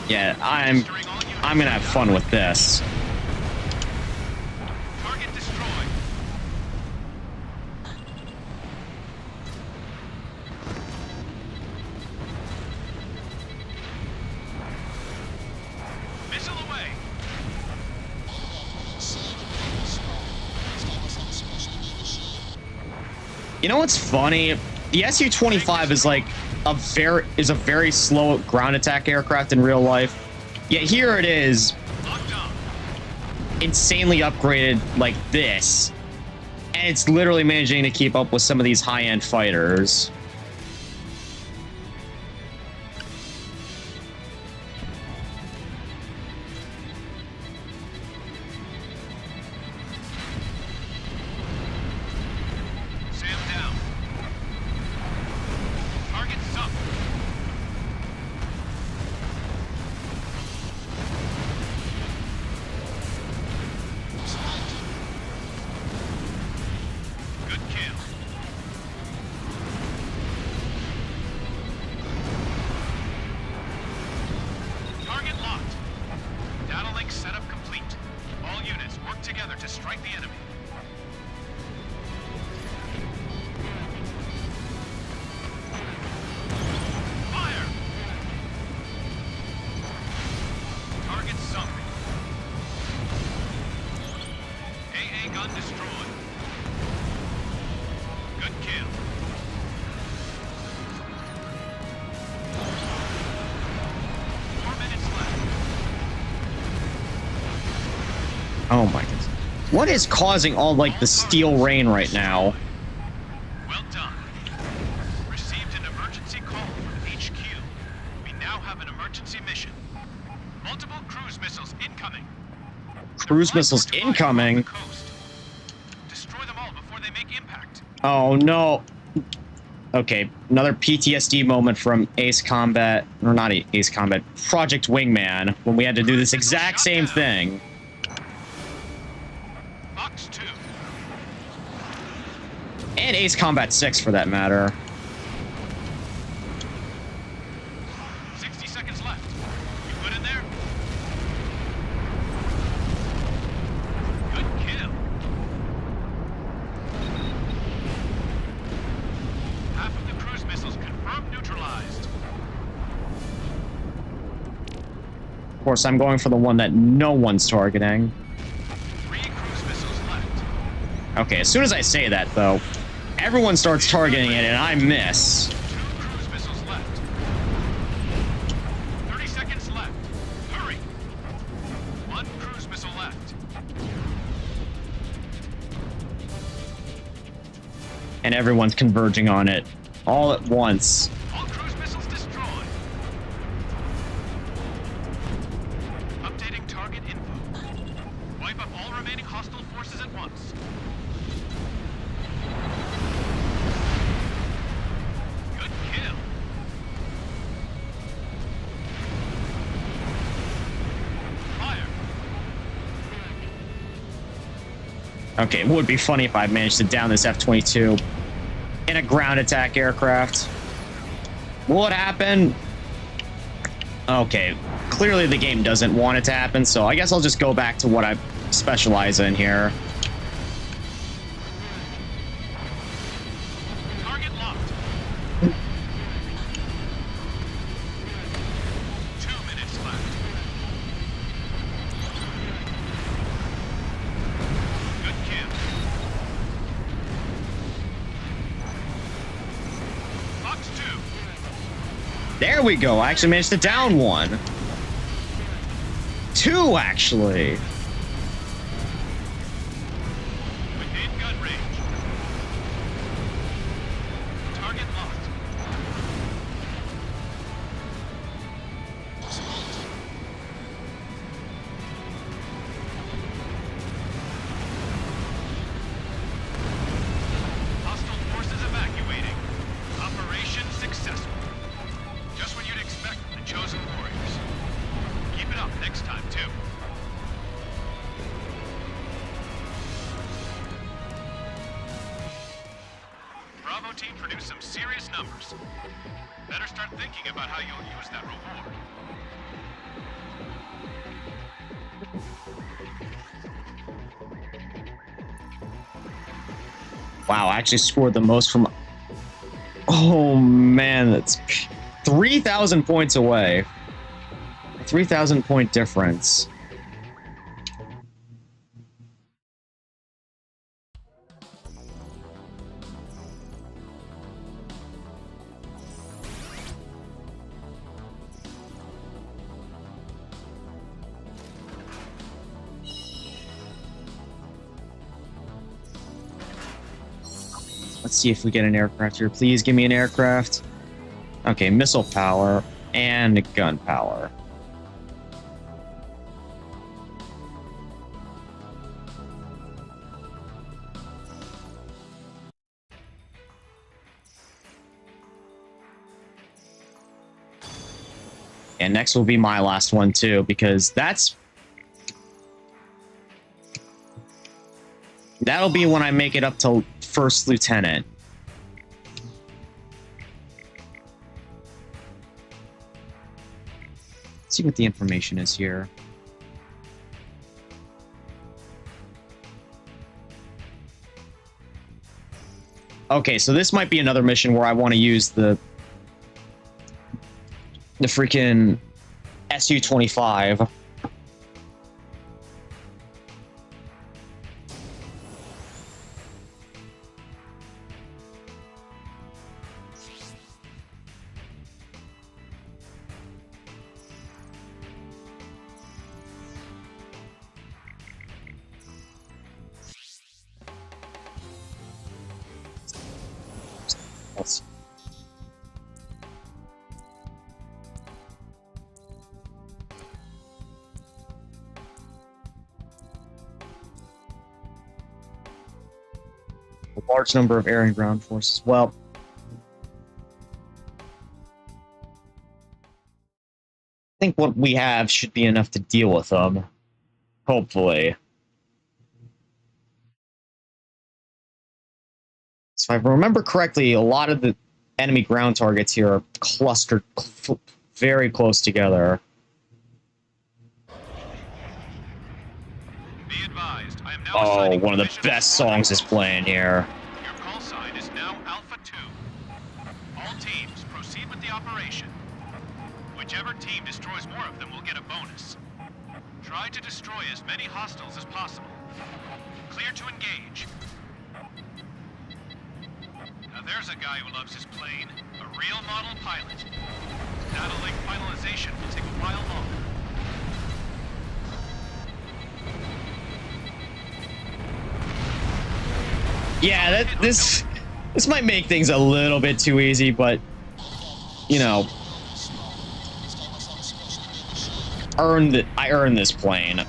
Yeah, I'm gonna have fun with this. Target destroyed. Missile away. You know what's funny? The Su-25 is like a very slow ground attack aircraft in real life. Yet here it is, insanely upgraded like this, and it's literally managing to keep up with some of these high-end fighters. Oh my goodness. What is causing all, like, the steel rain right now? Well done. Received an emergency call from HQ. We now have an emergency mission. Multiple cruise missiles incoming. Cruise missiles incoming? Destroy them all before they make impact. Oh no. Okay, another PTSD moment from Ace Combat, or not Ace Combat, Project Wingman, when we had to do this exact same thing. Box 2. And Ace Combat 6, for that matter. 60 seconds left. You put in there? course, I'm going for the one that no one's targeting. 3 cruise missiles left. Okay, as soon as I say that, though, everyone starts targeting it, and I miss. 2 cruise missiles left. 30 seconds left. Hurry. 1 cruise missile left. And everyone's converging on it all at once. All cruise missiles destroyed. Updating target info. Wipe up all remaining hostile forces at once. Good kill. Fire. Okay, it would be funny if I managed to down this F-22 in a ground attack aircraft. Will it happen? Okay, clearly the game doesn't want it to happen, so I guess I'll just go back to what I specialize in here. Target locked. 2 minutes left. Good kill. Fox 2. There we go. I actually managed to down one. 2, actually. Within gun range. Target locked. Hostile forces evacuating. Operation successful. Just what you'd expect from the chosen warriors. Keep it up next time, too. Bravo team produced some serious numbers. Better start thinking about how you'll use that reward. Wow, I actually scored the most from... Oh, man, that's 3,000 points away. 3,000 point difference. Let's see if we get an aircraft here. Please give me an aircraft. Okay, missile power and gun power. And next will be my last one too, because that'll be when I make it up to first lieutenant. Let's see what the information is here. Okay, so this might be another mission where I want to use the freaking Su-25. Let's see. A large number of air and ground forces. Well, I think what we have should be enough to deal with them. Hopefully. So if I remember correctly, a lot of the enemy ground targets here are clustered very close together. Be advised, I am now Oh, assigning one of the position best to all songs is playing here. Your call sign is now Alpha 2. All teams, proceed with the operation. Which Whichever team destroys more of them will get a bonus. Try to destroy as many hostiles as possible. Clear to engage. Now there's a guy who loves his plane, a real model pilot. Data link finalization will take a while longer. Yeah, this might make things a little bit too easy, but you know, I earned this plane.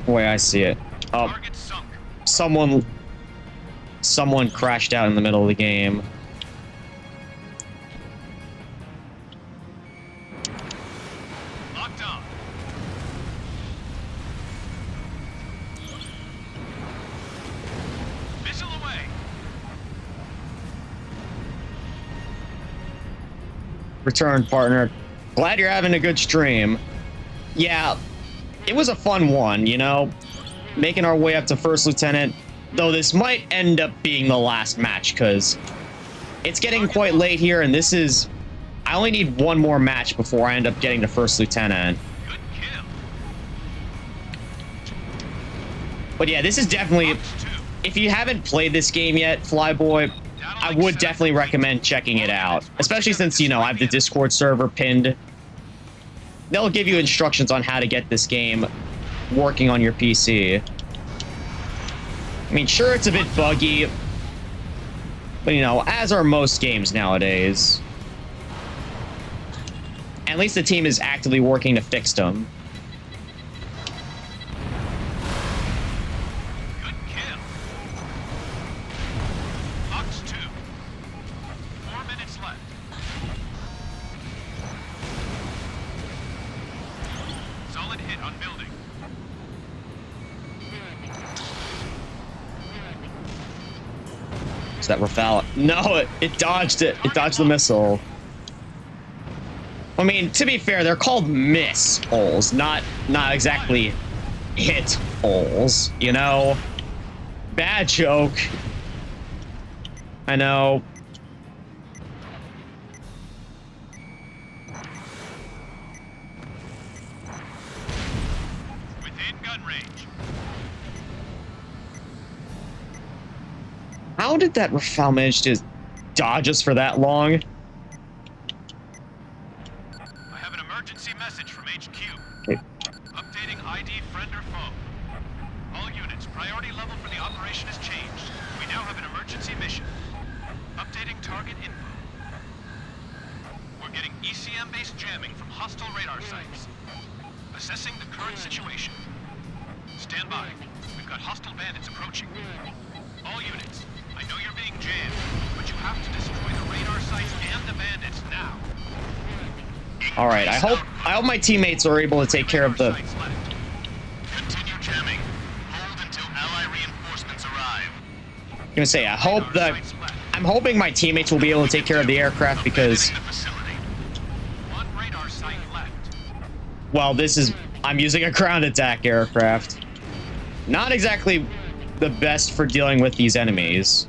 The way I see it. Oh, Target sunk. someone crashed out in the middle of the game. Locked on. Missile away. Return, partner. Glad you're having a good stream. Yeah, it was a fun one, you know? Making our way up to First Lieutenant. Though this might end up being the last match, because it's getting quite late here, and this is... I only need one more match before I end up getting to First Lieutenant. Good kill. But yeah, this is definitely... If you haven't played this game yet, Flyboy, I would definitely recommend checking it out. Especially since, you know, I have the Discord server pinned. They'll give you instructions on how to get this game working on your PC. I mean, sure, it's a bit buggy, but, you know, as are most games nowadays. At least the team is actively working to fix them. Good kill. Fox 2. 4 minutes left. Solid hit on building. Is that Rafale? No, it dodged it. It dodged the missile. I mean, to be fair, they're called miss-holes, not exactly hit-holes, you know? Bad joke. I know. Within gun range. How did that Rafale manage to dodge us for that long? I have an emergency message from HQ. Okay. Updating ID friend or foe. All units, priority level for the operation has changed. We now have an emergency mission. Updating target info. We're getting ECM-based jamming from hostile radar sites. Assessing the current situation. Stand by. We've got hostile bandits approaching. All units, I know you're being jammed, but you have to destroy the radar sites and the bandits now. All right, I hope my teammates are able to take care of the... Continue jamming. Hold until ally reinforcements arrive. I'm gonna say, I'm hoping my teammates will be able to take care of the aircraft because... One radar site left. Well, I'm using a ground attack aircraft. Not exactly the best for dealing with these enemies.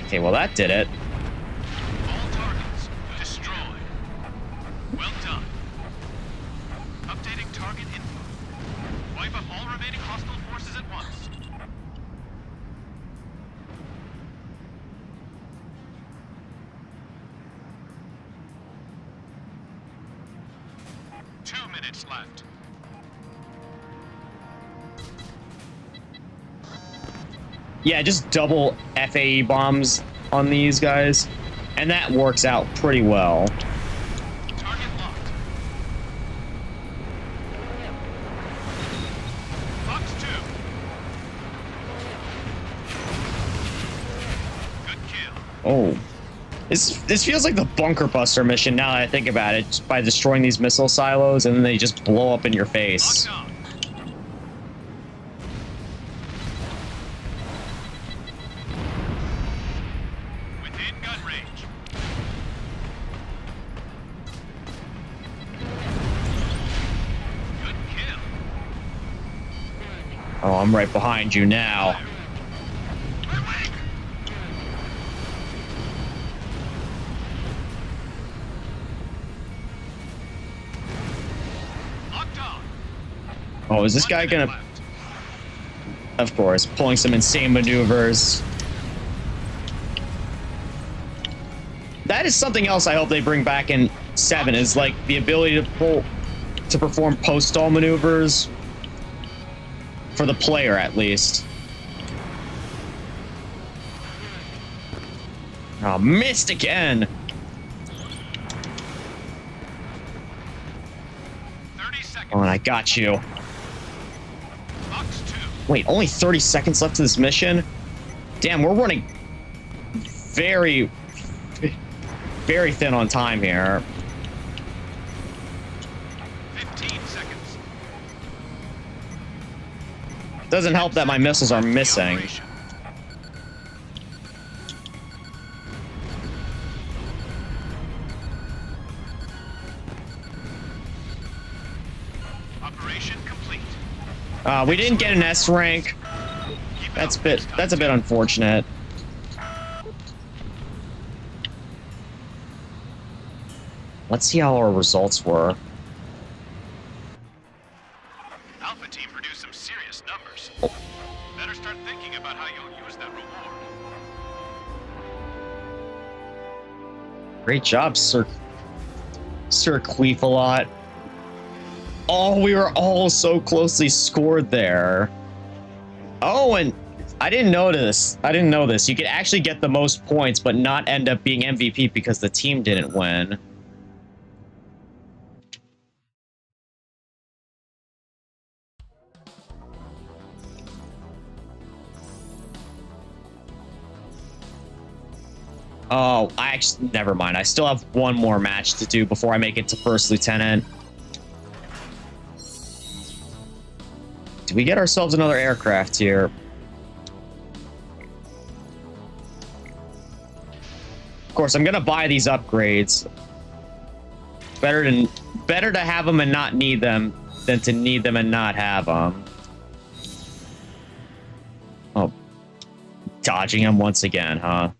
Okay, well that did it. All targets destroyed. Well done. Updating target info. Wipe up all remaining hostile forces at once. Minutes left. Yeah, just double FAE bombs on these guys, and that works out pretty well. Target locked. Fox 2. Good kill. Oh. This feels like the Bunker Buster mission now that I think about it, just by destroying these missile silos and then they just blow up in your face. Locked on. Within gun range. Good kill. Oh, I'm right behind you now. Oh, is this guy gonna... Of course, pulling some insane maneuvers. That is something else I hope they bring back in 7, is like the ability to perform post-stall maneuvers for the player, at least. Oh, missed again. 30 seconds. Oh, and I got you. Box 2. Wait, only 30 seconds left to this mission? Damn, we're running very, very thin on time here. 15 seconds. Doesn't help that my missiles are missing. Operation. Operation complete. We didn't get an S rank. Keep it That's up. a bit unfortunate. Let's see how our results were. Alpha team produced some serious numbers. Better start thinking about how you'll use that reward. Great job, Sir Queefalot. Oh, we were all so closely scored there. Oh, and I didn't know this. You could actually get the most points, but not end up being MVP because the team didn't win. Oh, never mind. I still have one more match to do before I make it to First Lieutenant. Do we get ourselves another aircraft here? Of course, I'm gonna buy these upgrades. Better to have them and not need them than to need them and not have them. Oh, dodging them once again, huh?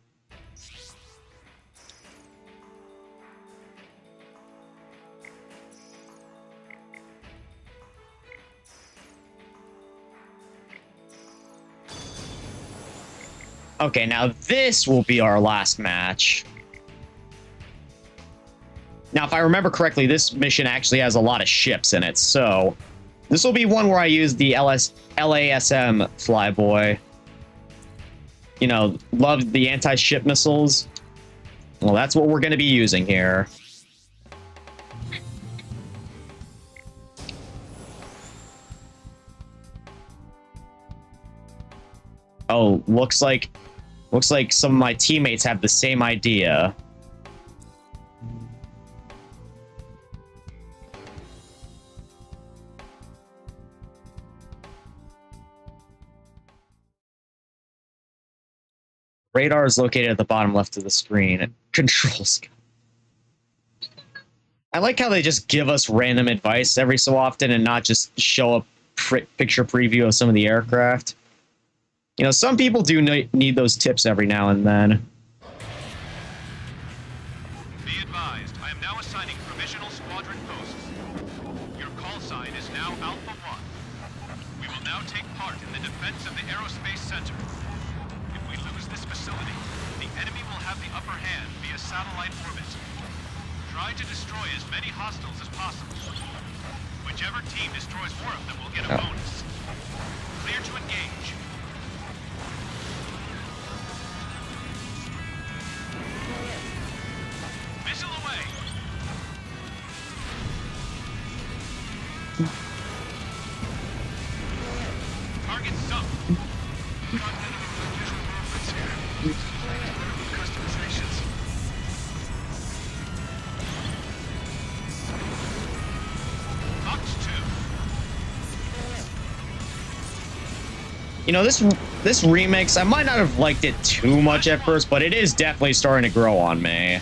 Okay, now this will be our last match. Now, if I remember correctly, this mission actually has a lot of ships in it, so this will be one where I use the LASM flyboy. You know, love the anti-ship missiles. Well, that's what we're going to be using here. Oh, looks like some of my teammates have the same idea. Radar is located at the bottom left of the screen. Controls. I like how they just give us random advice every so often and not just show a picture preview of some of the aircraft. You know, some people do need those tips every now and then. Be advised, I am now assigning provisional squadron posts. Your call sign is now Alpha 1. We will now take part in the defense of the aerospace center. If we lose this facility, the enemy will have the upper hand via satellite orbit. Try to destroy as many hostiles as possible. Whichever team destroys more of them will get a bonus. Clear to engage. Missile away. Target sunk. Customizations. Box 2. You know, this remix, I might not have liked it too much at first, but it is definitely starting to grow on me.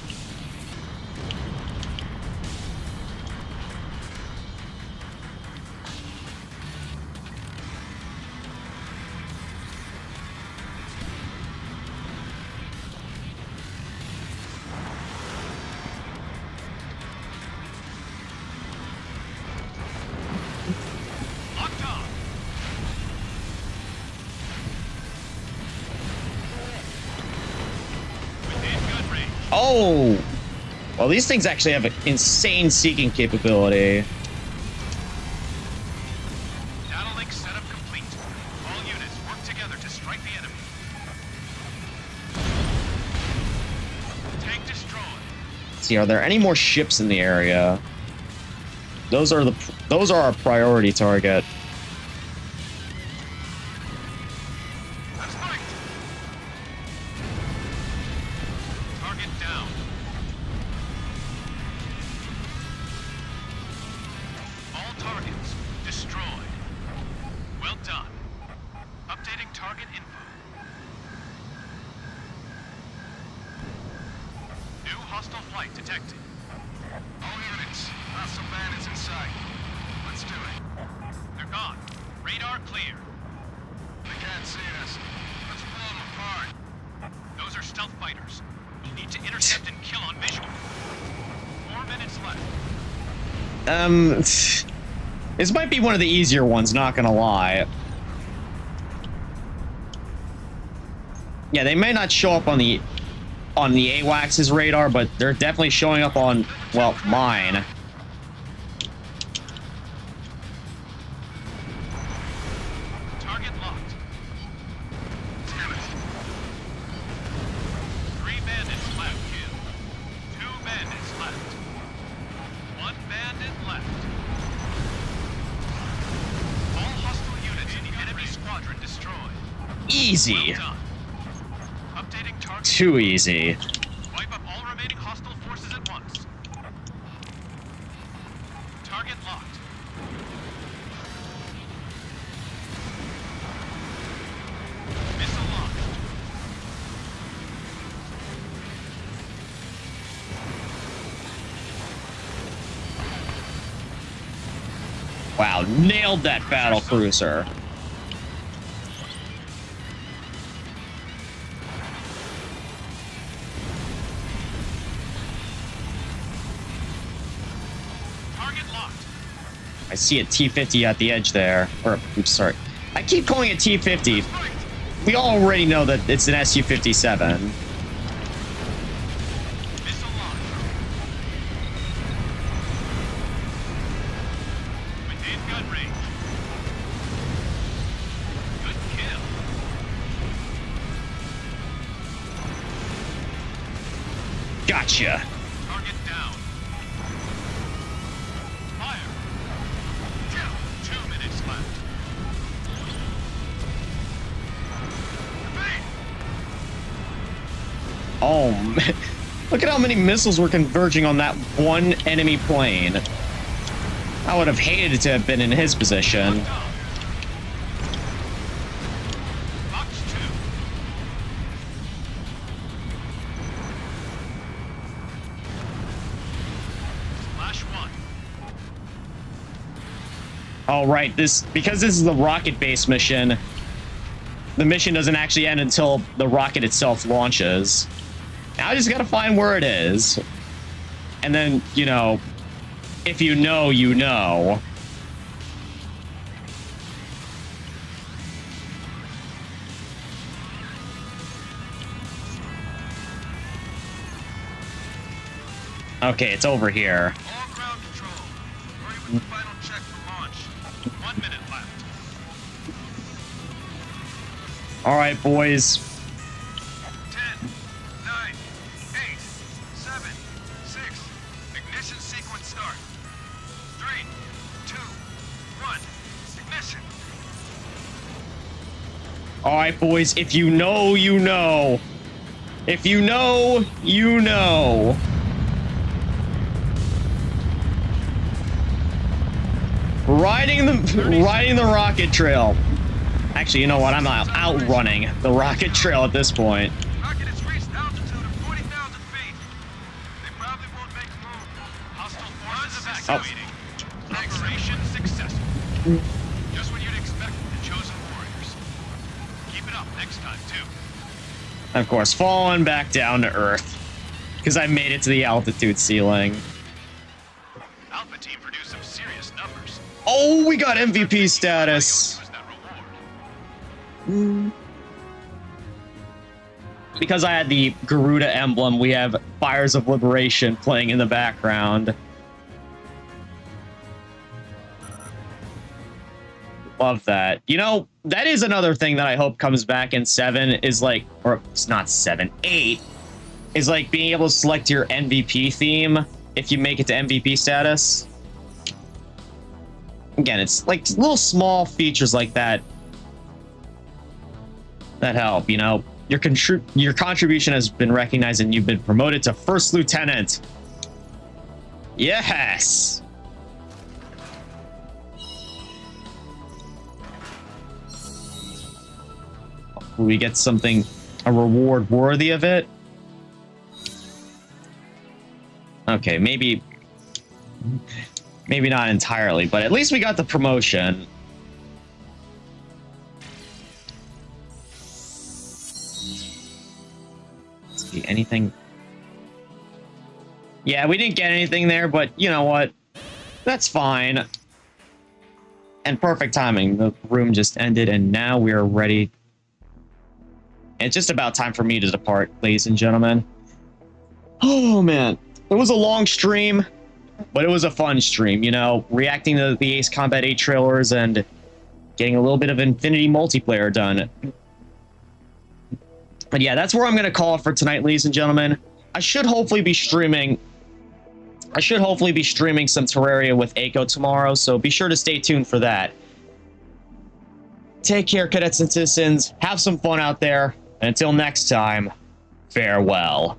Well, these things actually have an insane seeking capability. Data link setup complete. All units work together to strike the enemy. Tank destroyed. Let's see, are there any more ships in the area? Those are our priority target. Fight! Target down. All targets destroyed. Well done. Updating target info. New hostile flight detected. All units, hostile bandits in sight. Let's do it. They're gone. Radar clear. They can't see us. Let's blow them apart. Those are stealth fighters. You'll need to intercept and kill on visual. 4 minutes left. This might be one of the easier ones, not gonna lie. Yeah, they may not show up on the AWACS's radar, but they're definitely showing up on, well, mine. Target locked. Damn it. 3 bandits left, kill. 2 bandits left. 1 bandit left. All hostile units in the enemy squadron destroyed. Easy. Well done. Updating target. Too easy. Wipe up all remaining hostile forces at once. Target locked. Missile launched. Wow, nailed that battle cruiser. Target locked. I see a T-50 at the edge there. Or, I'm sorry. I keep calling it T-50. Fight! We already know that it's an Su-57. Missile launched. Within gun range. Good kill. Gotcha. Target down. Fire. 2 minutes left. Evade. Oh, man. Look at how many missiles were converging on that one enemy plane. I would have hated to have been in his position. Box 2. Flash 1. All right, because this is the rocket-based mission, the mission doesn't actually end until the rocket itself launches. Now I just gotta find where it is. And then, you know, if you know, you know. Okay, it's over here. All ground control. Hurry with the final check for launch. 1 minute left. All right, boys. 10, 9, 8, 7, 6. Ignition sequence start. 3, 2, 1. Ignition. All right, boys. If you know, you know. If you know, you know. Riding the rocket trail. Actually, you know what? I'm not outrunning the rocket trail at this point. Rocket has reached altitude of 40,000 feet. They probably won't make a move. Hostile forces evacuating. Operation successful. Just what you'd expect from the chosen warriors. Keep it up next time, too. Of course, falling back down to Earth. Because I made it to the altitude ceiling. Alpha team produced some serious numbers. Oh, we got MVP status. Use that reward. because I had the Garuda emblem, we have Fires of Liberation playing in the background. Love that. You know, that is another thing that I hope comes back in 7 is like, or it's not 7, 8, is like being able to select your MVP theme if you make it to MVP status. Again, it's like little small features like that that help, you know. Your contribution has been recognized and you've been promoted to First Lieutenant. Yes! We get something, a reward worthy of it. Okay, maybe not entirely, but at least we got the promotion. Let's see, anything? Yeah, we didn't get anything there, but you know what? That's fine. And perfect timing. The room just ended, and now we are ready. It's just about time for me to depart, ladies and gentlemen. Oh, man. It was a long stream, but it was a fun stream, you know, reacting to the Ace Combat 8 trailers and getting a little bit of Infinity multiplayer done. But yeah, that's where I'm going to call it for tonight, ladies and gentlemen. I should hopefully be streaming some Terraria with Aiko tomorrow, so be sure to stay tuned for that. Take care, cadets and citizens. Have some fun out there. And until next time, farewell.